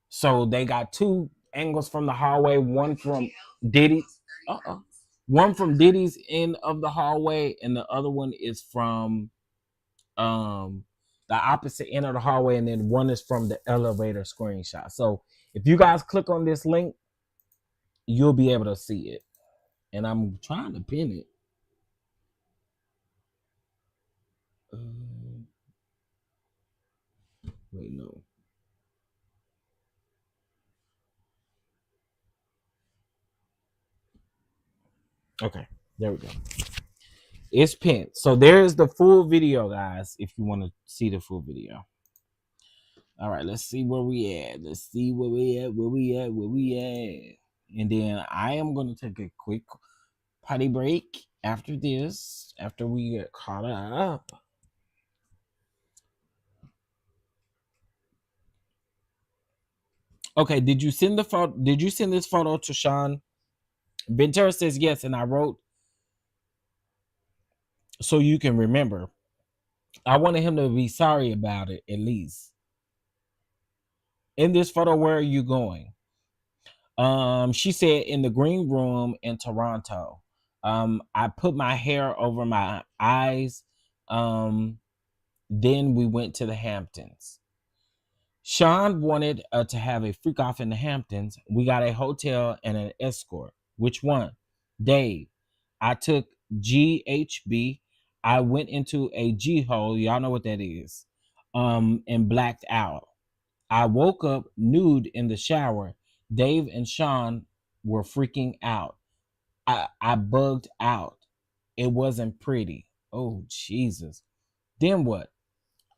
So they got two angles from the hallway, one from Diddy, one from Diddy's end of the hallway, and the other one is from um the opposite end of the hallway, and then one is from the elevator screenshot. So if you guys click on this link, you'll be able to see it. And I'm trying to pin it. Um, Wait, no. Okay, there we go. It's pinned. So there's the full video, guys, if you want to see the full video. All right, let's see where we at. Let's see where we at, where we at, where we at. And then I am going to take a quick potty break after this, after we get caught up. Okay, did you send the photo? Did you send this photo to Sean? Ventura says yes, and I wrote so you can remember. I wanted him to be sorry about it at least. In this photo, where are you going? She said in the green room in Toronto. I put my hair over my eyes. Um, then we went to the Hamptons. Sean wanted to have a freak off in the Hamptons. We got a hotel and an escort. Which one? Dave. I took GHB. I went into a G hole. Y'all know what that is. And blacked out. I woke up nude in the shower. Dave and Sean were freaking out. I bugged out. It wasn't pretty. Oh, Jesus. Then what?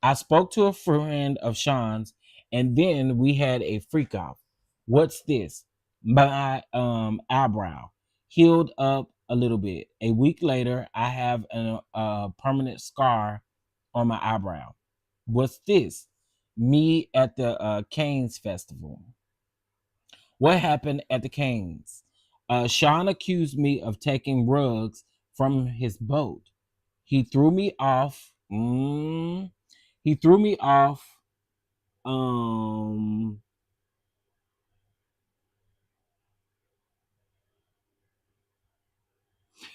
I spoke to a friend of Sean's, and then we had a freak off. What's this? My eyebrow healed up a little bit. A week later, I have a permanent scar on my eyebrow. What's this? Me at the Canes Festival. What happened at the Canes? Sean accused me of taking rugs from his boat. He threw me off. He threw me off. Um,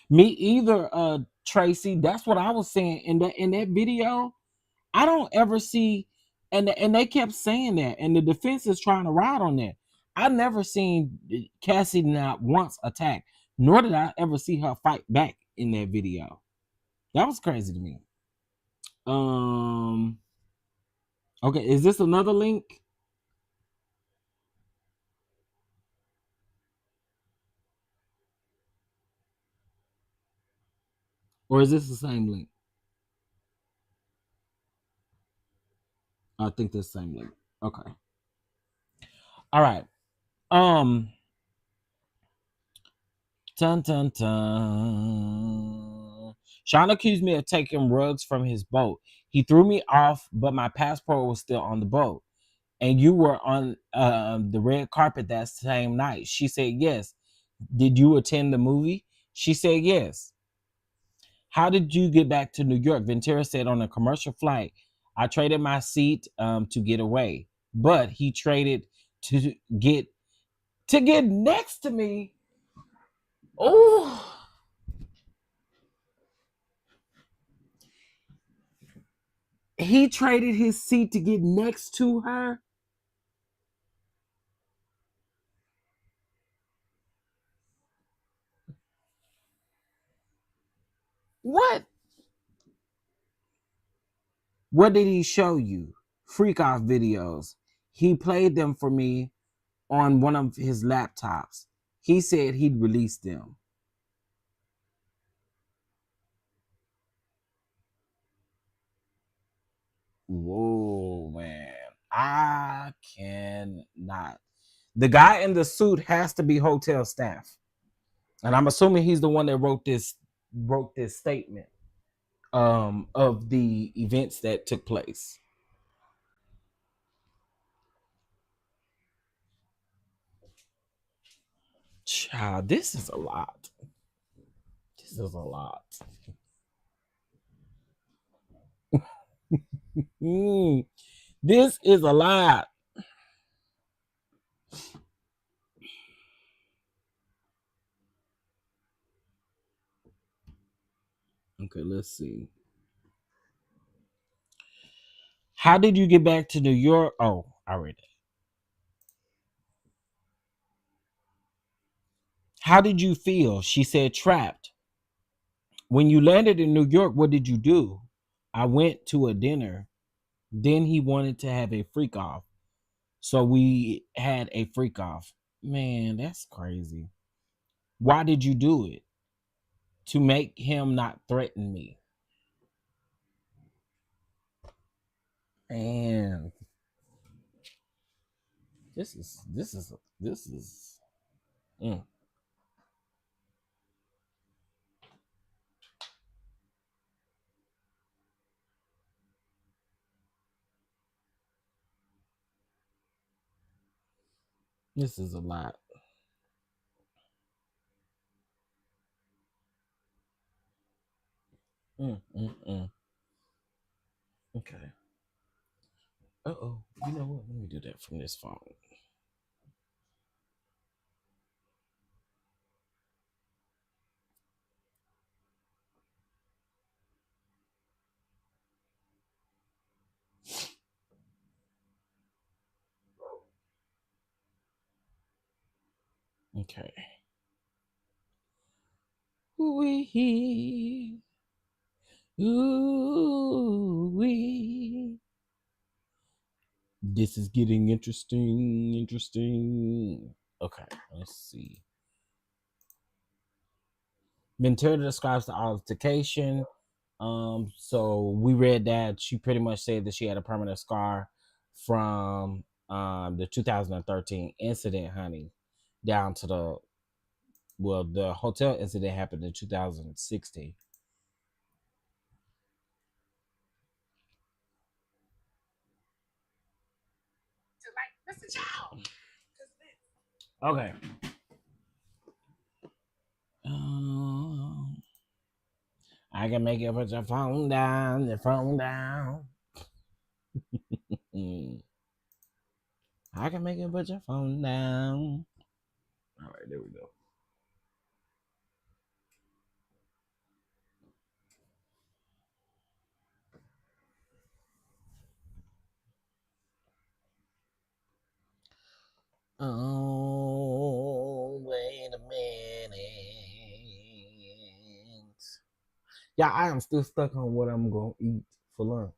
Me either, Tracy. That's what I was saying in that video. I don't ever see, and they kept saying that, and the defense is trying to ride on that. I never seen Cassie not once attack, nor did I ever see her fight back in that video. That was crazy to me. Um, okay, is this another link or is this the same link? I think this same link. Okay. All right. Um, Dun dun dun. Sean accused me of taking rugs from his boat. He threw me off, but my passport was still on the boat. And you were on the red carpet that same night. She said yes. Did you attend the movie? She said yes. How did you get back to New York? Ventura said on a commercial flight. I traded my seat to get away, but he traded to get next to me. Oh, he traded his seat to get next to her. What? What did he show you? Freak off videos. He played them for me on one of his laptops. He said he'd release them. Whoa, man. I cannot. The guy in the suit has to be hotel staff. And I'm assuming he's the one that wrote this statement of the events that took place. Child, this is a lot. This is a lot. Mm, this is a lot. Okay, let's see. How did you get back to New York? Oh, I read it. How did you feel? She said trapped. When you landed in New York, what did you do? I went to a dinner. Then he wanted to have a freak off. So we had a freak off. Man, that's crazy. Why did you do it? To make him not threaten me. And this is mm, this is a lot. Mm. Okay. Uh-oh. You know what? Let me do that from this phone. Okay. Ooh-wee. Ooh-wee. This is getting interesting. Okay, let's see. Ventura describes the altercation. So we read that she pretty much said that she had a permanent scar from the 2013 incident, honey, down to the hotel incident happened in 2016. Okay. Um, I can make it put your phone down, your phone down. Mm. I can make it put your phone down. All right, there we go. Oh, wait a minute. Yeah, I am still stuck on what I'm gonna eat for lunch.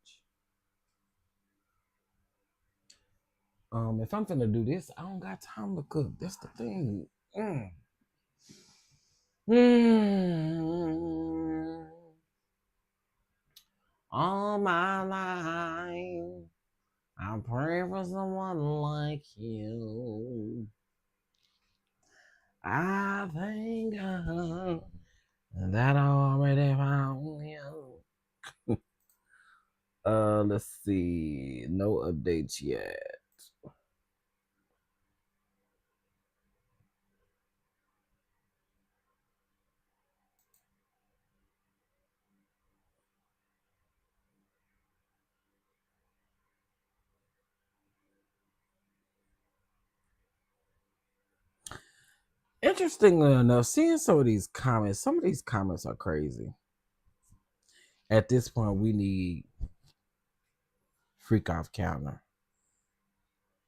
If I'm finna do this, I don't got time to cook. That's the thing. Mm. Mm. All my life, I pray for someone like you. I thank God that I already found you. Let's see. No updates yet. Interestingly enough, seeing some of these comments are crazy. At this point, we need freak off counter.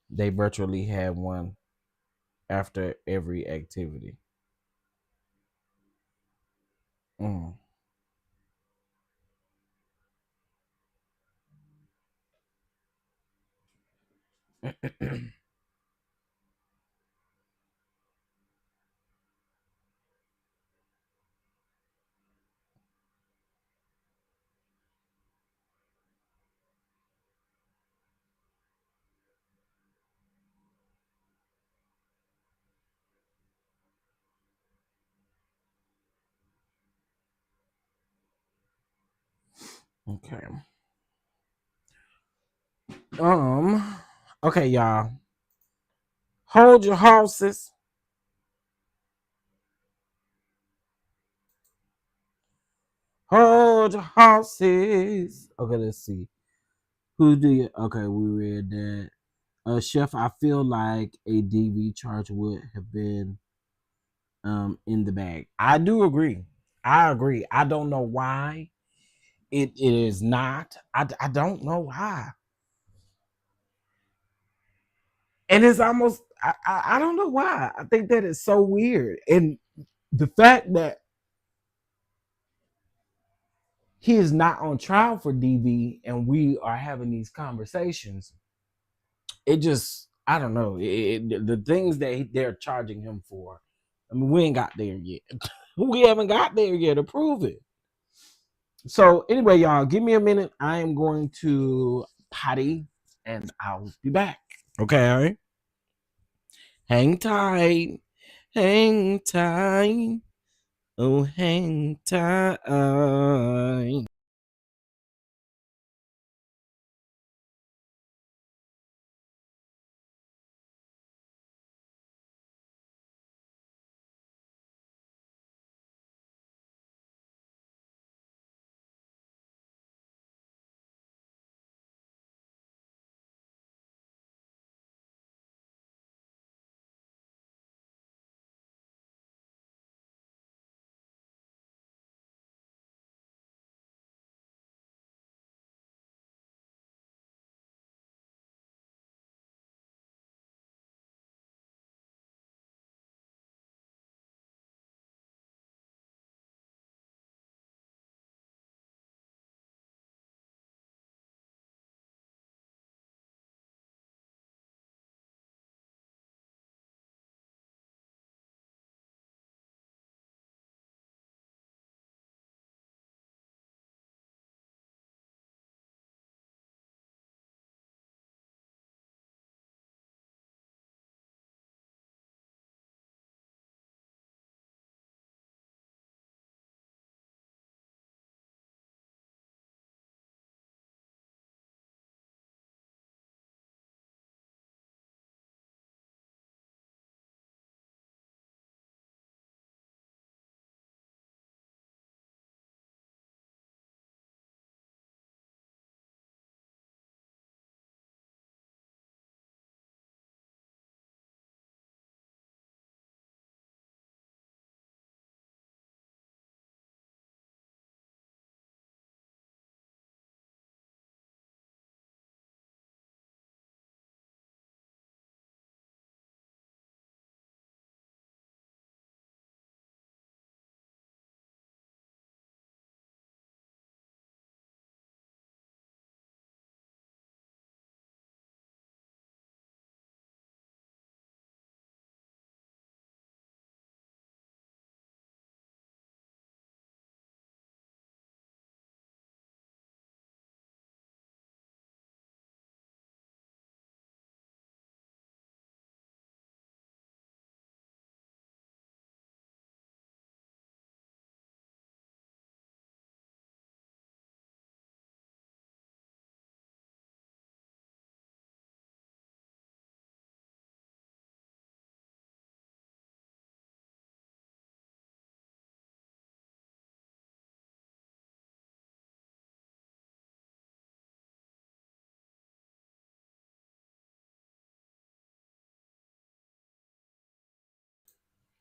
They virtually had one after every activity. Mm. Okay. Um. Okay, y'all. Hold your horses. Hold your horses. Okay, let's see. Who do you? Okay, we read that. Chef, I feel like a DV charge would have been in the bag. I do agree. I agree. I don't know why it is not. I don't know why. And it's almost I don't know why. I think that is so weird. And the fact that he is not on trial for DV and we are having these conversations, it just I don't know. The things that they're charging him for. I mean, we ain't got there yet. We haven't got there yet to prove it. So anyway, y'all, give me a minute. I am going to potty and I'll be back. Okay. Hang tight. Hang tight. Oh, hang tight.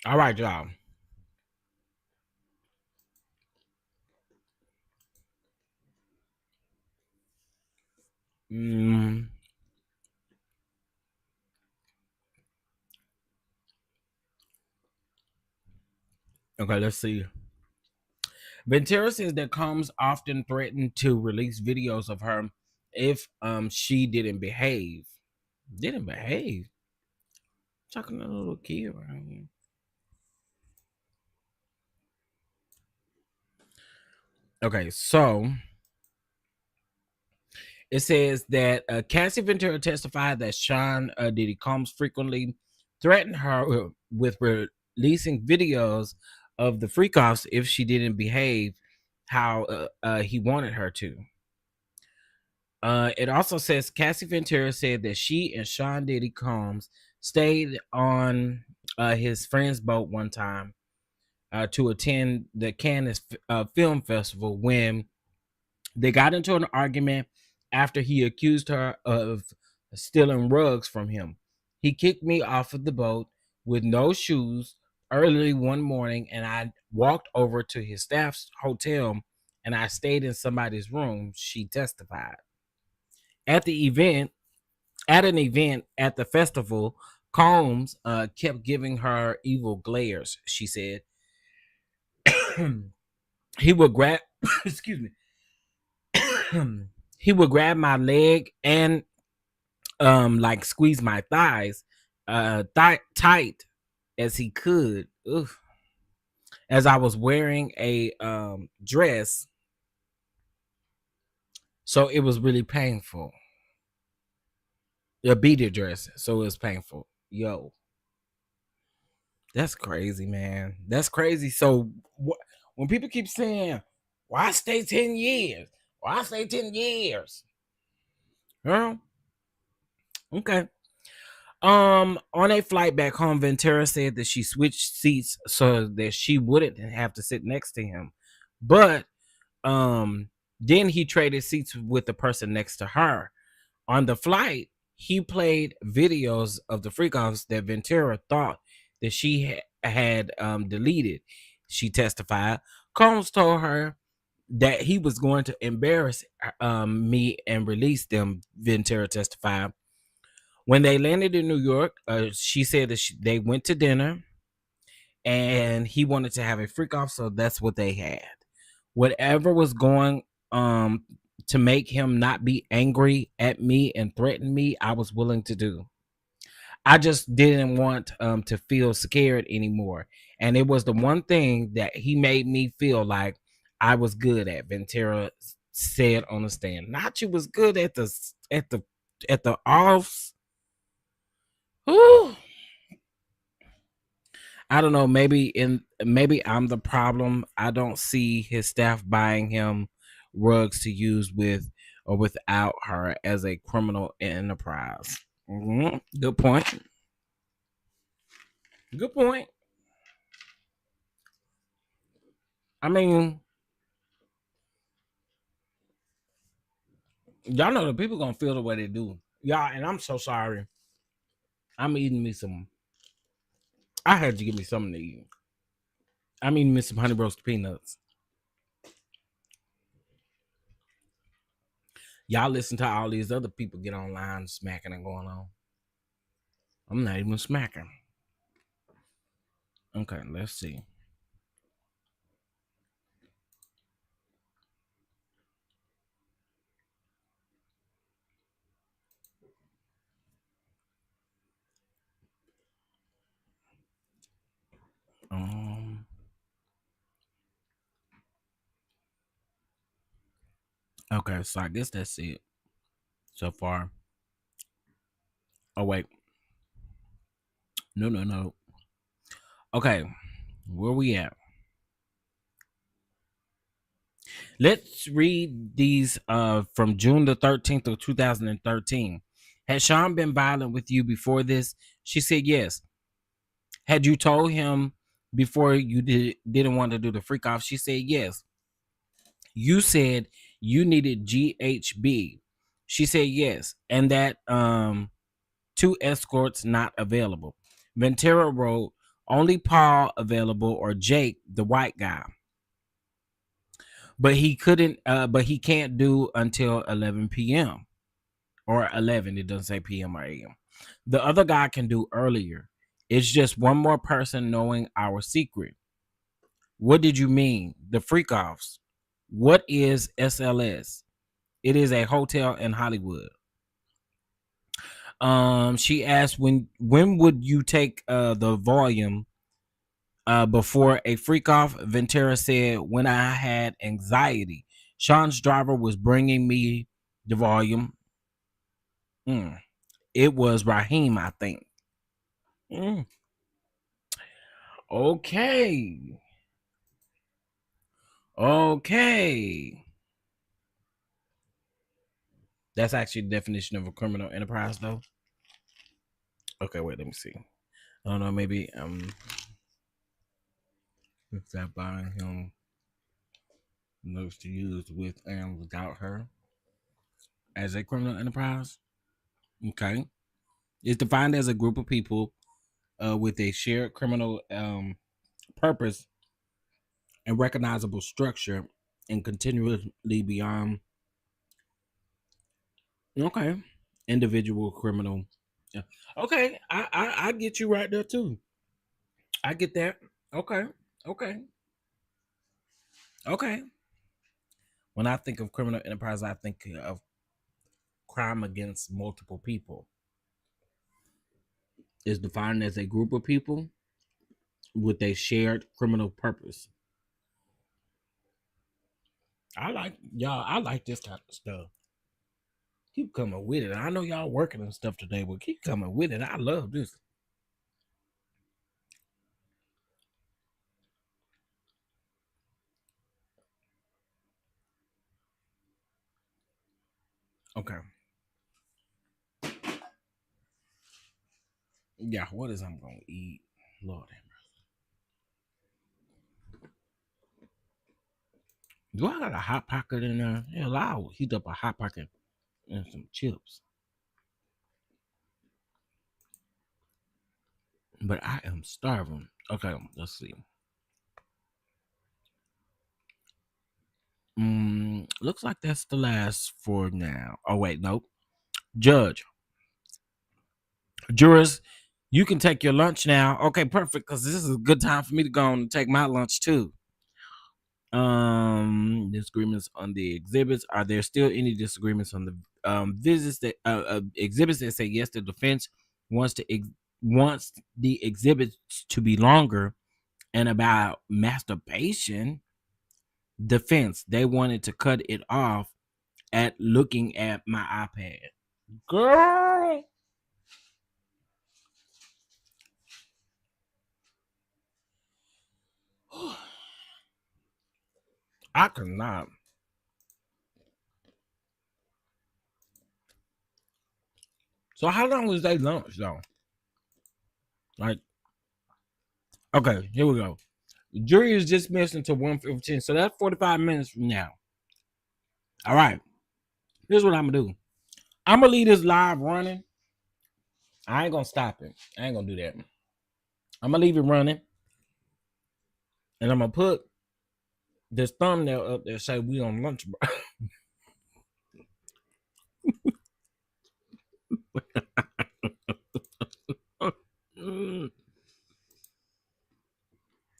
All right, y'all. Mm, okay, let's see. Ventura says that Combs often threatened to release videos of her if she didn't behave. Didn't behave. Talking to a little kid around here. Okay, so it says that Cassie Ventura testified that Sean Diddy Combs frequently threatened her with releasing videos of the freak offs if she didn't behave how he wanted her to. It also says Cassie Ventura said that she and Sean Diddy Combs stayed on his friend's boat one time to attend the Cannes Film Festival when they got into an argument after he accused her of stealing rugs from him. He kicked me off of the boat with no shoes early one morning, and I walked over to his staff's hotel and I stayed in somebody's room, she testified. At the event, at an event at the festival, Combs kept giving her evil glares, she said. He would grab excuse me. He would grab my leg and like squeeze my thighs tight as he could. Oof. As I was wearing a dress, so it was really painful. A beaded dress, so it was painful. Yo, that's crazy, man. That's crazy. So when people keep saying, "Why stay 10 years? Why stay 10 years?" Well, okay. On a flight back home, Ventura said that she switched seats so that she wouldn't have to sit next to him. But then he traded seats with the person next to her. On the flight, he played videos of the freak offs that Ventura thought that she had deleted. She testified. Combs told her that he was going to embarrass me and release them. Ventura testified. When they landed in New York, she said that they went to dinner and he wanted to have a freak off, so that's what they had. Whatever was going um to make him not be angry at me and threaten me, I was willing to do. I just didn't want to feel scared anymore. And it was the one thing that he made me feel like I was good at, Ventura said on the stand. Not you was good at the offs. Whew. I don't know. Maybe I'm the problem. I don't see his staff buying him rugs to use with or without her as a criminal enterprise. Good point. Good point. I mean, y'all know the people gonna feel the way they do. Y'all, and I'm so sorry. I'm eating me some. I had to give me something to eat. I'm eating me some honey roasted peanuts. Y'all listen to all these other people get online smacking and going on. I'm not even smacking. Okay, let's see. Um. Okay, so I guess that's it so far. Oh wait, no. Okay, where we at? Let's read these from June the 13th of 2013. Had Sean been violent with you before this? She said yes. Had you told him before you didn't want to do the freak off? She said yes. You said you needed GHB. She said yes, and that two escorts not available. Ventura wrote Only Paul available or Jake, the white guy. But he couldn't but he can't do until 11 p.m. or 11. It doesn't say p.m. or a.m. The other guy can do earlier. It's just one more person knowing our secret. What did you mean? The freak offs. What is SLS? It is a hotel in Hollywood. She asked when would you take the volume before a freak off. Ventura said when I had anxiety. Sean's driver was bringing me the volume. It was Raheem, I think. Mm. Okay. Okay. That's actually the definition of a criminal enterprise, though. Okay, wait, let me see. I don't know, maybe if that buying him knows to use with and without her as a criminal enterprise. Okay. It's defined as a group of people with a shared criminal purpose and recognizable structure and continually beyond. Okay. Individual criminal. Yeah. Okay. I get you right there too. I get that. Okay. Okay. Okay. When I think of criminal enterprise, I think of crime against multiple people. Is defined as a group of people with a shared criminal purpose. I like y'all. I like this type of stuff. Keep coming with it. I know y'all working and stuff today, but keep coming with it. I love this. Okay. Yeah. What is I'm gonna eat? Lord have mercy. Do I got a hot pocket in there? Hell, I'll heat up a hot pocket and some chips. But I am starving. Okay, let's see. Looks like that's the last for now. Oh wait, nope. Judge, jurors, you can take your lunch now. Okay, perfect. Because this is a good time for me to go and take my lunch too. Disagreements on the exhibits. Are there still any disagreements on the visits that exhibits that say yes? The defense wants to wants the exhibits to be longer, and about masturbation. Defense, they wanted to cut it off at looking at my iPad. Girl, I could not. So how long was they lunch though? Like, okay, here we go. The jury is dismissed until 1:15. So that's 45 minutes from now. All right. Here's what I'm gonna do. I'm gonna leave this live running. I ain't gonna stop it. I ain't gonna do that. I'm gonna leave it running. And I'm gonna put this thumbnail up there say we on lunch break.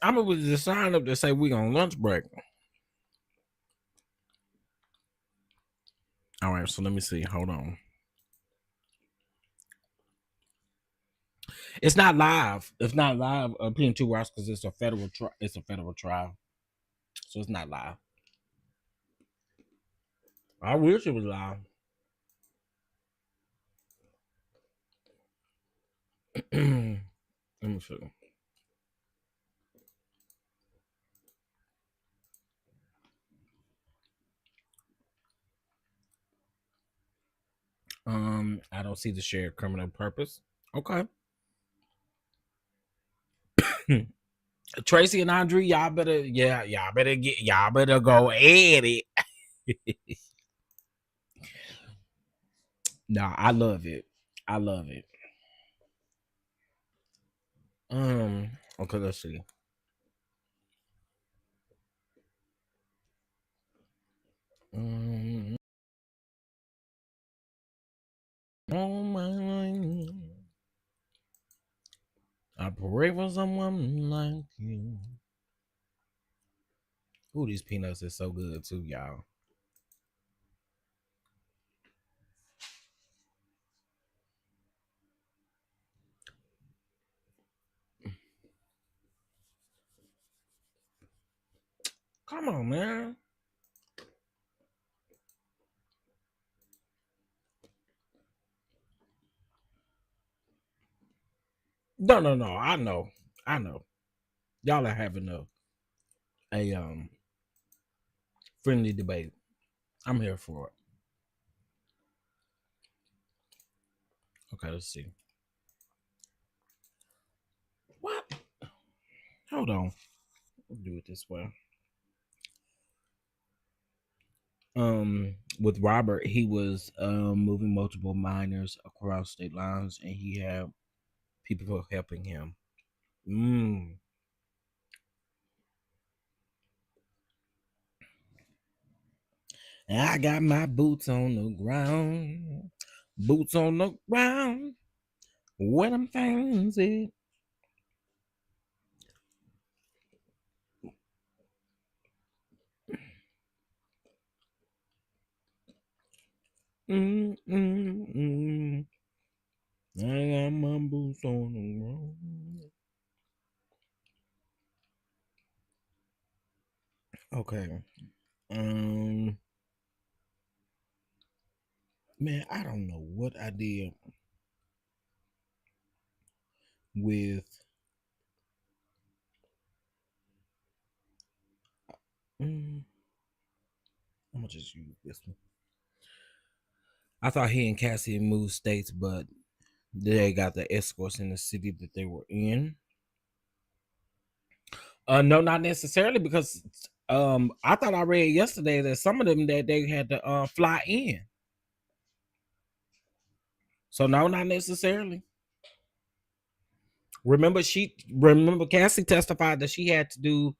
I'm gonna put the sign up that say we on lunch break. All right, so let me see. Hold on. It's not live. It's not live. P2 Watch because it's a federal. It's a federal trial, so it's not live. I wish it was live. Let me see. I don't see the shared criminal purpose. Okay. Tracy and Andre, y'all better, yeah, y'all better go at it. Nah, I love it. I love it. Okay, let's see. Mm, oh my, I pray for someone like you. Ooh, these peanuts is so good too, y'all. Come on, man. No, no, no. I know. I know. Y'all are having a friendly debate. I'm here for it. Okay, let's see. What? Hold on. Let's do it this way. With Robert, he was moving multiple minors across state lines, and he had people helping him. Mm. I got my boots on the ground, boots on the ground. When I'm fancy. Mm, mm, mm. I got my boots on the ground. Okay. Um, man, I don't know what I did with. Mm, I'm gonna just use this one. I thought he and Cassie moved states, but they got the escorts in the city that they were in. No, not necessarily because I thought I read yesterday that some of them that they had to fly in. So no, not necessarily. Remember Cassie testified that she had to do.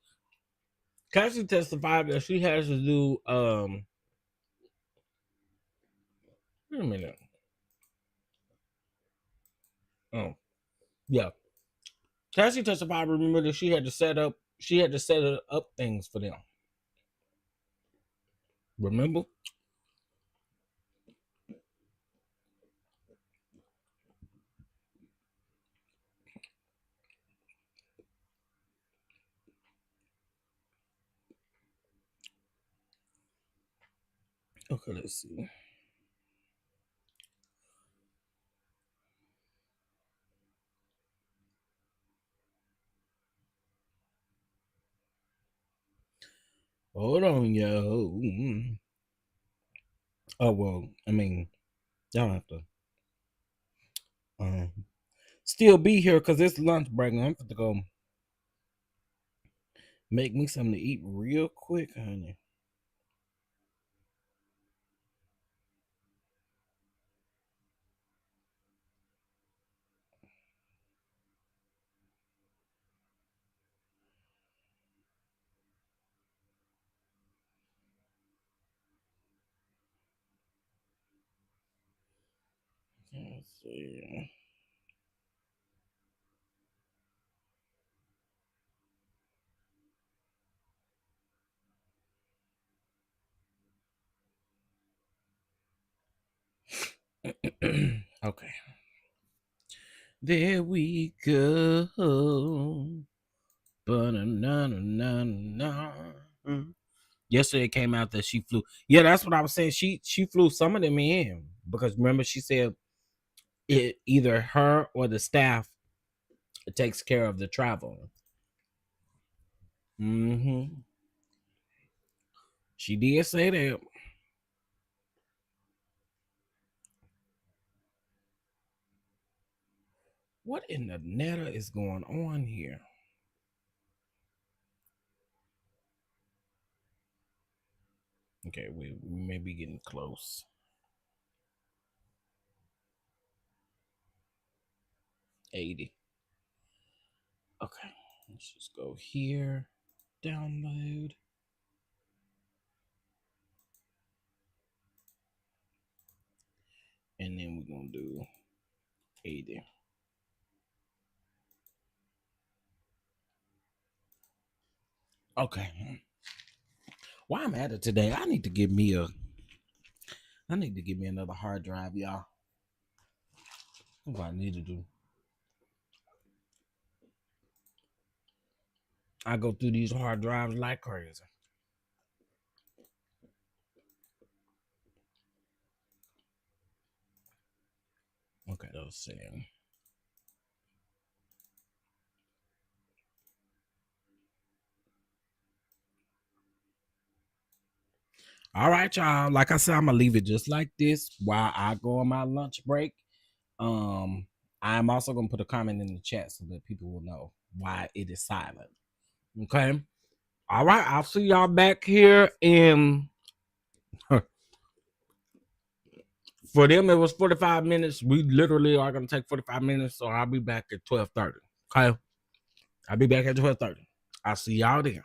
Cassie testified that she has to do. Wait a minute. Oh, yeah. Cassie testified. Remember that she had to set up. She had to set up things for them. Remember? Okay, let's see. Hold on, yo. Oh well, I mean, y'all have to um still be here because it's lunch break. I'm going to go make me something to eat real quick, honey. Let's see. Okay. There we go. Ba-na-na-na-na-na. Yesterday it came out that she flew. Yeah, that's what I was saying. She flew some of them in because remember she said either her or the staff takes care of the travel. Mm-hmm. She did say that. What in the netta is going on here? Okay, we may be getting close. 80. Okay. Let's just go here, download. And then we're going to do 80. Okay. While I'm at it today, I need to give me another hard drive, y'all. That's what I need to do. I go through these hard drives like crazy. Okay, let's see. All right, y'all. Like I said, I'm gonna leave it just like this while I go on my lunch break. Um, I'm also gonna put a comment in the chat so that people will know why it is silent. Okay. All right. I'll see y'all back here in. For them, it was 45 minutes. We literally are gonna take 45 minutes, so I'll be back at 12:30. Okay. I'll be back at 12:30. I'll see y'all then.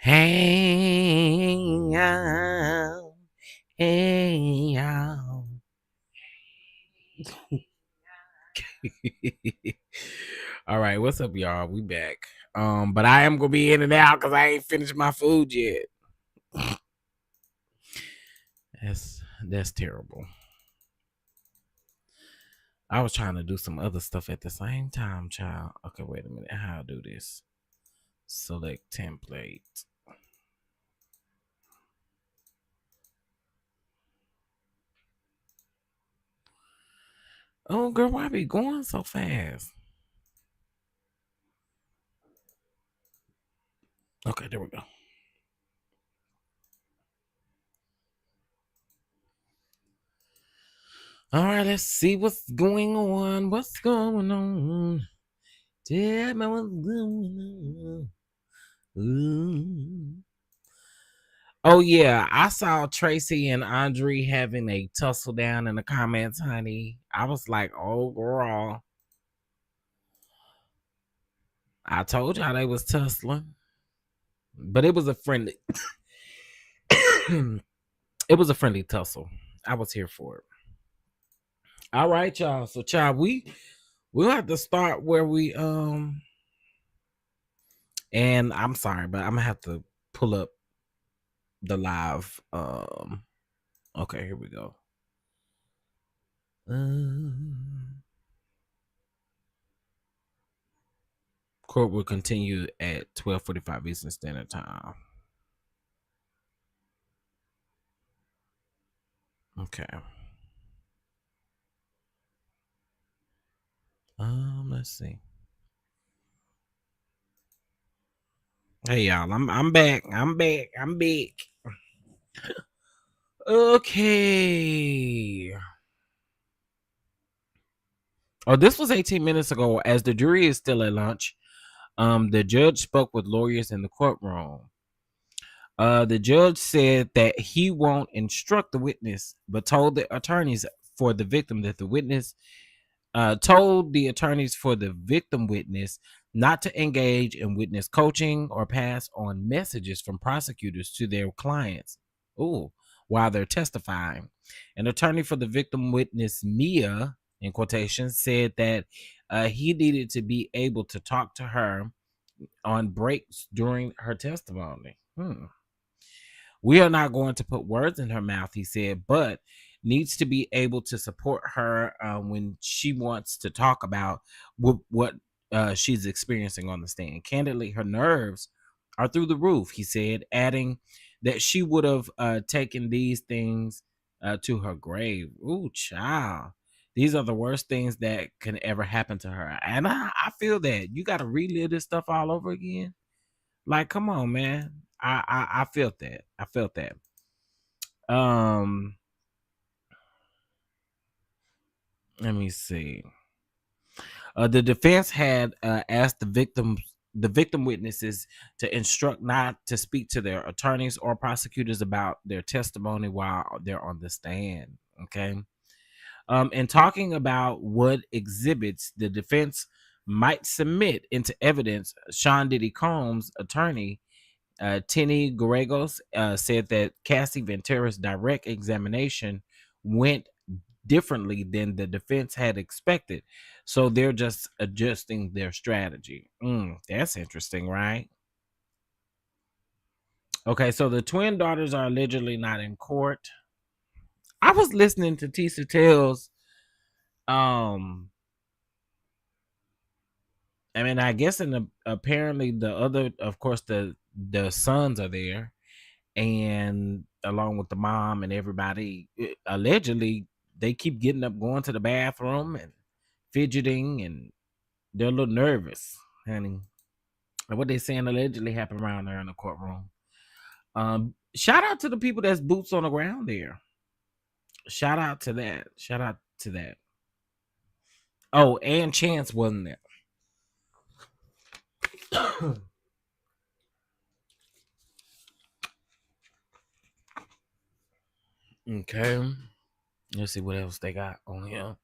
Hey, y'all. Hey, y'all. All right, what's up, y'all? We back. But I am gonna be in and out because I ain't finished my food yet. That's terrible. I was trying to do some other stuff at the same time, child. Okay, wait a minute. How I do this? Select template. Oh, girl, why be going so fast? Okay, there we go. All right, let's see what's going on. What's going on? Tell me what's going on. Ooh. Oh yeah, I saw Tracy and Andre having a tussle down in the comments, honey. I was like, oh girl. I told y'all they was tussling. But it was a friendly it was a friendly tussle. I was here for it. All right, y'all. So child, we'll have to start where we and I'm sorry, but I'm gonna have to pull up the live okay, here we go. Court will continue at 12:45 Eastern Standard Time. Okay. Let's see. Hey y'all, I'm back. I'm back. I'm back. Okay. Oh, this was 18 minutes ago. As the jury is still at lunch, the judge spoke with lawyers in the courtroom. The judge said that he won't instruct the witness, but told the attorneys for the victim that the witness told the attorneys for the victim witness not to engage in witness coaching or pass on messages from prosecutors to their clients. Ooh, while they're testifying. An attorney for the victim witness, Mia, in quotations, said that he needed to be able to talk to her on breaks during her testimony. We are not going to put words in her mouth, he said, but needs to be able to support her when she wants to talk about what she's experiencing on the stand. Candidly, her nerves are through the roof, he said, adding that she would have taken these things to her grave. Ooh, child. These are the worst things that can ever happen to her. And I feel that you got to relive this stuff all over again. Like, come on, man. I felt that. I felt that. Um, Let me see. The defense had asked the victim witnesses to instruct not to speak to their attorneys or prosecutors about their testimony while they're on the stand. Okay. And talking about what exhibits the defense might submit into evidence, Sean Diddy Combs' attorney Tenny Gallegos said that Cassie Ventura's direct examination went differently than the defense had expected. So they're just adjusting their strategy. That's interesting, right? Okay, so the twin daughters are allegedly not in court. I was listening to Tisa Tell's I mean, I guess apparently the other, of course, the sons are there, and along with the mom and everybody, allegedly they keep getting up, going to the bathroom, and fidgeting, and they're a little nervous, honey. And what they saying allegedly happened around there in the courtroom. Shout out to the people that's boots on the ground there. Shout out to that. Shout out to that. Oh, and Chance wasn't there. Okay. Let's see what else they got on here.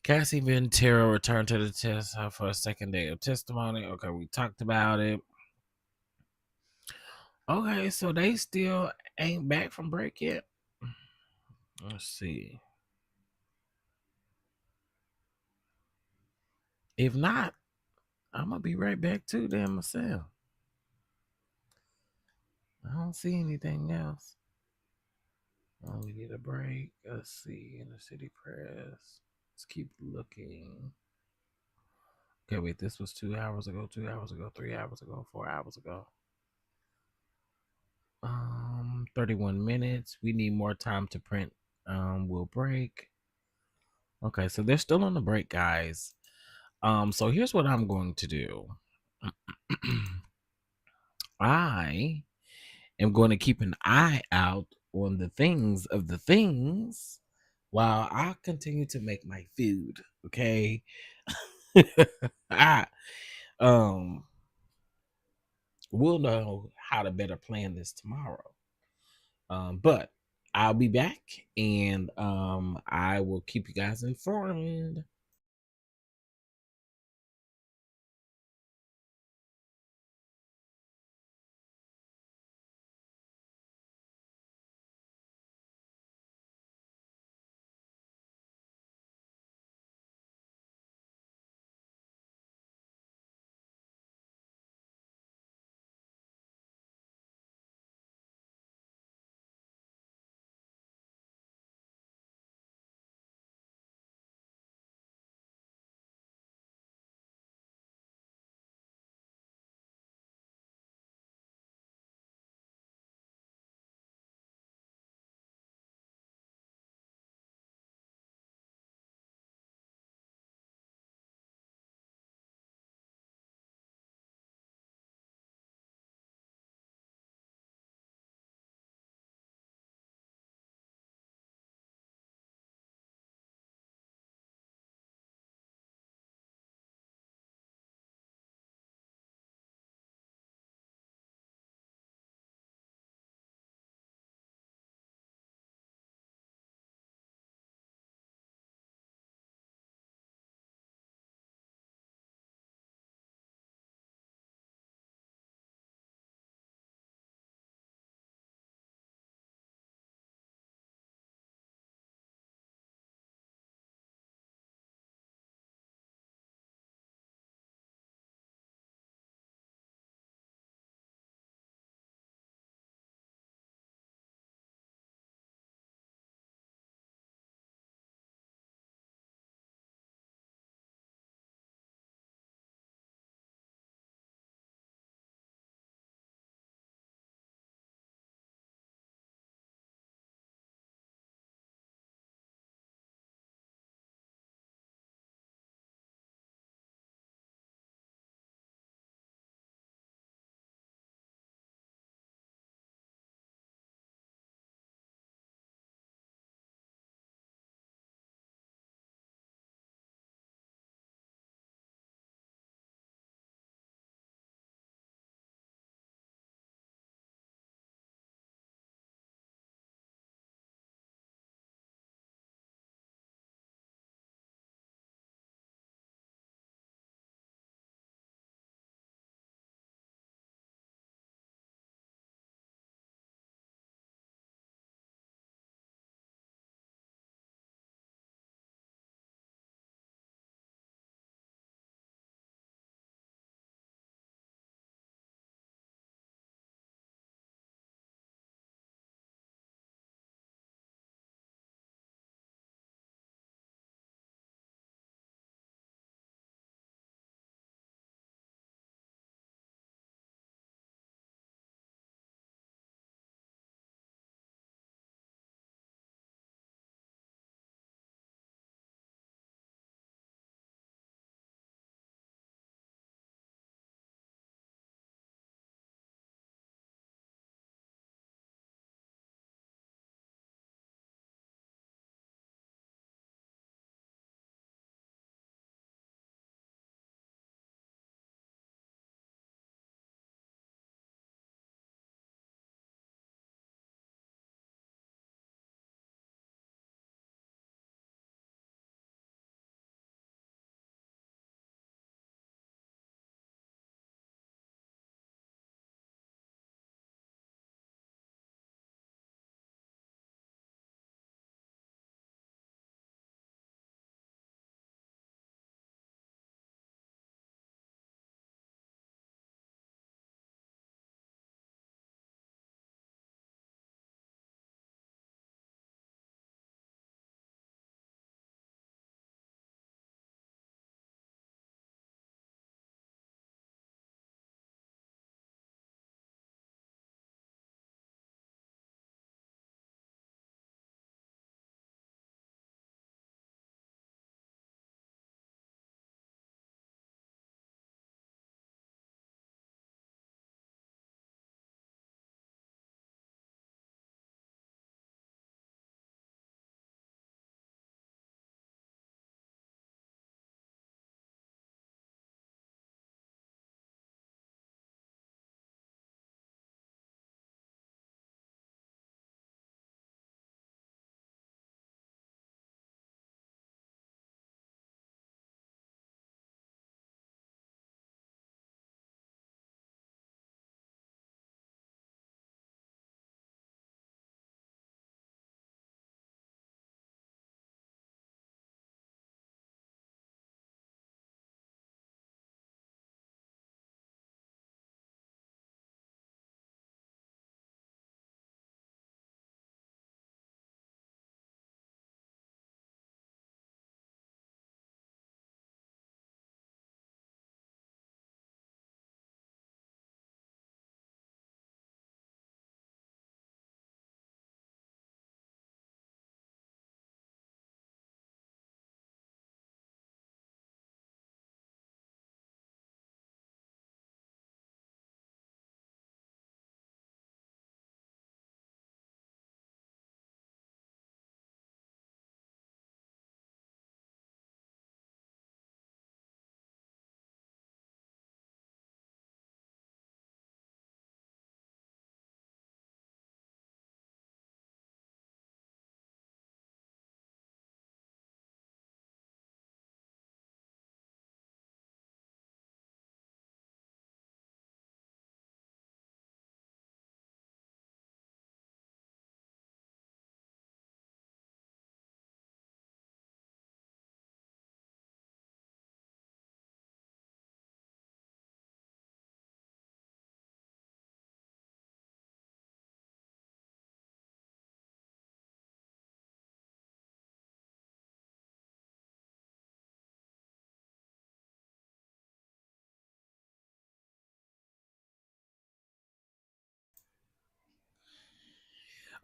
Cassie Ventura returned to the test for a second day of testimony. Okay, we talked about it. Okay, so they still ain't back from break yet. Let's see. If not, I'm gonna be right back to them myself. I don't see anything else. Oh, we need a break. Let's see. In the city press. Let's keep looking. Okay, wait. This was 2 hours ago. 2 hours ago. 3 hours ago. 4 hours ago. 31 minutes. We need more time to print. We'll break. Okay, so they're still on the break, guys. So here's what I'm going to do. I am going to keep an eye out on the things of the things while I continue to make my food. Okay. I we'll know how to better plan this tomorrow. But I'll be back and I will keep you guys informed.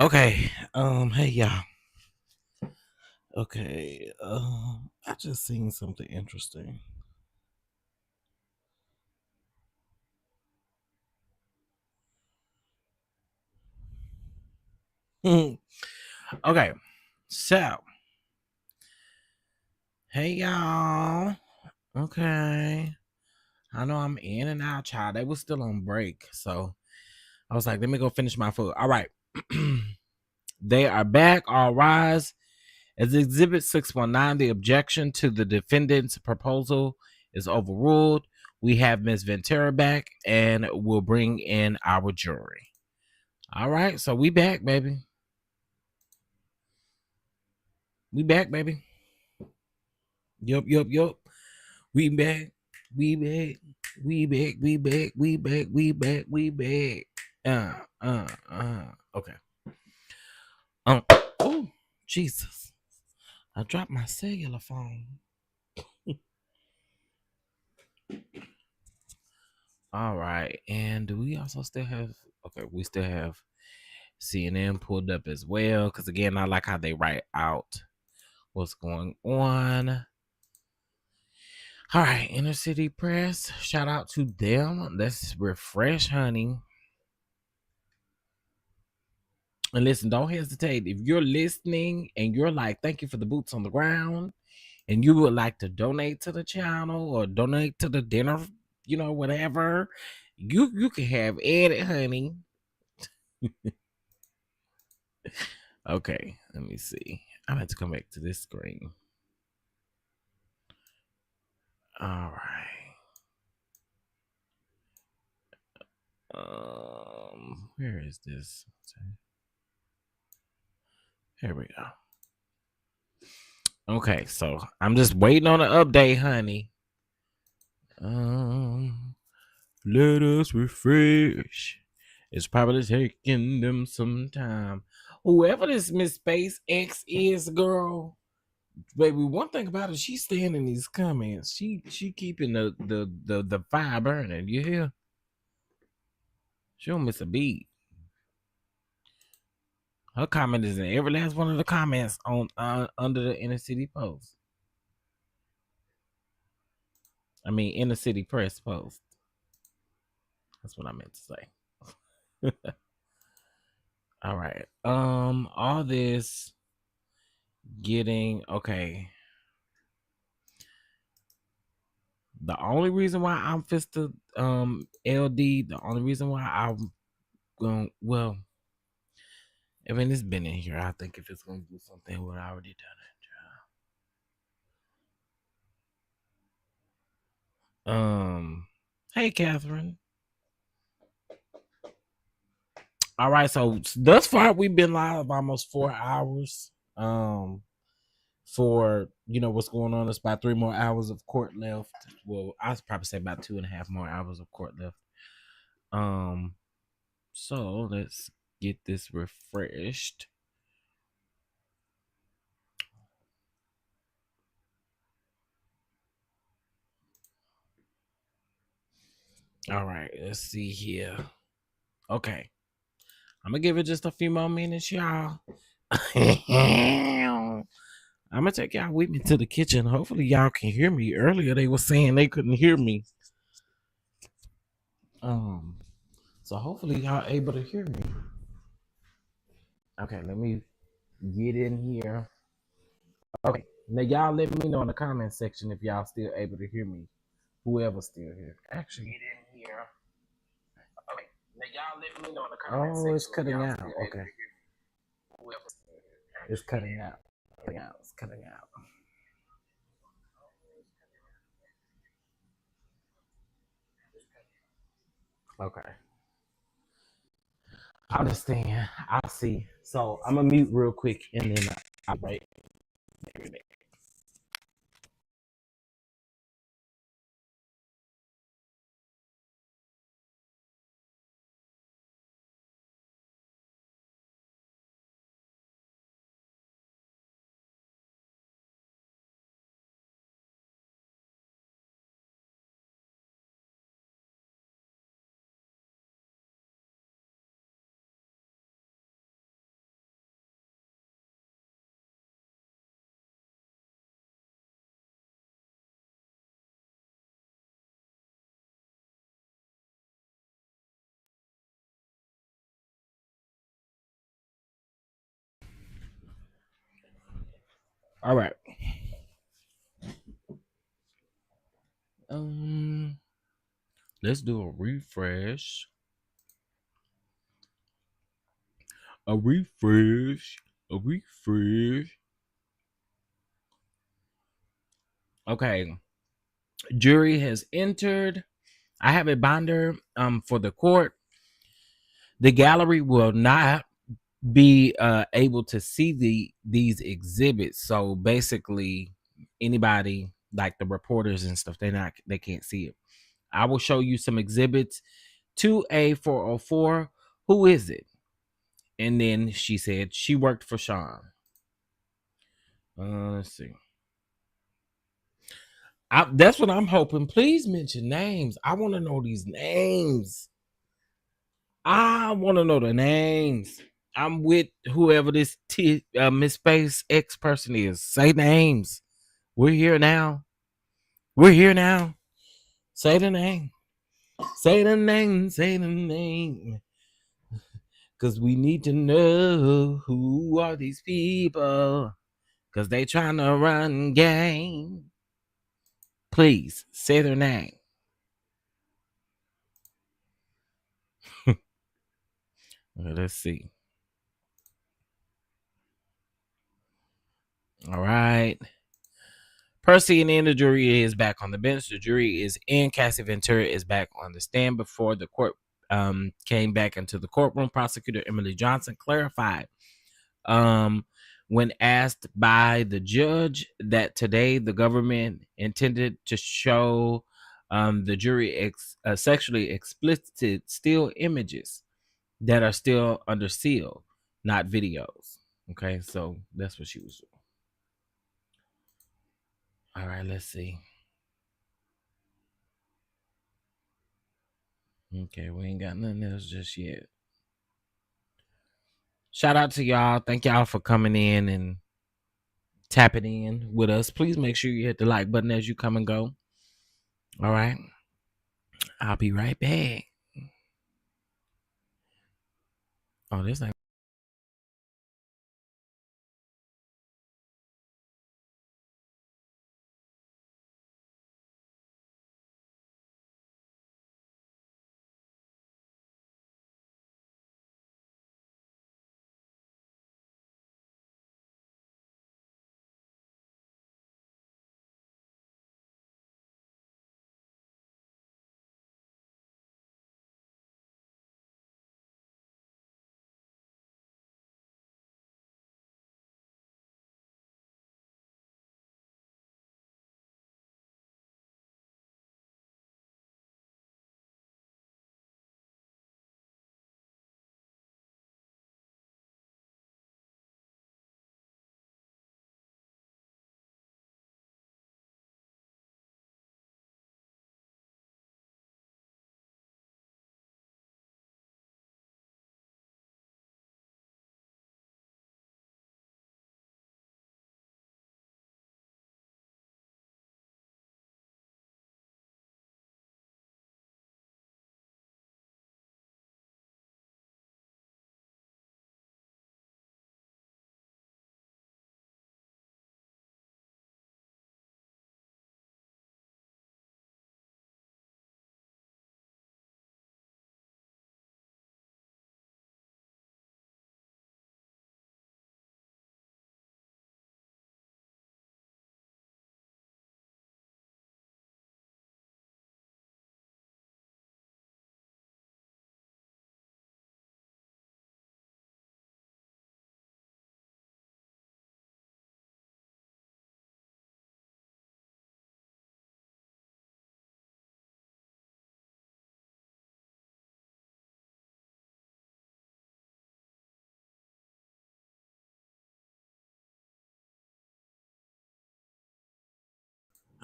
Okay. Hey y'all. Okay. I just seen something interesting. Okay. So, hey y'all. Okay. I know I'm in and out, child. They was still on break, so I was like, let me go finish my food. All right. They are back. All rise. As Exhibit 619, the objection to the defendant's proposal is overruled. We have Ms. Ventura back, and we'll bring in our jury. All right, so we back, baby. We back, baby. Yup, yup, yup. We back. We back. We back. We back. We back. We back. We back. Okay. Oh, Jesus. I dropped my cellular phone. All right. And do we also still have okay, we still have CNN pulled up as well. Because again, I like how they write out what's going on. All right, Inner City Press. Shout out to them. Let's refresh, honey. And listen, don't hesitate. If you're listening and you're like, thank you for the boots on the ground, and you would like to donate to the channel or donate to the dinner, whatever, you can have it, honey. Okay, let me see. I have to come back to this screen. All right. Where is this? Here we go. Okay, so I'm just waiting on an update, honey. Let us refresh. It's probably taking them some time. Whoever this Miss Space X is, girl, baby. One thing about it, she's staying in these comments. She keeping the fire burning. You hear? She don't miss a beat. Her comment is in every last one of the comments on under the Inner City post. I mean, Inner City Press post. That's what I meant to say. All right. All this getting okay. The only reason why I'm Fista LD, the only reason why I'm going I mean it's been in here. I think if it's gonna do something, we've already done it. Hey Catherine. All right, so thus far we've been live almost 4 hours. For what's going on, it's about 3 more hours of court left. Well, I'd probably say about 2.5 more hours of court left. So let's get this refreshed. All right, let's see here. Okay, I'm gonna give it just a few more minutes, y'all. I'm gonna take y'all with me to the kitchen. Hopefully, y'all can hear me. Earlier, they were saying they couldn't hear me. So hopefully, y'all able to hear me. Okay, let me get in here. Okay, now y'all let me know in the comment section if y'all still able to hear me. Whoever's still here. Actually, get in here. Okay, now y'all let me know in the comment section. Oh, it's cutting out. Okay, it's cutting out. It's cutting out. Okay, I understand. I see. So I'm gonna mute real quick and then I'll wait. All right. Um, let's do a refresh. A refresh. A refresh. Okay. Jury has entered. I have a binder for the court. The gallery will not be able to see these exhibits. So basically, anybody like the reporters and stuff, they can't see it. I will show you some exhibits. 2A404. Who is it? And then she said she worked for Sean. Let's see. That's what I'm hoping. Please mention names. I want to know these names. I want to know the names. I'm with whoever this Miss Space X person is. Say names. We're here now. We're here now. Say the name. Say the name. Say the name. Because we need to know who are these people. Because they trying to run game. Please say their name. Let's see. All right. Percy and then the jury is back on the bench. The jury is in. Cassie Ventura is back on the stand before the court came back into the courtroom. Prosecutor Emily Johnson clarified when asked by the judge that today the government intended to show the jury sexually explicit still images that are still under seal, not videos. Okay, so that's what she was doing. All right, let's see. Okay, we ain't got nothing else just yet. Shout out to y'all. Thank y'all for coming in and tapping in with us. Please make sure you hit the like button as you come and go. All right. I'll be right back. Oh, this ain't.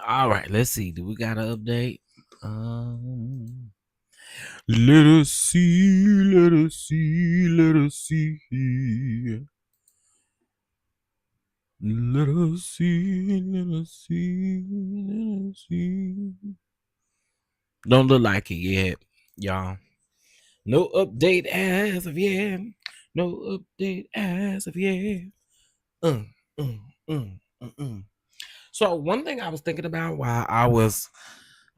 All right, let's see. Do we got an update? Let us see. Let us see. Let us see. Let us see. Let us see. Let us see. Don't look like it yet, y'all. No update as of yet. No update as of yet. Uh, uh, uh. Mm-mm. So one thing I was thinking about while I was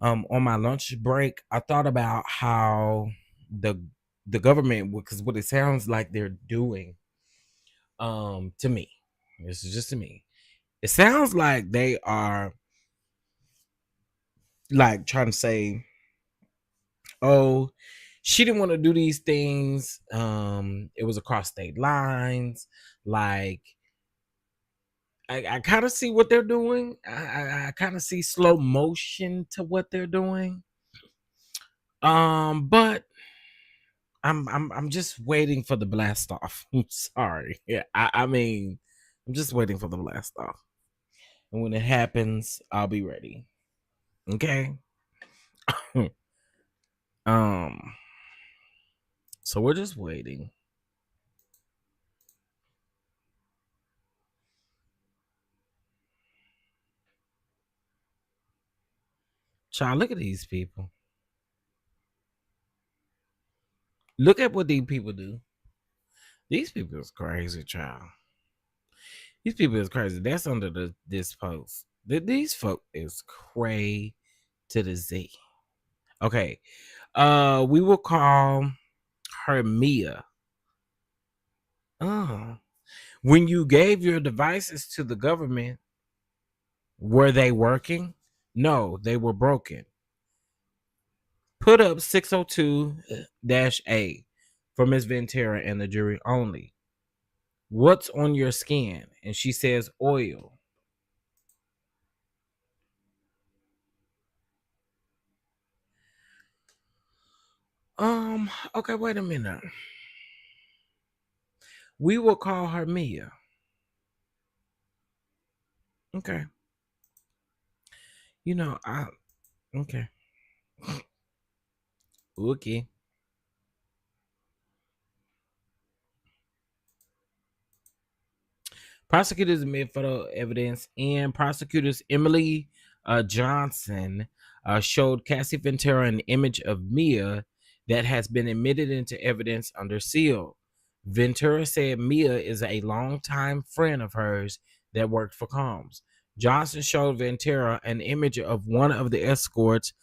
on my lunch break, I thought about how the the government, because what it sounds like they're doing, to me, this is just to me, it sounds like they are like trying to say, oh, she didn't want to do these things. It was across state lines. Like I kind of see what they're doing. I kind of see slow motion to what they're doing. But I'm just waiting for the blast off. I'm sorry. Yeah, I mean, I'm just waiting for the blast off. And when it happens, I'll be ready. Okay. um, so we're just waiting. Child, look at these people. Look at what these people do. These people is crazy, child. These people is crazy. That's under this post. These folk is cray to the Z. Okay. We will call her Mia. Oh. When you gave your devices to the government, were they working? No, they were broken. Put up 602-A for Miss Ventura and the jury only. What's on your skin? And she says oil. Okay, wait a minute. We will call her Mia. Okay. I okay. Okay. Prosecutors admit photo evidence, and prosecutors Emily Johnson showed Cassie Ventura an image of Mia that has been admitted into evidence under seal. Ventura said Mia is a longtime friend of hers that worked for Combs. Johnson showed Ventura an image of one of the escorts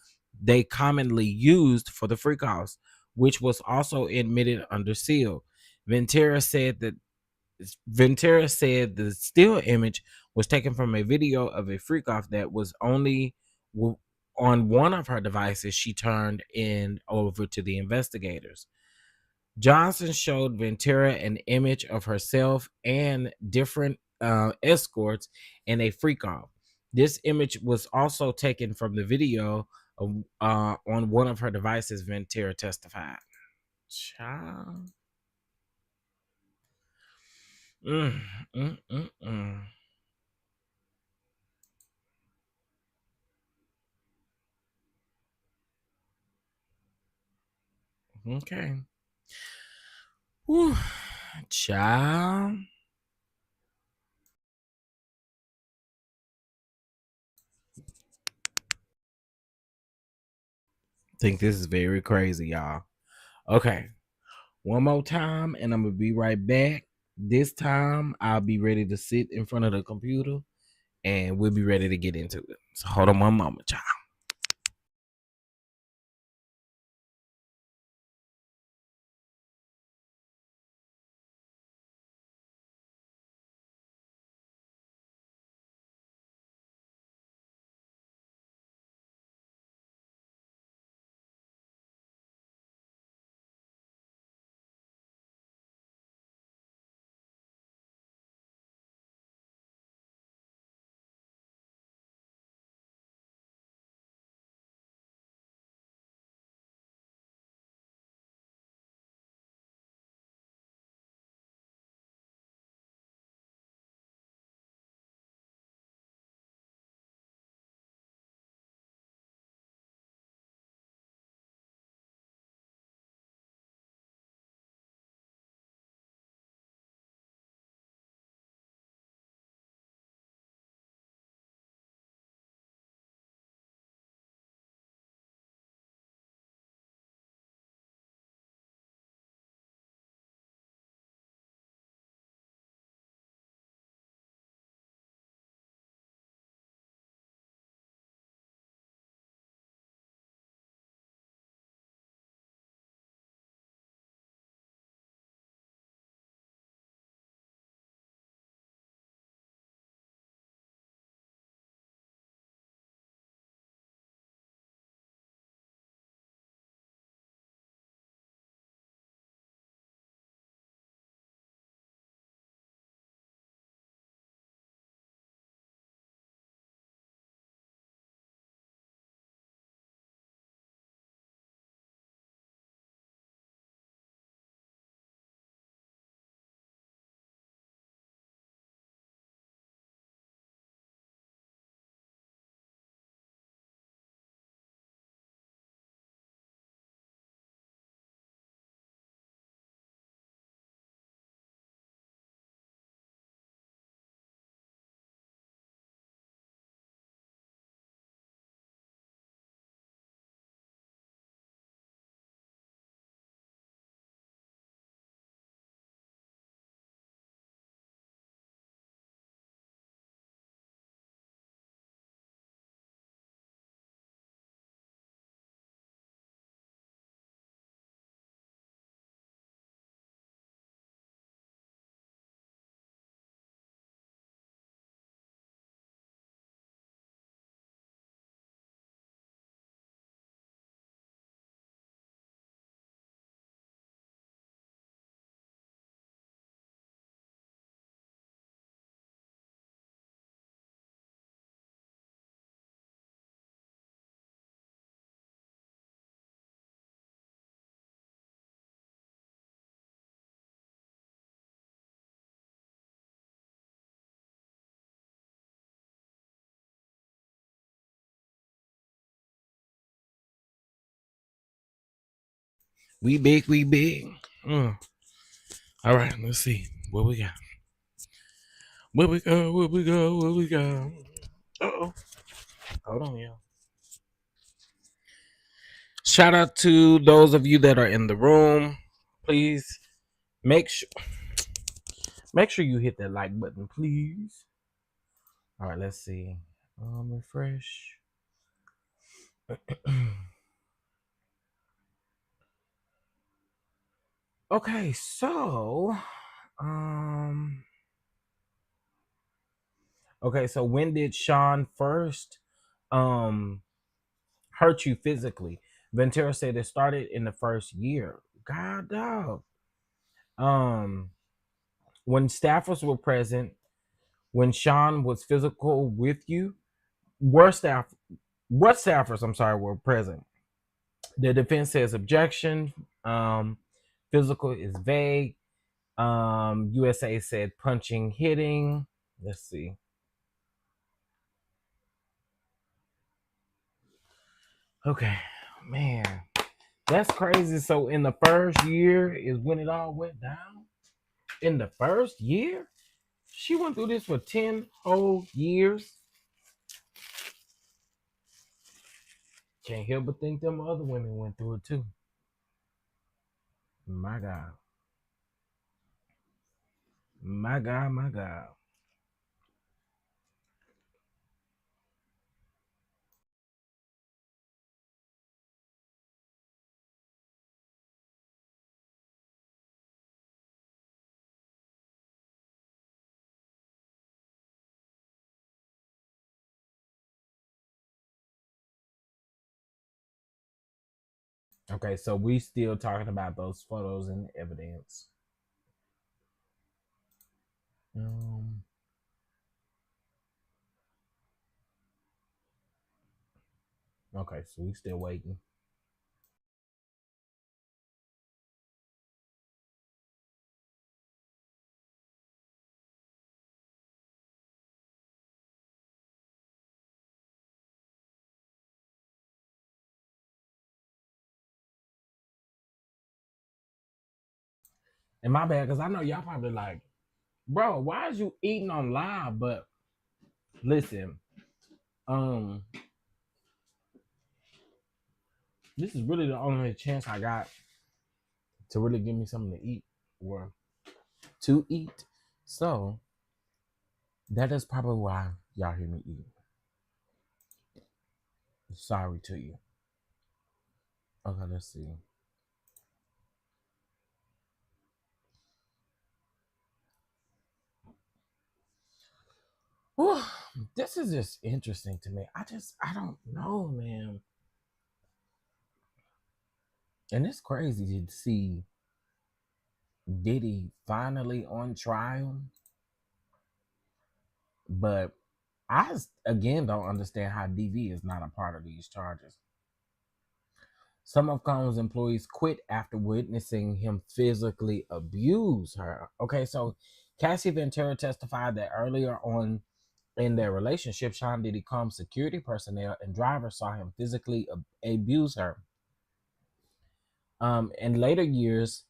they commonly used for the freak-offs, which was also admitted under seal. Ventura said the still image was taken from a video of a freak off that was only on one of her devices she turned in over to the investigators. Johnson showed Ventura an image of herself and different escorts in a freak off. This image was also taken from the video on one of her devices, Ventura testified. Child. Mm, mm, mm, mm. Okay. Whew. Child. Think this is very crazy, y'all. Okay. One more time, and I'm gonna be right back. This time I'll be ready to sit in front of the computer and we'll be ready to get into it. So hold on one moment, y'all. We big, we big. Mm. All right, let's see what we got. Where we go, where we go, where we go. Uh-oh. Hold on, y'all. Shout out to those of you that are in the room. Please make sure you hit that like button, please. All right, let's see. Refresh. Okay, so um okay, so when did Sean first um hurt you physically? Ventura said it started in the first year. God dog. Um when staffers were present, when Sean was physical with you, were staff what staffers, I'm sorry, were present? The defense says objection. Physical is vague. USA said punching, hitting. Let's see. Okay, man, that's crazy. So in the first year is when it all went down. In the first year, she went through this for 10 whole years. Can't help but think them other women went through it too. My God, my God, my God. Okay, so we still talking about those photos and evidence. Um, okay, so we still waiting. And my bad, because I know y'all probably like, bro, why is you eating on live? But listen, um, this is really the only chance I got to really give me something to eat or to eat. So that is probably why y'all hear me eat. Sorry to you. Okay, let's see. Whew, this is just interesting to me. I don't know, man. And it's crazy to see Diddy finally on trial, but again don't understand how DV is not a part of these charges. Some of Combs' employees quit after witnessing him physically abuse her. Okay, so Cassie Ventura testified that earlier on in their relationship, Sean Diddy Combs' security personnel and drivers saw him physically abuse her. In later years,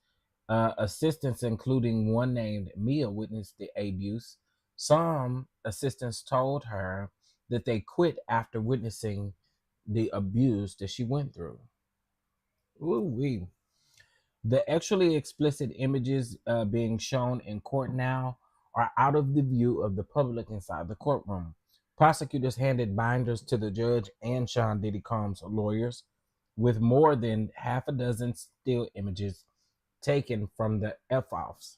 assistants, including one named Mia, witnessed the abuse. Some assistants told her that they quit after witnessing the abuse that she went through. Ooh-wee. The actually explicit images being shown in court now are out of the view of the public inside the courtroom. Prosecutors handed binders to the judge and Sean Diddy Combs' lawyers with more than half a dozen still images taken from the F-offs.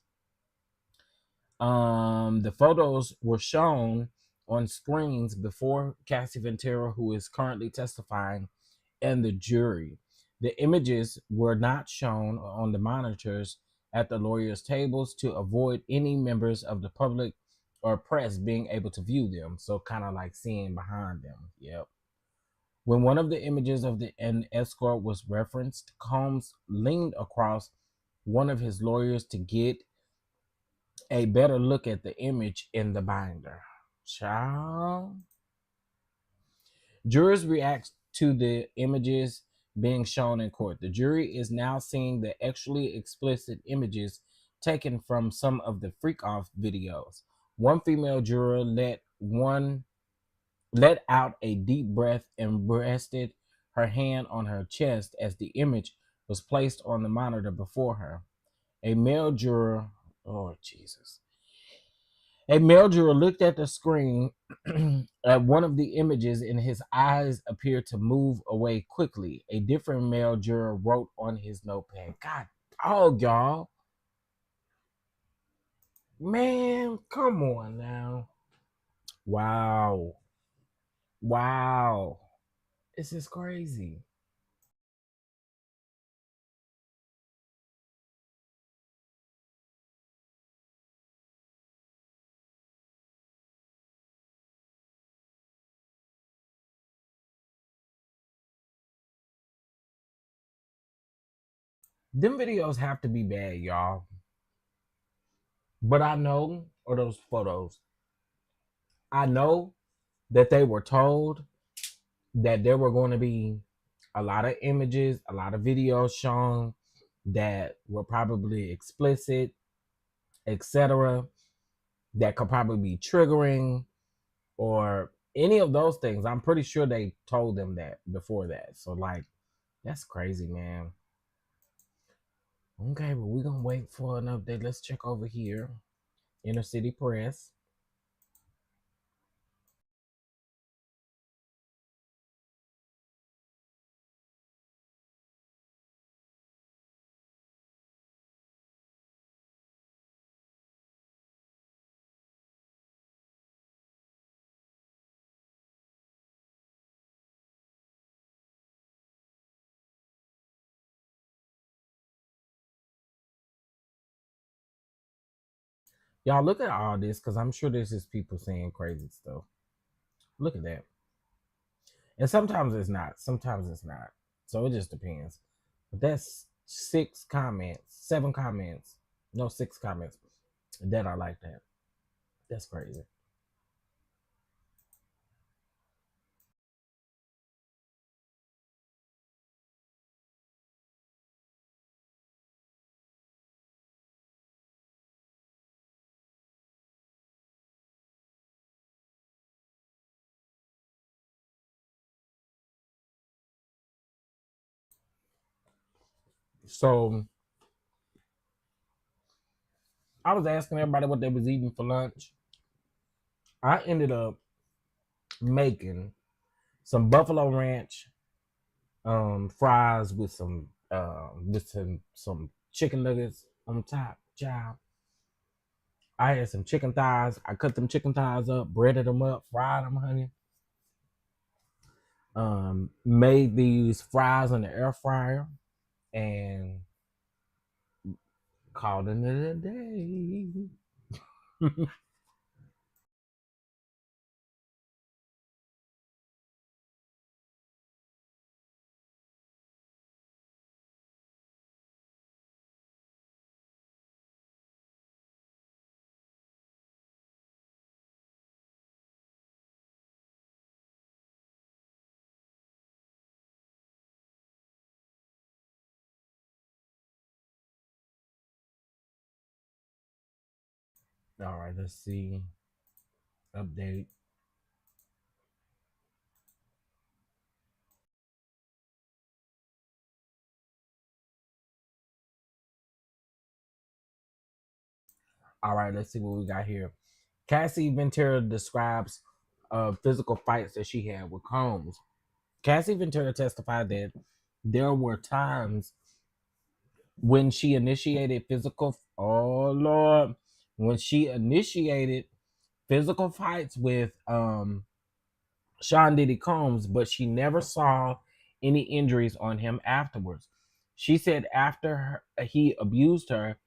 The photos were shown on screens before Cassie Ventura, who is currently testifying, and the jury. The images were not shown on the monitors at the lawyers' tables to avoid any members of the public or press being able to view them. So kind of like seeing behind them. Yep. When one of the images of an escort was referenced, Combs leaned across one of his lawyers to get a better look at the image in the binder. Child. Jurors react to the images being shown in court. The jury is now seeing the actually explicit images taken from some of the freak off videos. One female juror let out a deep breath and rested her hand on her chest as the image was placed on the monitor before her. A male juror, oh Jesus. A male juror looked at the screen at one of the images and his eyes appeared to move away quickly. A different male juror wrote on his notepad. God, oh, y'all. Man, come on now. Wow. Wow. This is crazy. Them videos have to be bad, y'all. But I know, or those photos, I know that they were told that there were going to be a lot of images, a lot of videos shown that were probably explicit, etc., that could probably be triggering or any of those things. I'm pretty sure they told them that before that. So, like, that's crazy, man. Okay, but we're going to wait for an update. Let's check over here. Inner City Press. Y'all look at all this because I'm sure there's just people saying crazy stuff. Look at that. And sometimes it's not. Sometimes it's not. So it just depends. But that's 6 comments, 7 comments. No, 6 comments that are like that. That's crazy. So I was asking everybody what they was eating for lunch. I ended up making some buffalo ranch fries with some chicken nuggets on top. Child. I had some chicken thighs. I cut them chicken thighs up, breaded them up, fried them, honey. Made these fries in the air fryer and called it a day. All right, let's see. Update. All right, let's see what we got here. Cassie Ventura describes physical fights that she had with Combs. Cassie Ventura testified that there were times when she initiated physical. Oh Lord, when she initiated physical fights with Sean Diddy Combs, but she never saw any injuries on him afterwards. She said after he abused her,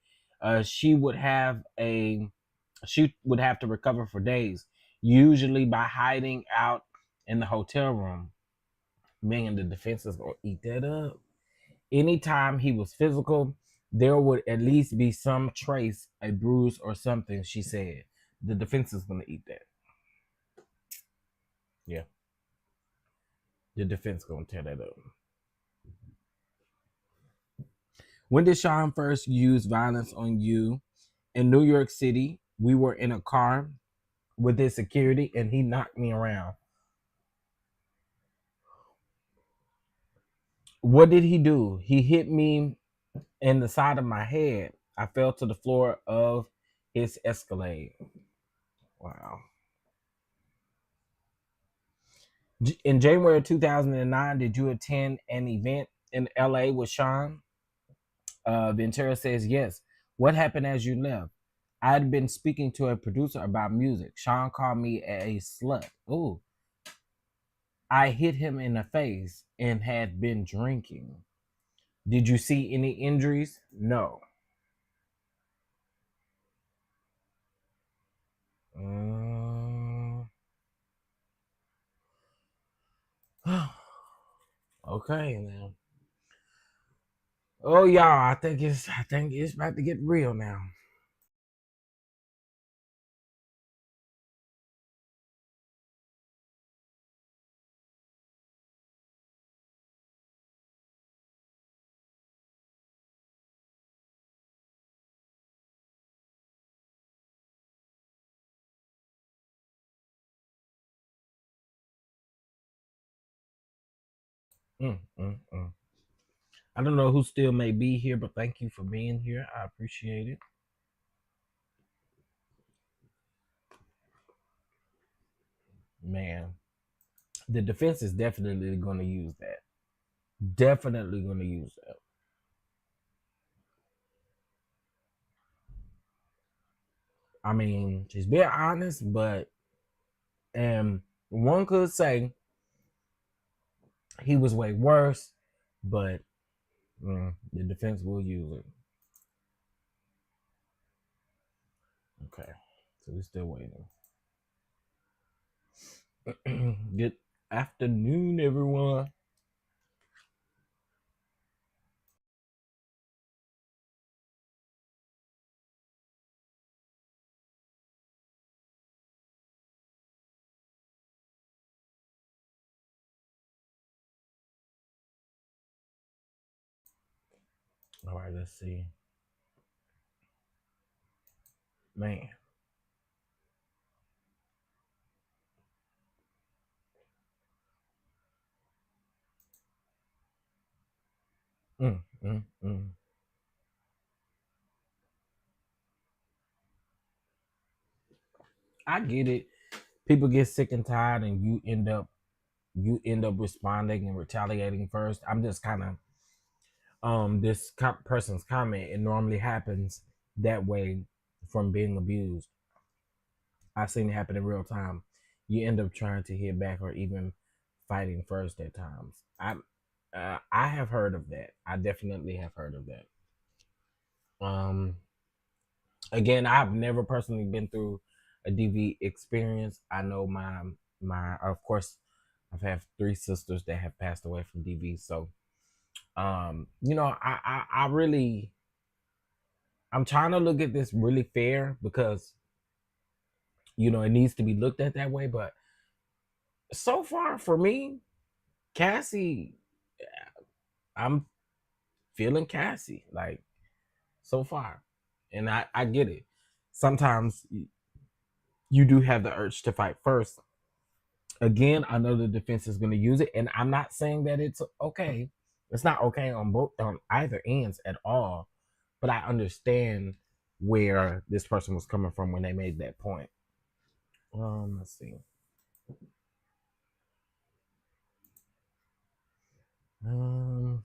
she would have to recover for days, usually by hiding out in the hotel room. Man, the defense is gonna eat that up. Anytime he was physical, there would at least be some trace, a bruise or something, she said. The defense is gonna eat that. Yeah, the defense gonna tear that up. When did Sean first use violence on you? In New York City, we were in a car with his security and he knocked me around. What did he do? He hit me in the side of my head. I fell to the floor of his Escalade. Wow. In January 2009, did you attend an event in LA with Sean? Ventura says yes. What happened as you left? I had been speaking to a producer about music. Sean called me a slut. Ooh. I hit him in the face and had been drinking. Did you see any injuries? No. Mm, okay now. Oh y'all, I think it's about to get real now. Mm, mm, mm. I don't know who still may be here, but thank you for being here. I appreciate it. Man, the defense is definitely going to use that. Definitely going to use that. I mean, she's being honest, but and one could say he was way worse, but the defense will use it. Okay, so we're still waiting. Good afternoon, everyone. All right, let's see. Man. Mm, mm, mm. I get it. People get sick and tired, and you end up responding and retaliating first. I'm just kind of this person's comment. It normally happens that way from being abused. I've seen it happen in real time. You end up trying to hit back or even fighting first at times. I have heard of that. I definitely have heard of that. Um, Again, I've never personally been through a DV experience. I know my of course I've had three sisters that have passed away from DV. So I really I'm trying to look at this really fair because it needs to be looked at that way. But so far for me, Cassie, I'm feeling Cassie like so far, and I get it. Sometimes you do have the urge to fight first. Again, I know the defense is going to use it, and I'm not saying that it's okay. It's not okay on either ends at all. But I understand where this person was coming from when they made that point. Let's see. Um,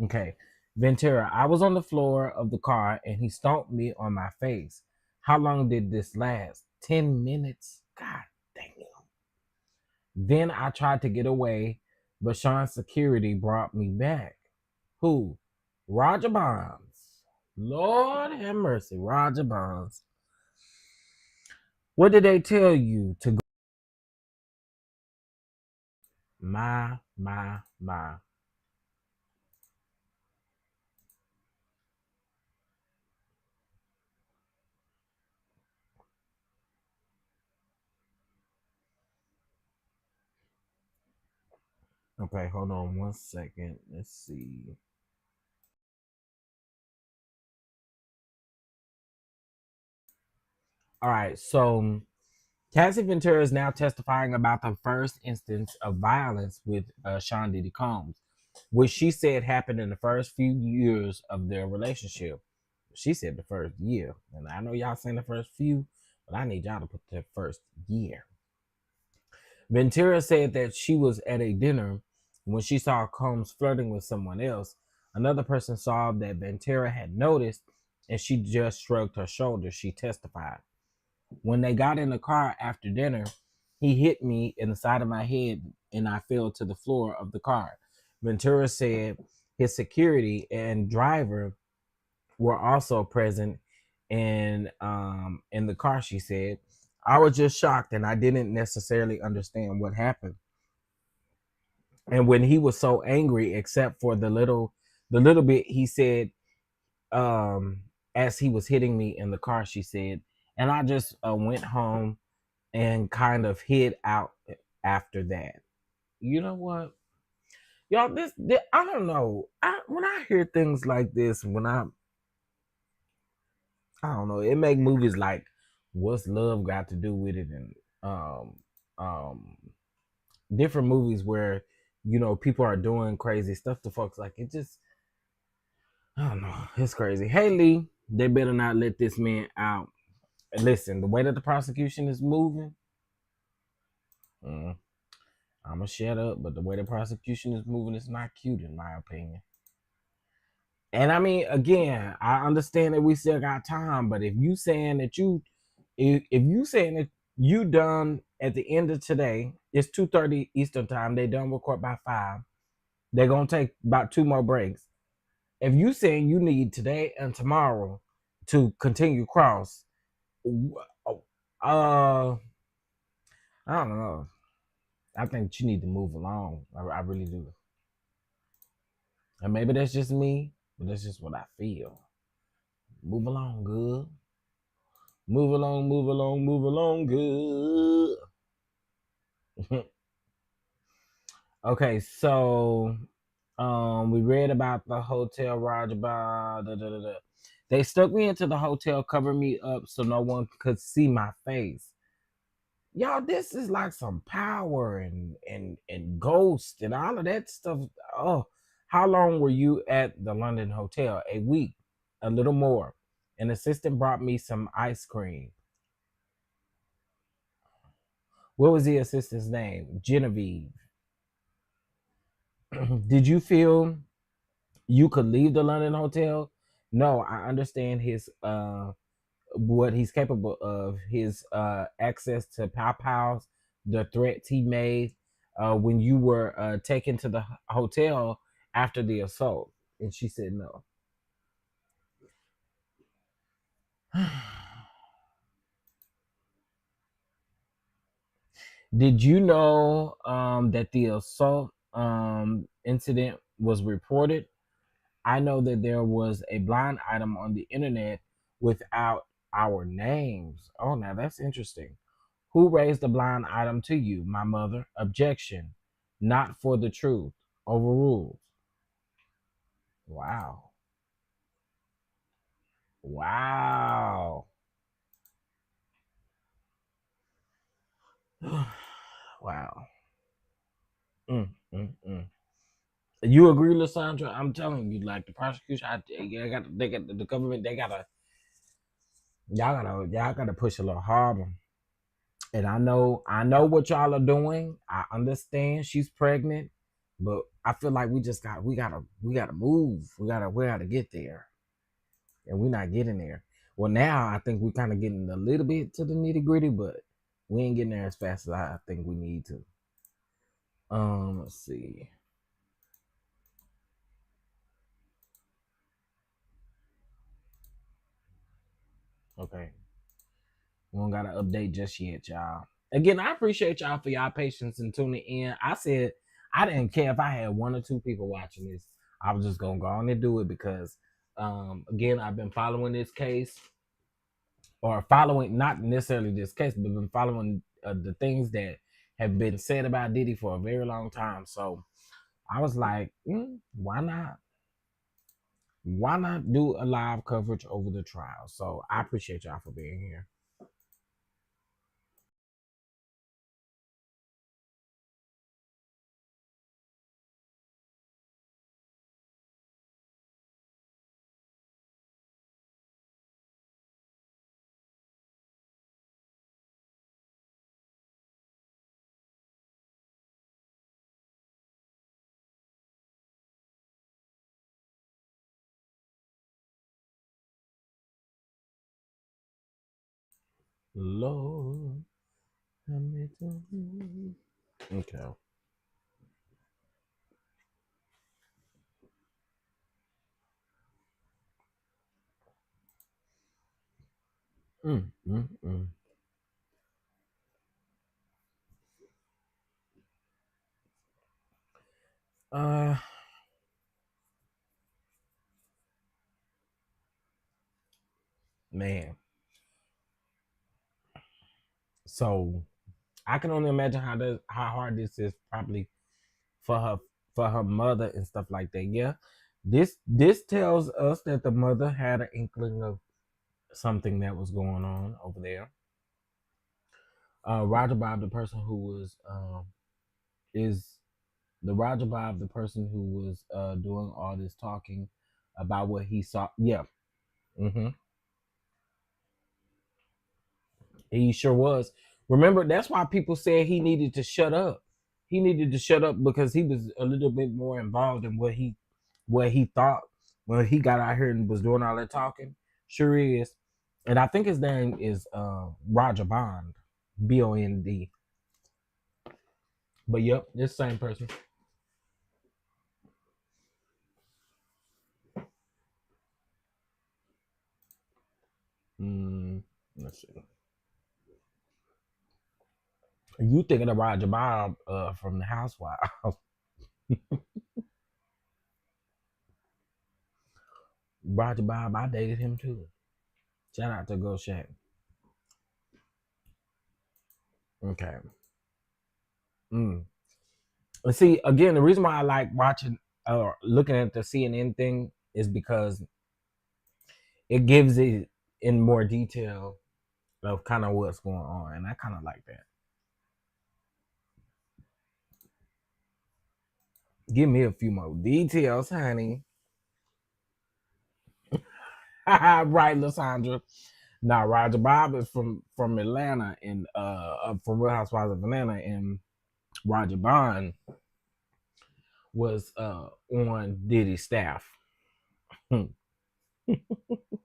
okay, Ventura. I was on the floor of the car, and he stomped me on my face. How long did this last? 10 minutes. God damn. Then I tried to get away, but Sean's security brought me back. Who? Roger Bonds. Lord have mercy, Roger Bonds. What did they tell you to go? My. Okay, hold on one second. Let's see. All right, so Cassie Ventura is now testifying about the first instance of violence with Sean Diddy Combs, which she said happened in the first few years of their relationship. She said the first year, and I know y'all saying the first few, but I need y'all to put the first year. Ventura said that she was at a dinner when she saw Combs flirting with someone else. Another person saw that Ventura had noticed, and she just shrugged her shoulders. She testified. When they got in the car after dinner, he hit me in the side of my head and I fell to the floor of the car. Ventura said his security and driver were also present in the car. She said, I was just shocked and I didn't necessarily understand what happened. And when he was so angry, except for the little bit he said, um, as he was hitting me in the car, she said, and I just went home and kind of hid out after that. You know what, y'all? This I don't know. When I hear things like this, I don't know, it make movies like "What's Love Got to Do with It" and um um different movies where people are doing crazy stuff to folks. Like it just, I don't know, it's crazy. Hey Lee, they better not let this man out. Listen, the way that the prosecution is moving. mm, I'm gonna shut up, but the way the prosecution is moving is not cute, in my opinion. And I mean, again, I understand that we still got time, but if you saying that you done at the end of today, it's 2:30 Eastern time. They done record by 5. They're gonna take about 2 more breaks. If you saying you need today and tomorrow to continue cross, uh, I don't know. I think you need to move along. I really do. And maybe that's just me, but that's just what I feel. Move along, good. Move along, move along, move along, good. Okay, so we read about the hotel Roger Bar. Da, da, da, da. They stuck me into the hotel, covered me up so no one could see my face. Y'all, this is like some power and ghost and all of that stuff. Oh, how long were you at the London hotel? A week, a little more. An assistant brought me some ice cream. What was the assistant's name? Genevieve. Did you feel you could leave the London hotel? No, I understand his what he's capable of, his access to pow pows, the threats he made when you were taken to the hotel after the assault. And she said no. Did you know that the assault incident was reported? I know that there was a blind item on the internet without our names. Oh, now that's interesting. Who raised the blind item to you? My mother. Objection. Not for the truth. Overruled. Wow. Wow. Wow. Mm. You agree, Lysandra? I'm telling you, like the prosecution, they got the government, y'all gotta push a little harder. And I know what y'all are doing. I understand she's pregnant, but I feel like we gotta move. We gotta get there, and we're not getting there. Well, now I think we're kind of getting a little bit to the nitty gritty, but we ain't getting there as fast as I think we need to. Let's see. Okay, we don't got an update just yet, y'all. Again, I appreciate y'all for y'all patience and tuning in. I said I didn't care if I had 1 or 2 people watching this. I was just gonna go on and do it because, again, I've been following this case, or following not necessarily this case, but been following the things that have been said about Diddy for a very long time. So I was like, why not? Why not do a live coverage over the trial? So I appreciate y'all for being here. Lord, help me to. Okay. Mm, mm, mm. Uh, man. So I can only imagine how hard this is probably for her mother and stuff like that. Yeah, this tells us that the mother had an inkling of something that was going on over there. Roger Bob, the person who was is the Roger Bob, the person who was doing all this talking about what he saw. Yeah, hmm he sure was. Remember, that's why people said he needed to shut up. He needed to shut up because he was a little bit more involved in what he thought when he got out here and was doing all that talking. Sure is. And I think his name is Roger Bond, Bond. But yep, this same person. Mm, let's see. You thinking of Roger Bob from the Housewives? Roger Bob, I dated him too. Shout out to Go Shaq. Okay. Mm. And see, again, the reason why I like watching or looking at the CNN thing is because it gives it in more detail of kind of what's going on, and I kind of like that. Give me a few more details, honey. Right, Lysandra. Now, Roger Bob is from Atlanta and from Real Housewives of Atlanta, and Roger Bond was on Diddy's staff.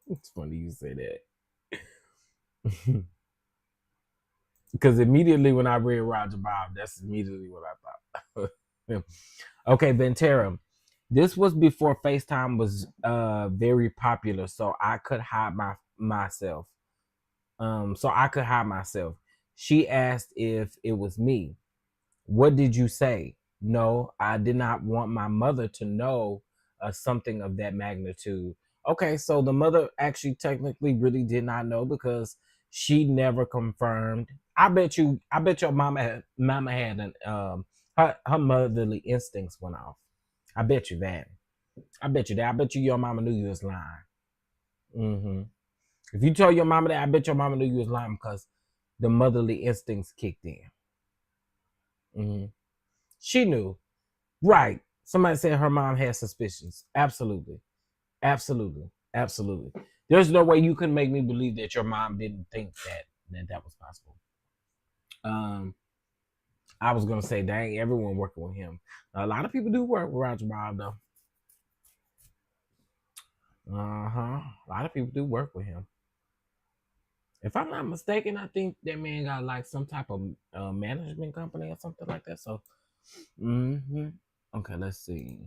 It's funny you say that. Because immediately when I read Roger Bob, that's immediately what I thought. Okay, Ventura. This was before FaceTime was very popular, so I could hide myself. So I could hide myself. She asked if it was me. What did you say? No, I did not want my mother to know something of that magnitude. Okay, so the mother actually technically really did not know because she never confirmed. I bet your mama had an her motherly instincts went off. I bet you that. I bet you that. I bet you your mama knew you was lying. Hmm If you told your mama that, I bet your mama knew you was lying because the motherly instincts kicked in. Hmm She knew. Right. Somebody said her mom had suspicions. Absolutely. Absolutely. Absolutely. There's no way you can make me believe that your mom didn't think that was possible. Um, I was gonna say, dang, everyone working with him. A lot of people do work with Roger Bob though. Uh-huh. A lot of people do work with him. If I'm not mistaken, I think that man got like some type of management company or something like that. So, hmm okay, let's see.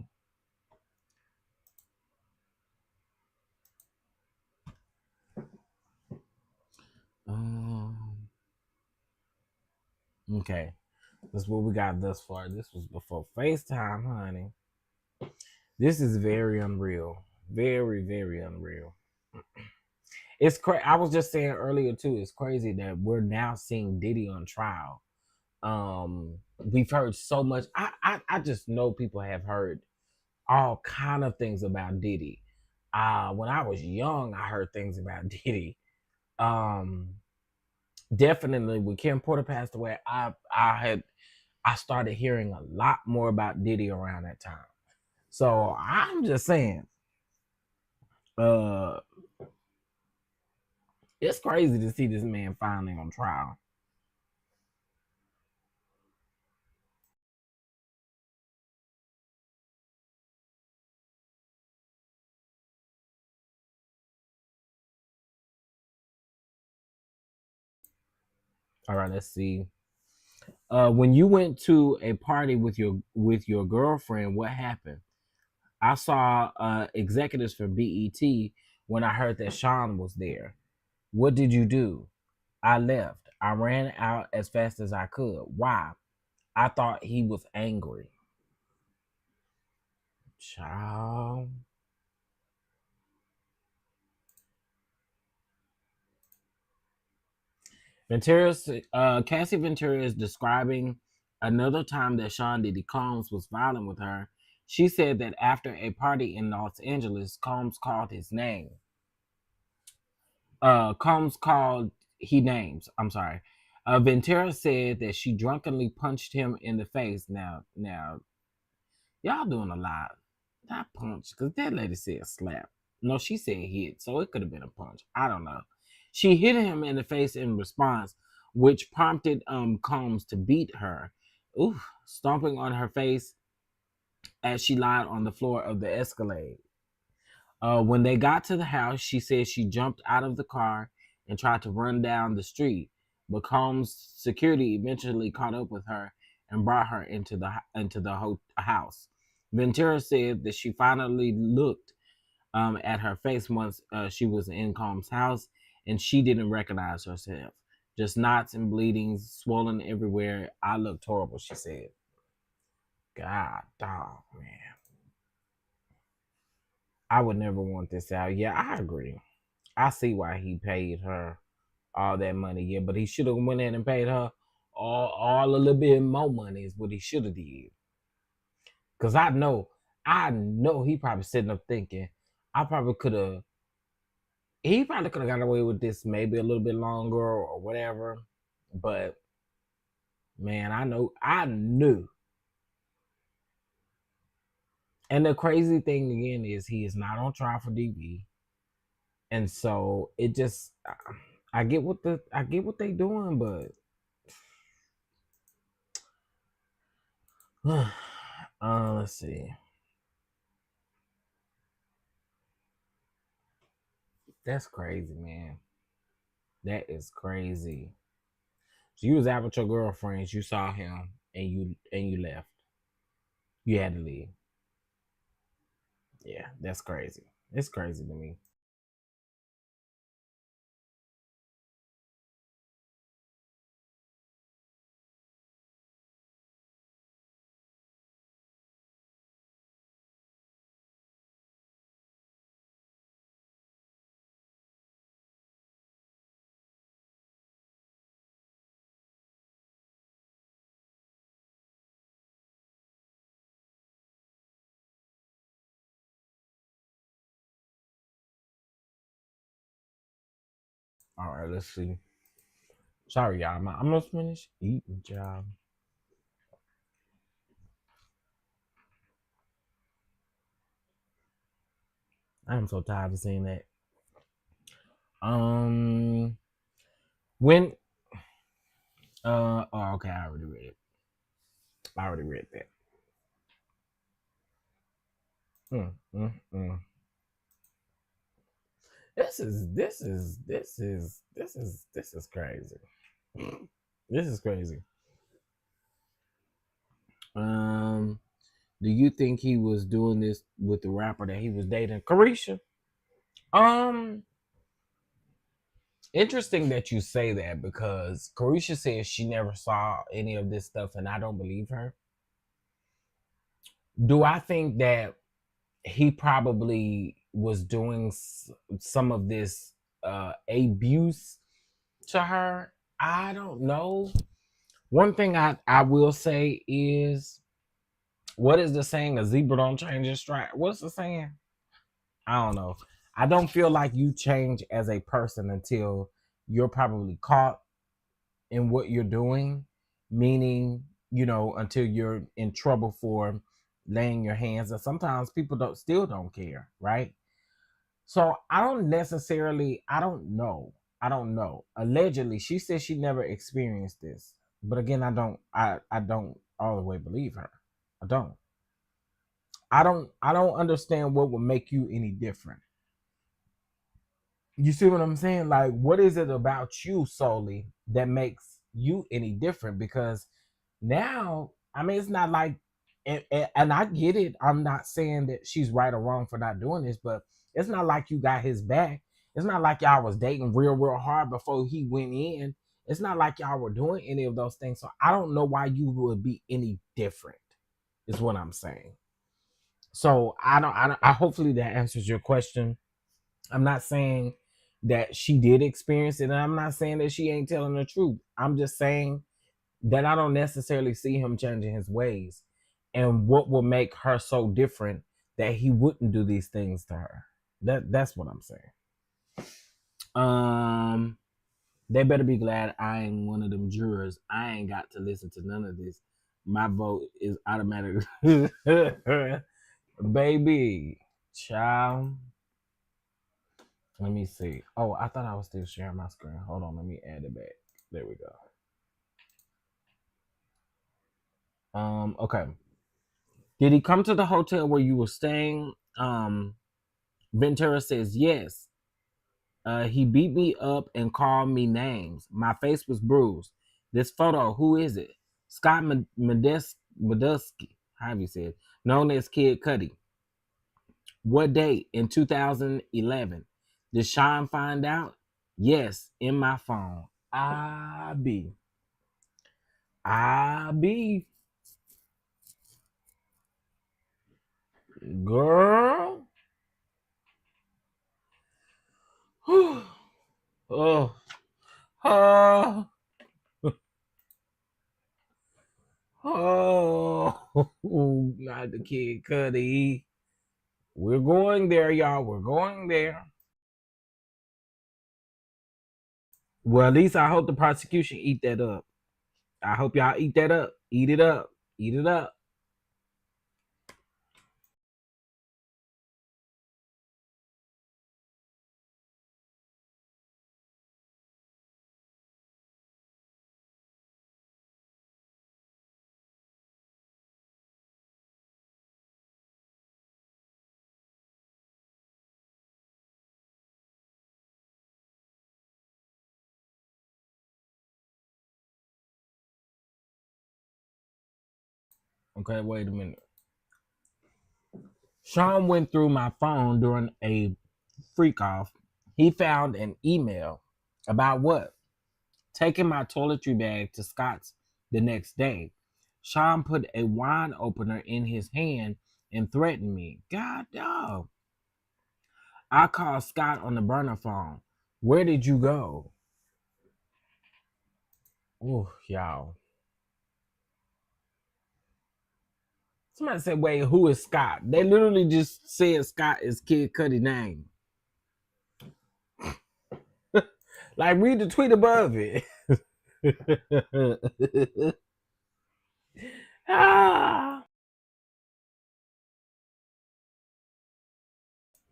Um, okay, that's what we got thus far. This was before FaceTime, honey. This is very unreal. Very, very unreal. It's crazy. I was just saying earlier too. It's crazy that we're now seeing Diddy on trial. We've heard so much. I just know people have heard all kind of things about Diddy. When I was young, I heard things about Diddy. Um, Definitely when Kim Porter passed away, I started hearing a lot more about Diddy around that time. So I'm just saying, uh, it's crazy to see this man finally on trial. All right, let's see. When you went to a party with your girlfriend, what happened? I saw executives for BET when I heard that Sean was there. What did you do? I left. I ran out as fast as I could. Why? I thought he was angry. Child. Cassie Ventura is describing another time that Sean Diddy Combs was violent with her. She said that after a party in Los Angeles, Combs called his name. Combs called he names. I'm sorry. Ventura said that she drunkenly punched him in the face. Now, y'all doing a lot. Not punch, because that lady said slap. No, she said hit, so it could have been a punch. I don't know. She hit him in the face in response, which prompted Combs to beat her. Ooh, stomping on her face as she lied on the floor of the Escalade. When they got to the house, she said she jumped out of the car and tried to run down the street, but Combs' security eventually caught up with her and brought her into the house. Ventura said that she finally looked at her face once she was in Combs' house, and she didn't recognize herself. Just knots and bleedings, swollen everywhere. I looked horrible, she said. God, dog, man. I would never want this out. Yeah, I agree. I see why he paid her all that money. Yeah, but he should have went in and paid her all a little bit more money is what he should have did. Cause I know he probably sitting up thinking, I probably could have. He probably could have got away with this maybe a little bit longer or whatever. But man, I knew. And the crazy thing again is he is not on trial for DV, and so it just I get what they doing, but let's see. That's crazy, man. That is crazy. So you was out with your girlfriends, you saw him, and you left. You had to leave. Yeah, that's crazy. It's crazy to me. All right, let's see. Sorry, y'all. I'm almost finished eating, job. I'm so tired of seeing that. Um, when oh, okay, I already read it. I already read that. Mm, mm, mm. This is crazy. This is crazy. Um, do you think he was doing this with the rapper that he was dating, Carisha? Um, Interesting that you say that because Carisha says she never saw any of this stuff, and I don't believe her. Do I think that he probably was doing some of this abuse to her? I don't know. One thing I will say is, what is the saying? A zebra don't change its stripes. What's the saying? I don't know. I don't feel like you change as a person until you're probably caught in what you're doing, meaning, until you're in trouble for laying your hands. And sometimes people don't care, right? So I don't know. I don't know. Allegedly, she says she never experienced this. But again, I don't all the way believe her. I don't. I don't understand what would make you any different. You see what I'm saying? Like, what is it about you solely that makes you any different because now, I mean, it's not like, and I get it. I'm not saying that she's right or wrong for not doing this, but it's not like you got his back. It's not like y'all was dating real hard before he went in. It's not like y'all were doing any of those things. So I don't know why you would be any different, is what I'm saying. So I hopefully that answers your question. I'm not saying that she did experience it, and I'm not saying that she ain't telling the truth. I'm just saying that I don't necessarily see him changing his ways. And what will make her so different that he wouldn't do these things to her. That's what I'm saying. Um they better be glad I ain't one of them jurors. I ain't got to listen to none of this. My vote is automatic. Baby, child. Let me see. Oh, I thought I was still sharing my screen. Hold on, let me add it back. There we go. Okay. Did he come to the hotel where you were staying? Ventura says yes. He beat me up and called me names. My face was bruised. This photo, who is it? Scott Medusky, however you say it, known as Kid Cudi. What date? In 2011. Did Sean find out? Yes, in my phone. I be, girl. Oh, oh, oh, not the Kid Cudi. We're going there, y'all. We're going there. Well, at least I hope the prosecution eat that up. I hope y'all eat that up. Eat it up. Eat it up. Okay, wait a minute. Sean went through my phone during a freak off. He found an email about what? Taking my toiletry bag to Scott's the next day. Sean put a wine opener in his hand and threatened me. God dog. I called Scott on the burner phone. Where did you go? Oh, y'all. Somebody said, wait, who is Scott? They literally just said Scott is Kid Cudi's name. Like, read the tweet above it. Ah.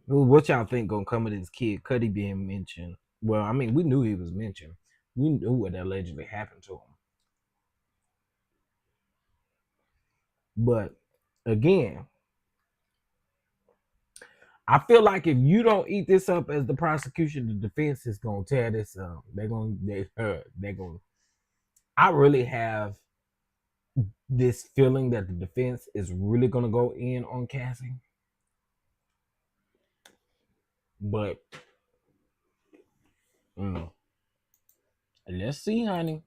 What y'all think gonna come of this Kid Cudi being mentioned? Well, I mean, we knew he was mentioned. We knew what allegedly happened to him. But again, I feel like if you don't eat this up as the prosecution, the defense is gonna tear this up. They're gonna. I really have this feeling that the defense is really gonna go in on Cassie. But mm, let's see, honey.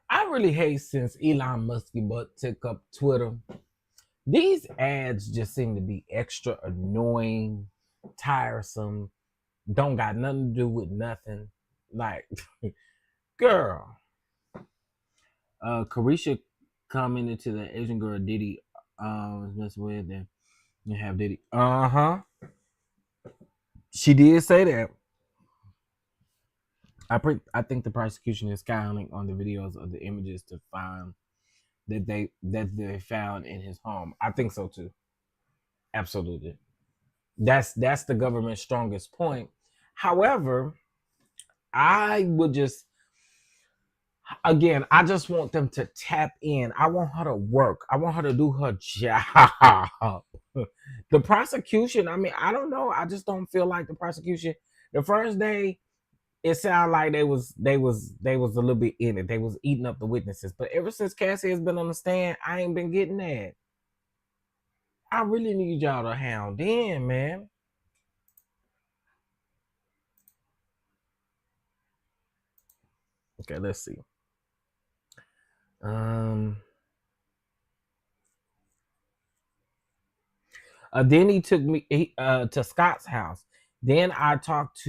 I really hate since Elon Musk but took up Twitter. These ads just seem to be extra annoying, tiresome, don't got nothing to do with nothing. Like, girl. Carisha commented to the Asian girl Diddy was messing with and you have Diddy. Uh-huh. She did say that. I think the prosecution is counting on the videos of the images to find that they found in his home. I think so too. Absolutely. That's the government's strongest point. However, I would just Again, I just want them to tap in. I want her to work. I want her to do her job. The prosecution, I mean, I don't know. I just don't feel like the prosecution. The first day, it sounded like they was a little bit in it. They was eating up the witnesses. But ever since Cassie has been on the stand, I ain't been getting that. I really need y'all to hound in, man. Okay, let's see. Um then he took me to Scott's house. Then I talked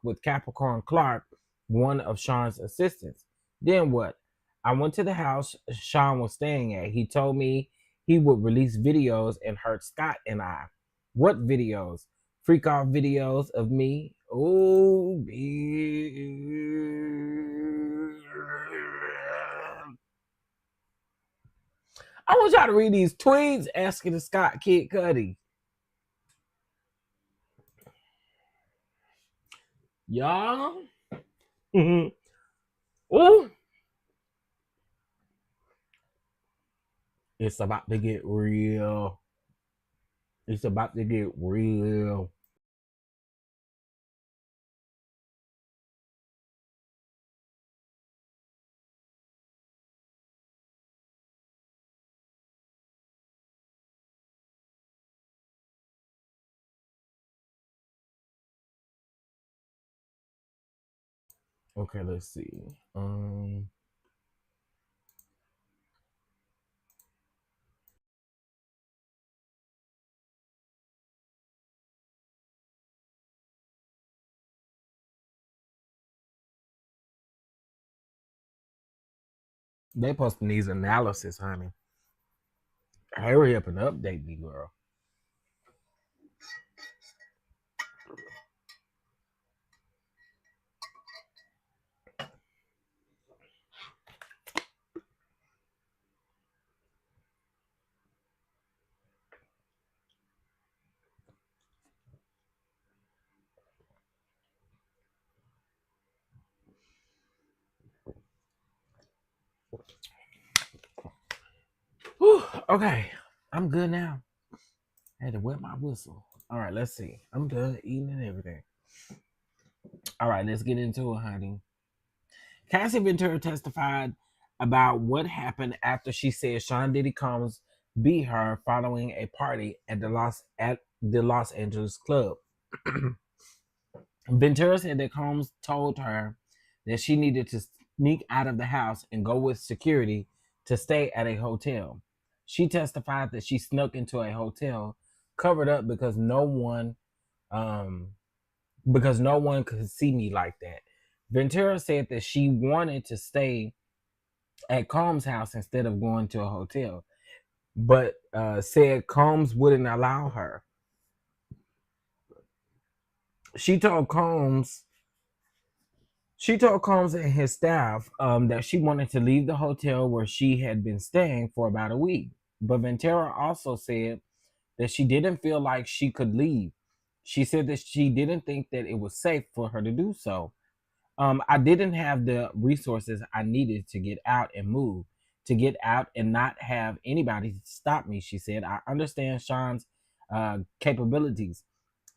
with Capricorn Clark, one of Sean's assistants. Then what? I went to the house Sean was staying at. He told me he would release videos and hurt Scott and I. What videos? Freak off videos of me. Oh, I want y'all to read these tweets asking the Scott Kid Cudi. Y'all. Oh, it's about to get real. It's about to get real. Okay, let's see. They posting these analysis, honey. Hurry up and update me, girl. Whew, okay, I'm good now. I had to wet my whistle. All right, let's see. I'm done eating and everything. All right, let's get into it, honey. Cassie Ventura testified about what happened after she said Sean Diddy Combs beat her following a party at the Los Angeles club. Ventura said that Combs told her that she needed to sneak out of the house and go with security to stay at a hotel. She testified that she snuck into a hotel, covered up um, because no one could see me like that. Ventura said that she wanted to stay at Combs' house instead of going to a hotel, but said Combs wouldn't allow her. She told Combs She told Combs and his staff that she wanted to leave the hotel where she had been staying for about a week. But Ventura also said that she didn't feel like she could leave. She said that she didn't think that it was safe for her to do so. I didn't have the resources I needed to get out and move, to get out and not have anybody stop me, she said. I understand Sean's capabilities,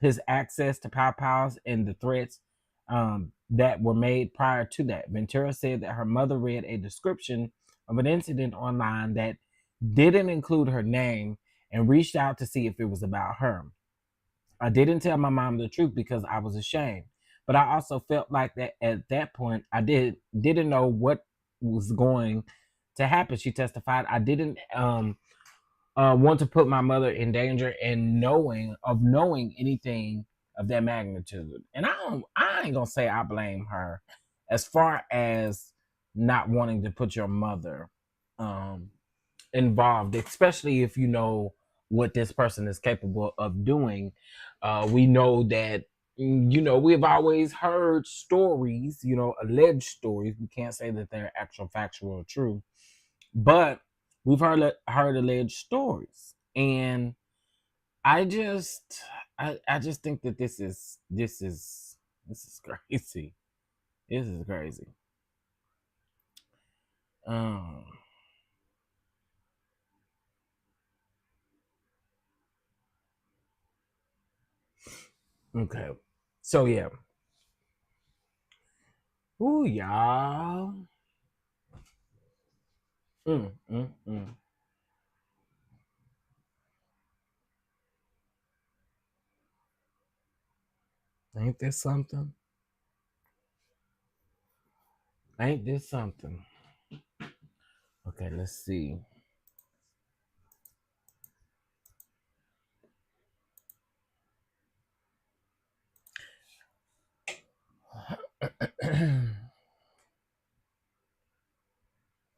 his access to pow pows, and the threats that were made prior to that. Ventura said that her mother read a description of an incident online that didn't include her name and reached out to see if it was about her. I didn't tell my mom the truth because I was ashamed. But I also felt like that at that point I didn't know what was going to happen. She testified, I didn't want to put my mother in danger and knowing anything of that magnitude. And I ain't gonna say I blame her as far as not wanting to put your mother um involved, especially if you know what this person is capable of doing. We know that, we've always heard stories, alleged stories. We can't say that they're actual factual or true, but we've heard alleged stories, and I just I just think that this is crazy. This is crazy. Um, okay. So yeah. Ooh, y'all. Mm, mm, mm. Ain't this something? Ain't this something? Okay, let's see.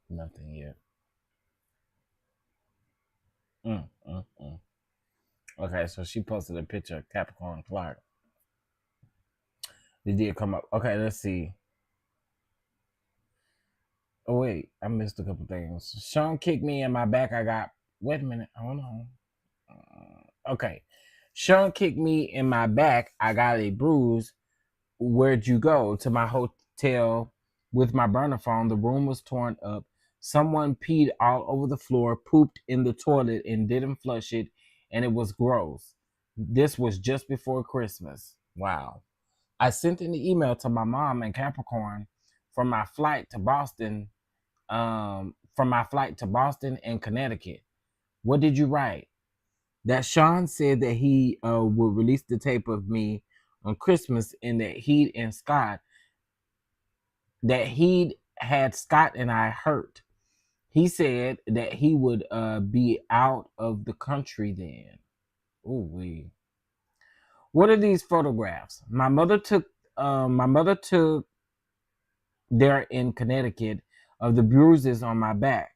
Nothing yet. Mm. Okay, so she posted a picture of Capricorn Clark. They did come up. Okay, let's see. Oh wait, I missed a couple things. Sean kicked me in my back. I got. Wait a minute. Hold on. Okay. Sean kicked me in my back. I got a bruise. Where'd you go? To my hotel with my burner phone. The room was torn up. Someone peed all over the floor, pooped in the toilet, and didn't flush it, and it was gross. This was just before Christmas. Wow. I sent an email to my mom in Capricorn from my flight to Boston. From my flight to Boston and Connecticut. What did you write? That Sean said that he would release the tape of me on Christmas, and that he'd had Scott and I hurt. He said that he would be out of the country then. Ooh wee. What are these photographs? My mother took there in Connecticut of the bruises on my back.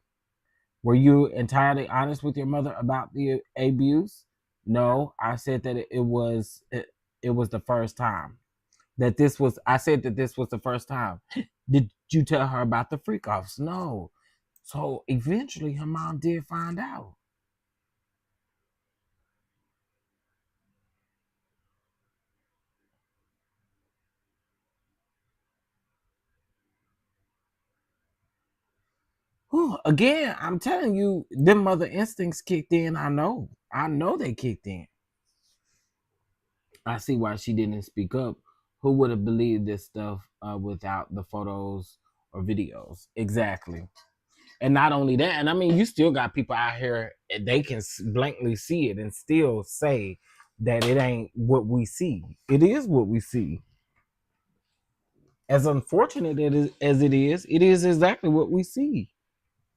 Were you entirely honest with your mother about the abuse? No, I said that it was the first time. I said that this was the first time. Did you tell her about the freak offs? No. So eventually her mom did find out. Whew, again, I'm telling you, them mother instincts kicked in. I know. I know they kicked in. I see why she didn't speak up. Who would have believed this stuff without the photos or videos? Exactly. And not only that, and I mean, you still got people out here, they can blankly see it and still say that it ain't what we see. It is what we see. As unfortunate as it is exactly what we see.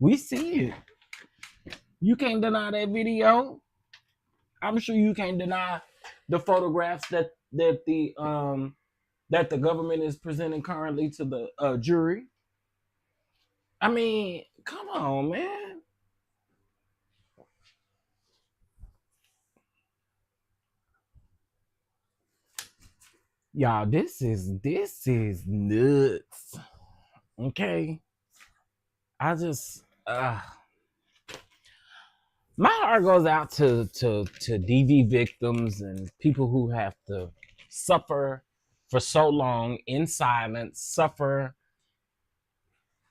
We see it. You can't deny that video. I'm sure you can't deny the photographs that the government is presenting currently to the jury. I mean, come on, man. Y'all, this is nuts. Okay. I just my heart goes out to DV victims and people who have to suffer for so long in silence, suffer.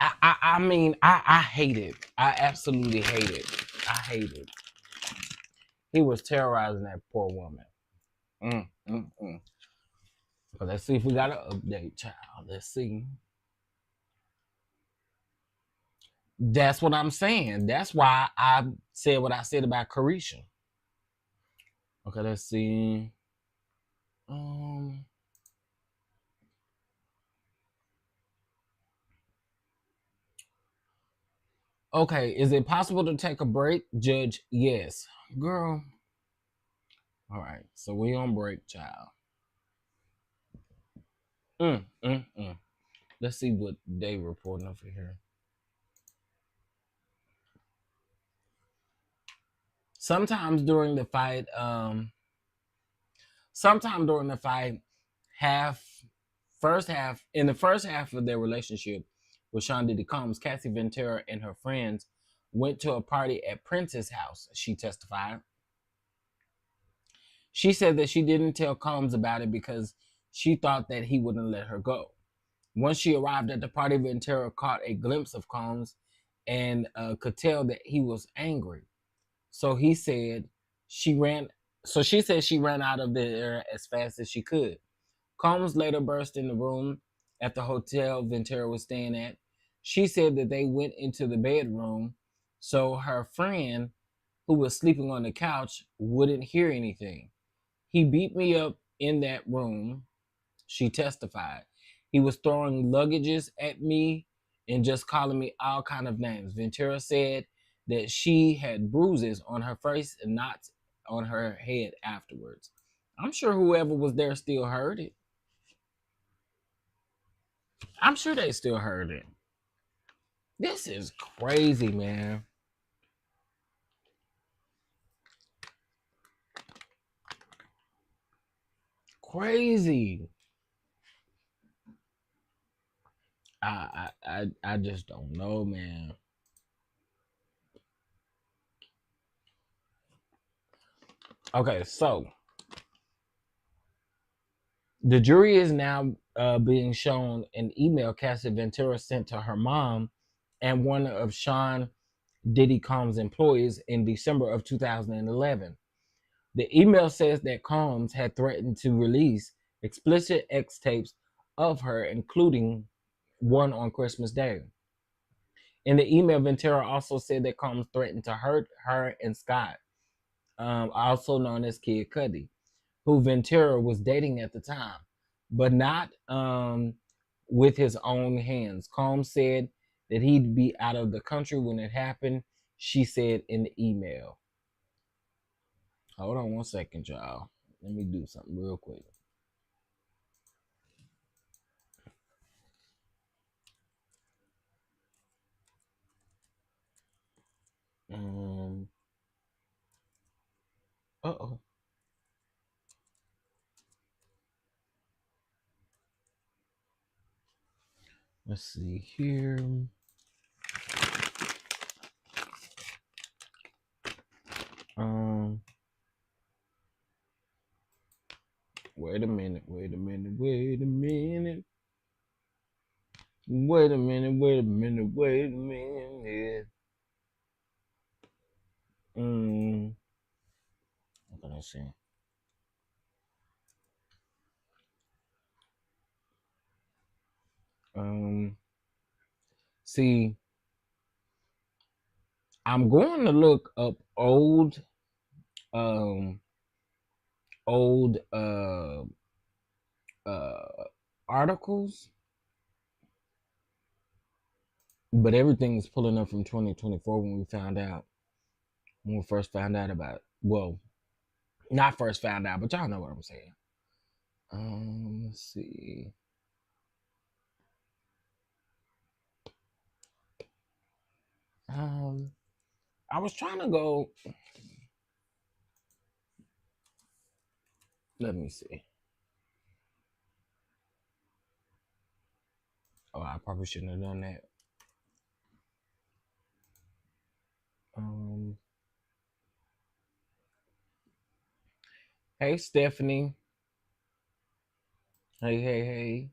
I mean, I hate it. I absolutely hate it. I hate it. He was terrorizing that poor woman. Mm, mm, mm. But let's see if we got an update, child. Let's see. That's what I'm saying. That's why I said what I said about Carisha. Okay, let's see. Um. Okay, is it possible to take a break, Judge? Yes, girl. All right, so we on break, child. Mm. Let's see what they reporting over here. Sometimes during the fight, sometime during the fight, half in the first half of their relationship with Sean Diddy Combs, Cassie Ventura and her friends went to a party at Prince's house. She testified. She said that she didn't tell Combs about it because she thought that he wouldn't let her go. Once she arrived at the party, Ventura caught a glimpse of Combs and could tell that he was angry. So he said she ran. So she said she ran out of there as fast as she could. Combs later burst in the room at the hotel Ventura was staying at. She said that they went into the bedroom so her friend, who was sleeping on the couch, wouldn't hear anything. He beat me up in that room, she testified. He was throwing luggages at me and just calling me all kind of names. Ventura said that she had bruises on her face and knots on her head afterwards. I'm sure whoever was there still heard it. I'm sure they still heard it. This is crazy, man. Crazy. I just don't know, man. Okay, so the jury is now being shown an email Cassie Ventura sent to her mom and one of Sean Diddy Combs' employees in December of 2011. The email says that Combs had threatened to release explicit X tapes of her, including one on Christmas Day. In the email, Ventura also said that Combs threatened to hurt her and Scott, also known as Kid Cudi, who Ventura was dating at the time, but not with his own hands. Combs said that he'd be out of the country when it happened, she said in the email. Hold on one second, y'all. Let me do something real quick. Um, uh-oh. Let's see here. Um, wait a minute, wait a minute, wait a minute. Wait a minute, wait a minute, wait a minute. What can I say? Um, see, I'm going to look up um, old uh articles, but everything is pulling up from 2024 when we first found out about it. Well, not first found out, but y'all know what I'm saying. Let's see. Um, I was trying to go. Let me see. Oh, I probably shouldn't have done that. Um, hey Stephanie. Hey, hey, hey.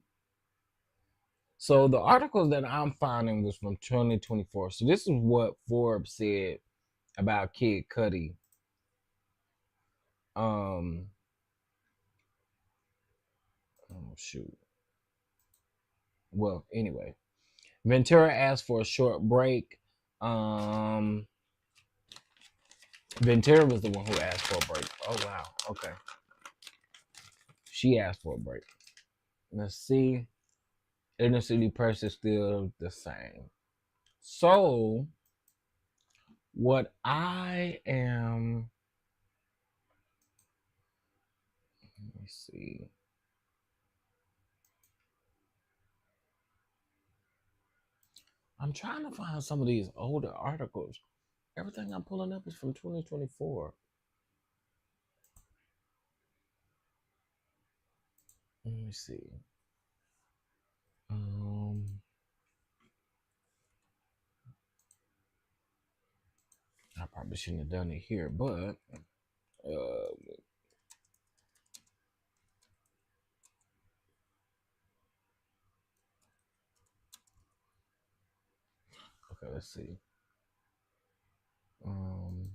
So the articles that I'm finding was from 2024. So this is what Forbes said about Kid Cudi. Um, oh shoot. Well, anyway, Ventura asked for a short break. Um, Ventura was the one who asked for a break. Oh wow. Okay. She asked for a break. Let's see. Inner city press is still the same. So what I am, let me see. I'm trying to find some of these older articles. Everything I'm pulling up is from 2024. Let me see. Um, I probably shouldn't have done it here, but Okay, let's see. Um,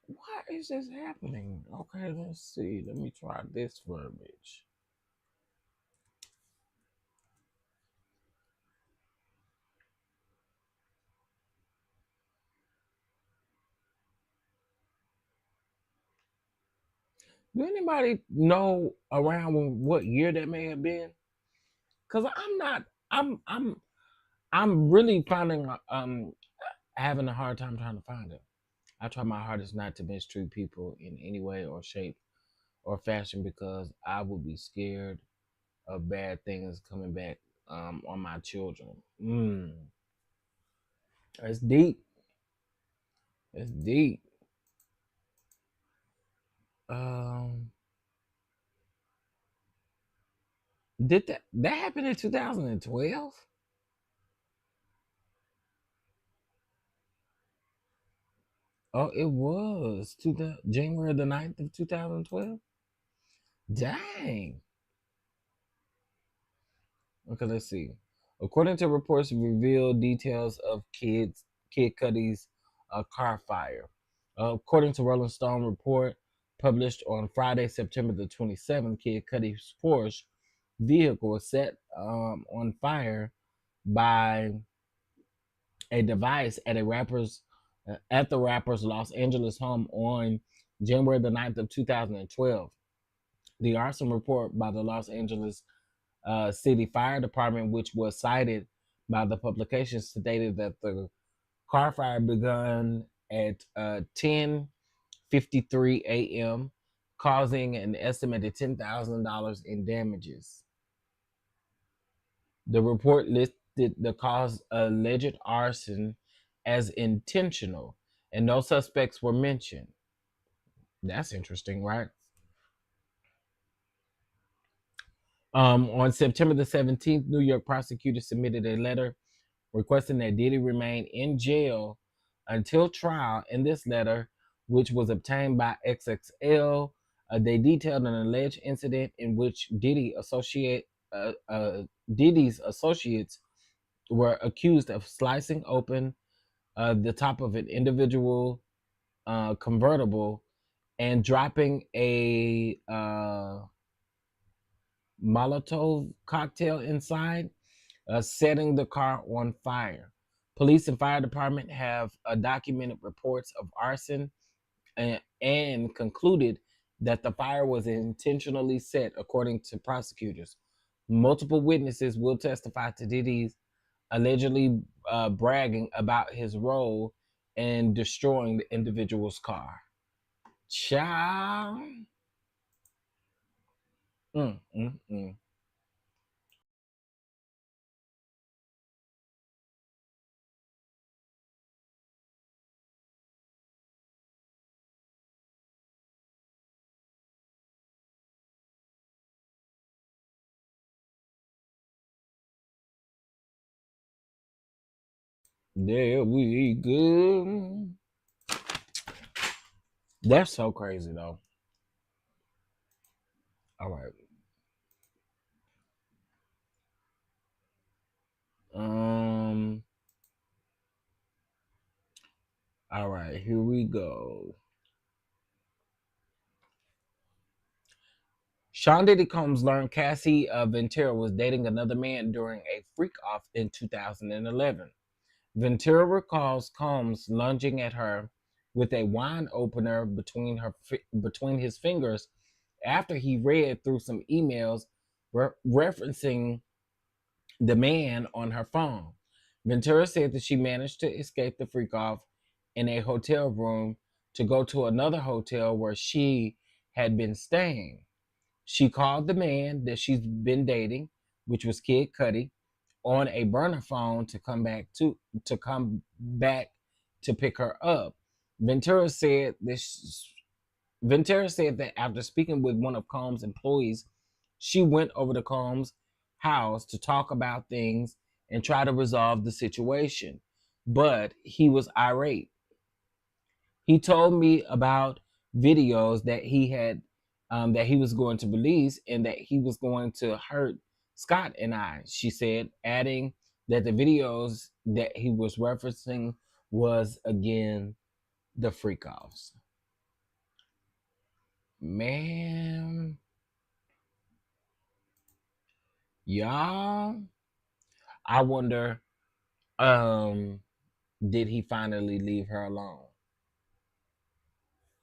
why is this happening? Okay, let's see. Let me try this verbiage. Do anybody know around what year that may have been? Cause I'm not. I'm really finding having a hard time trying to find it. I try my hardest not to mistreat people in any way or shape or fashion because I would be scared of bad things coming back on my children. That's deep. That's deep. Um, did that happen in 2012? Oh, it was January the 9th of 2012. Dang. Okay, let's see. According to reports revealed details of Kid Cudi's car fire. According to Rolling Stone report published on Friday, September the 27th, Kid Cudi's Porsche vehicle was set on fire by a device at the rapper's Los Angeles home on January the 9th of 2012. The arson report by the Los Angeles City Fire Department, which was cited by the publication, stated that the car fire begun at 10:53 a.m., causing an estimated $10,000 in damages. The report listed the cause alleged arson as intentional, and no suspects were mentioned. That's interesting, right? On September the 17th, New York prosecutors submitted a letter requesting that Diddy remain in jail until trial. In this letter, which was obtained by XXL, they detailed an alleged incident in which Diddy's associates were accused of slicing open the top of an individual convertible and dropping a Molotov cocktail inside, setting the car on fire. Police and fire department have documented reports of arson and concluded that the fire was intentionally set, according to prosecutors. Multiple witnesses will testify to Diddy's allegedly bragging about his role in destroying the individual's car. Child. Mm, mm, mm. There we go. That's so crazy, though. All right. Um. All right. Here we go. Sean Diddy Combs learned Cassie Ventura was dating another man during a freak off in 2011. Ventura recalls Combs lunging at her with a wine opener between his fingers after he read through some emails referencing the man on her phone. Ventura said that she managed to escape the freak off in a hotel room to go to another hotel where she had been staying. She called the man that she's been dating, which was Kid Cudi, on a burner phone to come back to pick her up. Ventura said this. Ventura said that after speaking with one of Combs' employees, she went over to Combs' house to talk about things and try to resolve the situation, but he was irate. He told me about videos that he was going to release and that he was going to hurt Scott and I, she said, adding that the videos that he was referencing was again the freak offs. Man, y'all, I wonder, um, did he finally leave her alone?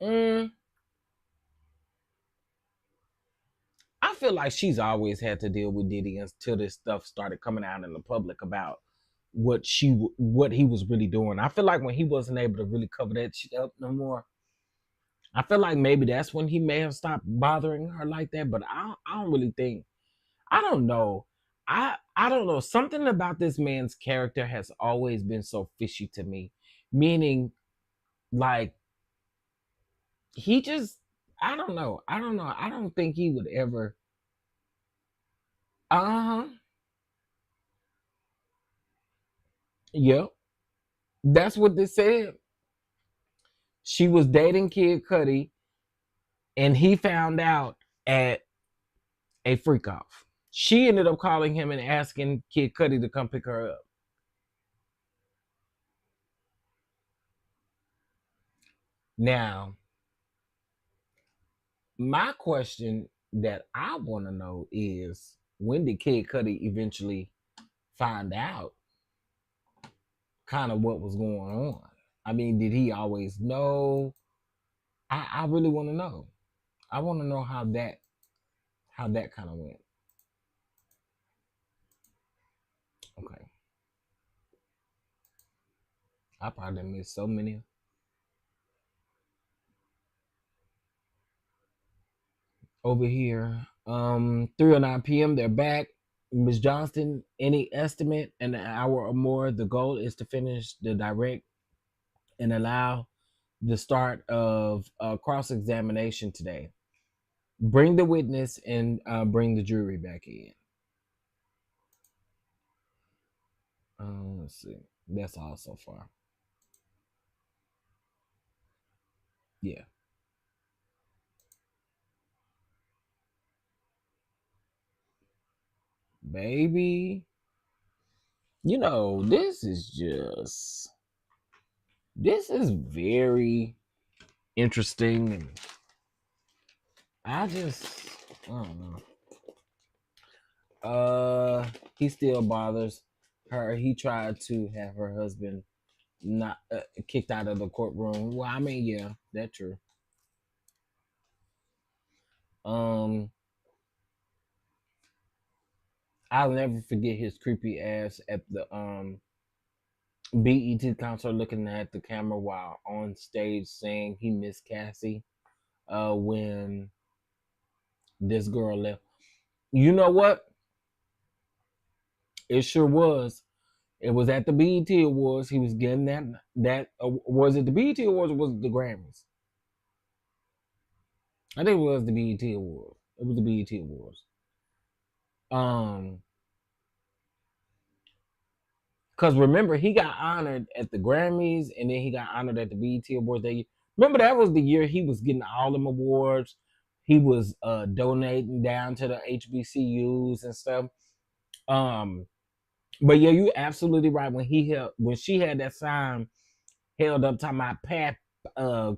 Mm, I feel like she's always had to deal with Diddy until this stuff started coming out in the public about what he was really doing. I feel like when he wasn't able to really cover that shit up no more, I feel like maybe that's when he may have stopped bothering her like that. But I don't really think. I don't know. I don't know. Something about this man's character has always been so fishy to me. Meaning, like he just. I don't know. I don't know. I don't think he would ever. Uh huh. Yep. That's what they said. She was dating Kid Cudi, and he found out at a freak off. She ended up calling him and asking Kid Cudi to come pick her up. Now, my question that I want to know is when did Kid Cudi eventually find out kind of what was going on? I mean, did he always know? I really want to know. I want to know how that kind of went. Okay, I probably missed so many. Over here. 3:09 p.m. They're back. Ms. Johnston, any estimate in an hour or more? The goal is to finish the direct and allow the start of cross examination today. Bring the witness and bring the jury back in. Let's see. That's all so far. Yeah, baby. You know, this is very interesting, and I just I don't know. He still bothers her. He tried to have her husband not kicked out of the courtroom. Well, I mean, yeah, that's true. Um, I'll never forget his creepy ass at the BET concert, looking at the camera while on stage saying he missed Cassie. When this girl left, you know what? It sure was. It was at the BET Awards. He was getting that was it the BET Awards or was it the Grammys? I think it was the BET Awards. It was the BET Awards. Um, because remember he got honored at the Grammys and then he got honored at the BET Awards that year. Remember that was the year he was getting all them awards. He was donating down to the HBCUs and stuff. Um, but yeah, you absolutely right. When she had that sign held up talking about Pap,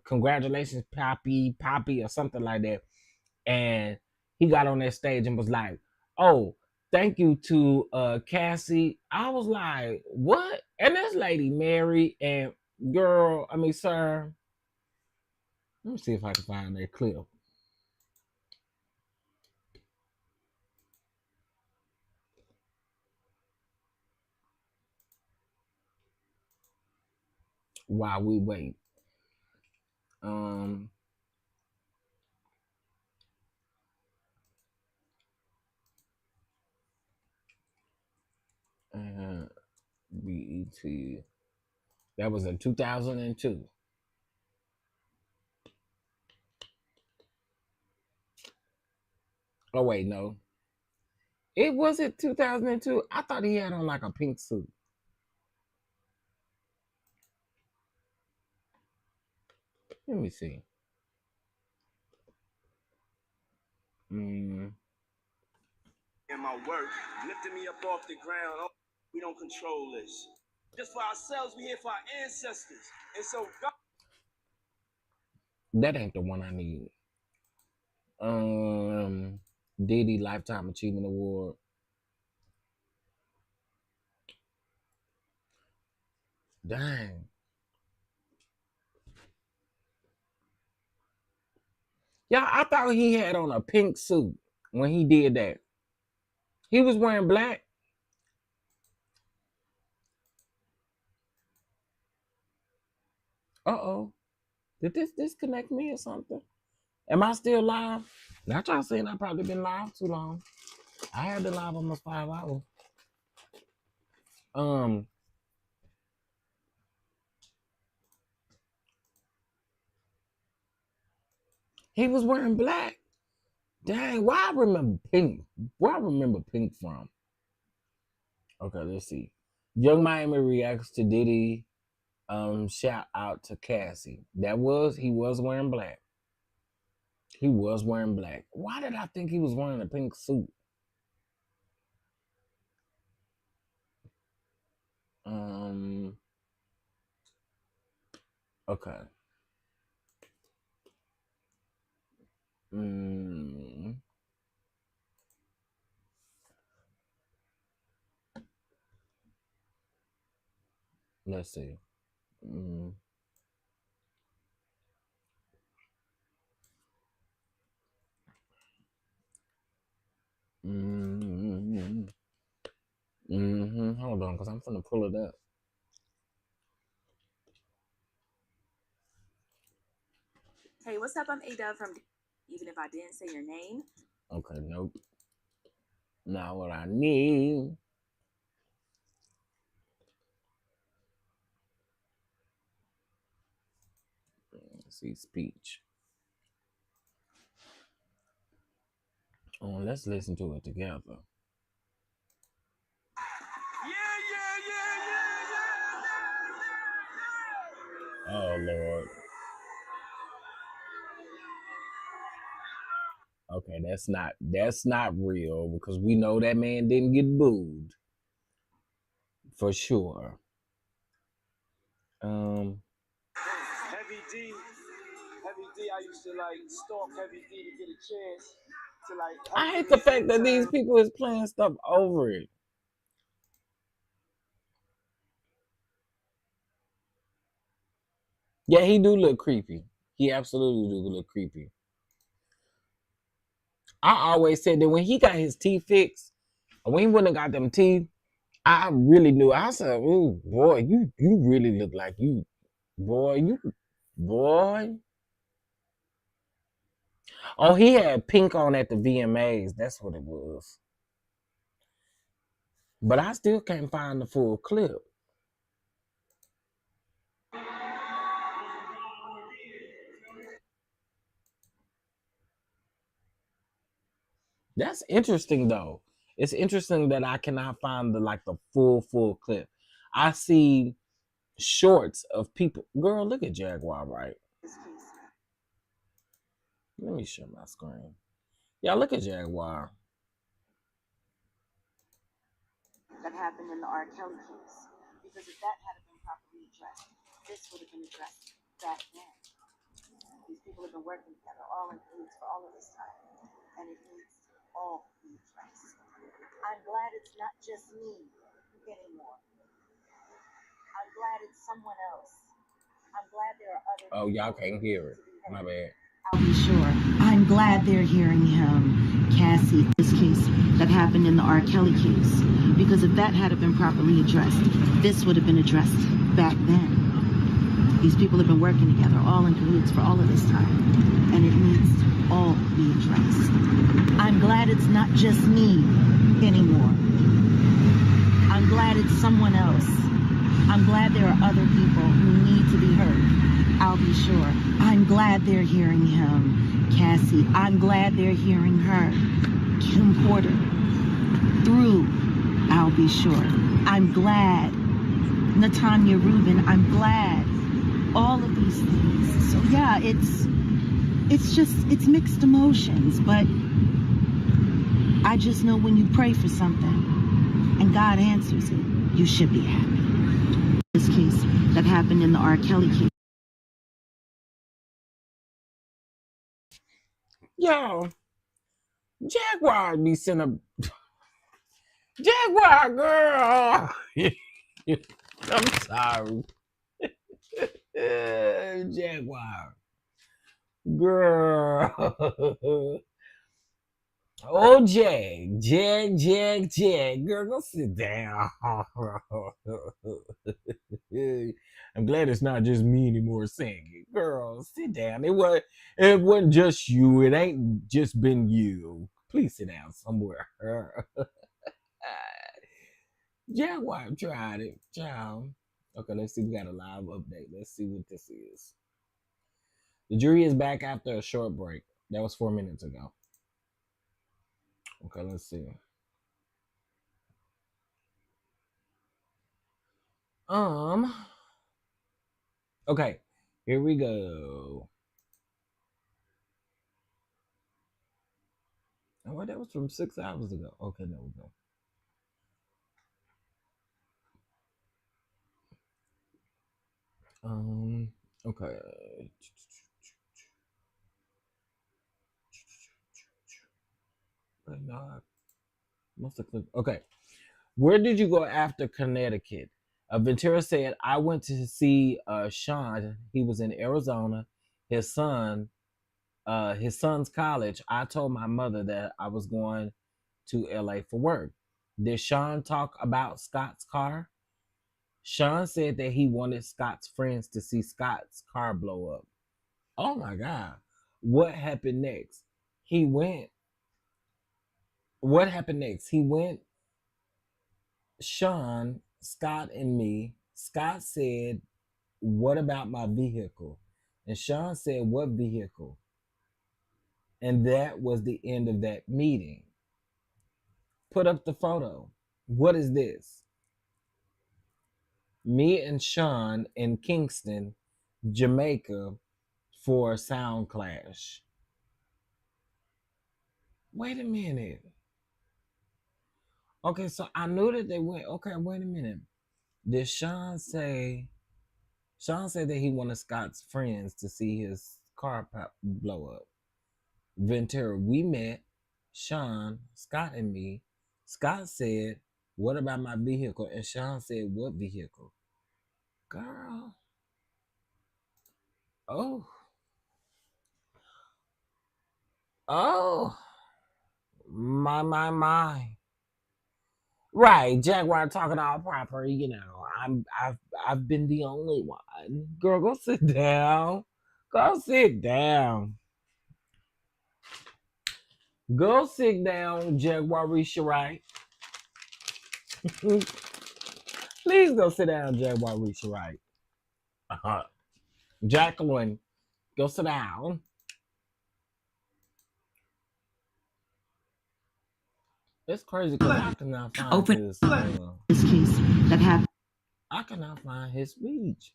congratulations, Poppy, or something like that. And he got on that stage and was like, "Oh, thank you to Cassie." I was like, "What?" And this lady Mary and girl, I mean, sir. Let me see if I can find that clip while we wait. Um, uh, BET. That was in 2002. Oh wait, no, it wasn't 2002. I thought he had on like a pink suit. Let me see. Mm, in my work, lifting me up off the ground. We don't control this. Just for ourselves, we here for our ancestors. And so God. That ain't the one I need. Diddy Lifetime Achievement Award. Dang. Yeah, I thought he had on a pink suit when he did that. He was wearing black. Uh-oh. Did this disconnect me or something? Am I still live? Now y'all saying I probably been live too long. I had to live almost 5 hours. He was wearing black. Dang, why I remember pink? Where I remember pink from? Okay, let's see. Young Miami reacts to Diddy. Shout out to Cassie. He was wearing black. He was wearing black. Why did I think he was wearing a pink suit? Okay. Let's see. Hold on, because I'm finna pull it up. Hey, what's up? I'm A-Dub from Even If I Didn't Say Your Name. Okay, nope. Not what I need. Let's see, speech. Oh, let's listen to it together. Oh, Lord. Okay, that's not real because we know that man didn't get booed. For sure. Heavy D, I used to like stalk Heavy D to get a chance to like. I hate the fact that these people is playing stuff over it. Yeah, he do look creepy. He absolutely do look creepy. I always said that when he got his teeth fixed, or when he wouldn't have got them teeth, I really knew. I said, "Ooh, boy, you really look like you, boy." Oh, he had pink on at the VMAs. That's what it was. But I still can't find the full clip. That's interesting though. It's interesting that I cannot find the full clip. I see shorts of people. Girl, look at Jaguar, right? Let me share my screen. Yeah, look at Jaguar. That happened in the R. Kelly case. Because if that had been properly addressed, this would have been addressed back then. These people have been working together all in cahoots for all of this time. And it needs to all be addressed. I'm glad it's not just me anymore. I'm glad it's someone else. I'm glad there are other people. Oh, y'all can't hear it. My bad. I'll be sure. I'm glad they're hearing him, Cassie. This case that happened in the R. Kelly case. Because if that had been properly addressed, this would have been addressed back then. These people have been working together, all in cahoots for all of this time. And it needs to all be addressed. I'm glad it's not just me anymore. I'm glad it's someone else. I'm glad there are other people who need to be heard. I'll be sure. I'm glad they're hearing him, Cassie. I'm glad they're hearing her, Kim Porter. Through, I'll be sure. I'm glad, Natanya Rubin. I'm glad. All of these things. So yeah, it's mixed emotions, but I just know when you pray for something and God answers it, You should be happy. This case that happened in the R. Kelly case. Yo, Jaguar be sending a Jaguar girl. I'm sorry. Jaguar girl. Oh, Jag. Girl, go sit down. I'm glad it's not just me anymore singing. Girl, sit down. It wasn't just you. It ain't just been you. Please sit down somewhere. Jaguar tried it. Child. Okay, let's see. We got a live update. Let's see what this is. The jury is back after a short break. That was 4 minutes ago. Okay, let's see. Okay, here we go. Oh, that was from 6 hours ago. Okay, there we go. Okay. Right now, I must have clicked. Okay. Where did you go after Connecticut? Ventura said, I went to see Sean. He was in Arizona. His son's college. I told my mother that I was going to LA for work. Did Sean talk about Scott's car? Sean said that he wanted Scott's friends to see Scott's car blow up. Oh my God. What happened next? He went. What happened next? He went, Sean, Scott, and me. Scott said, what about my vehicle? And Sean said, what vehicle? And that was the end of that meeting. Put up the photo. What is this? Me and Sean in Kingston, Jamaica for Sound Clash. Wait a minute. Okay, so I knew that they went. Okay, wait a minute. Did Sean say? Sean said that he wanted Scott's friends to see his car blow up. Ventura, we met. Sean, Scott, and me. Scott said, "What about my vehicle?" And Sean said, "What vehicle?" Girl. Oh. Oh. My. Right, Jaguar talking all proper. I've been the only one. Girl, go sit down. Go sit down. Go sit down, Jaguar Risha, right? Please go sit down, Jaguar Risha, right? Jacqueline, go sit down. It's crazy because I cannot find his. This case that happened. I cannot find his speech.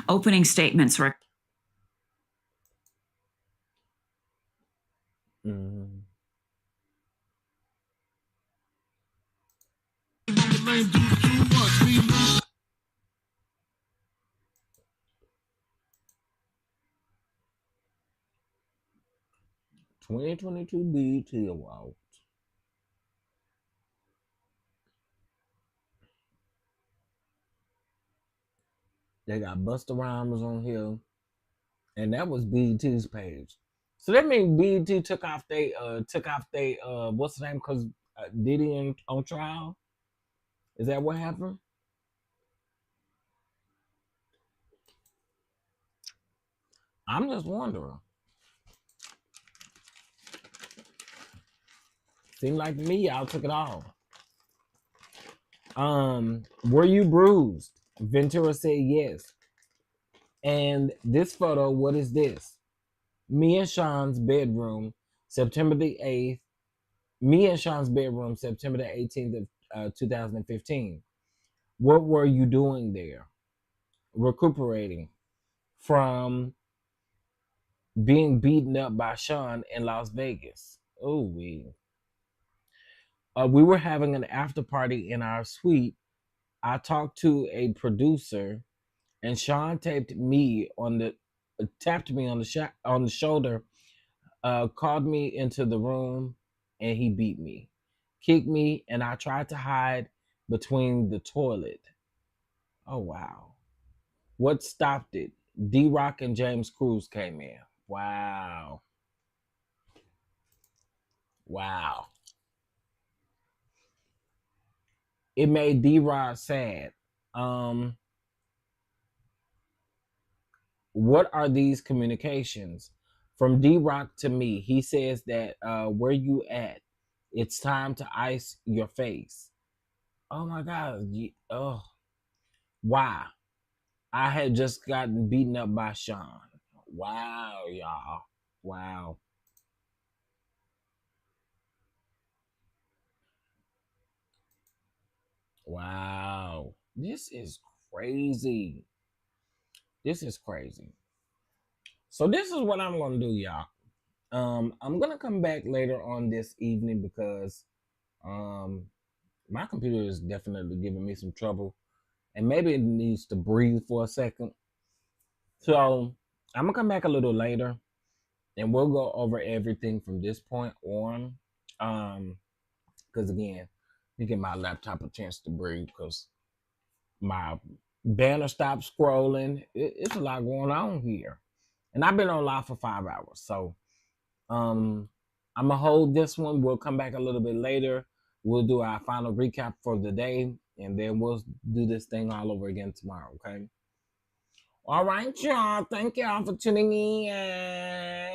Opening statements. Mm. 2022 BET Award. They got Busta Rhymes on here, and that was BET's page. So that means BET took off they what's the name? Because Diddy on trial. Is that what happened? I'm just wondering. Seemed like to me y'all took it all. Were you bruised? Ventura said yes. And this photo, what is this? Me and Sean's bedroom, September the 8th. Me and Sean's bedroom, September the 18th of 2015. What were you doing there? Recuperating from being beaten up by Sean in Las Vegas. Oh, we were having an after party in our suite. I talked to a producer, and Sean tapped me on the shoulder, called me into the room, and he beat me, kicked me, and I tried to hide between the toilet. Oh wow! What stopped it? D Rock and James Cruz came in. Wow, wow! It made D Rock sad. Um, what are these communications from D Rock to me? He says that where you at? It's time to ice your face. Oh my God! Oh, why? I had just gotten beaten up by Sean. Wow, y'all. Wow. Wow. This is crazy. This is crazy. So this is what I'm gonna do, y'all. I'm gonna come back later on this evening because um my computer is definitely giving me some trouble and maybe it needs to breathe for a second. So I'm gonna come back a little later and we'll go over everything from this point on. Because again, you get my laptop a chance to breathe because my banner stopped scrolling. It's a lot going on here, and I've been on live for 5 hours. So um, I'm gonna hold this one. We'll come back a little bit later. We'll do our final recap for the day, and then we'll do this thing all over again tomorrow. Okay. All right, y'all. Thank y'all for tuning in.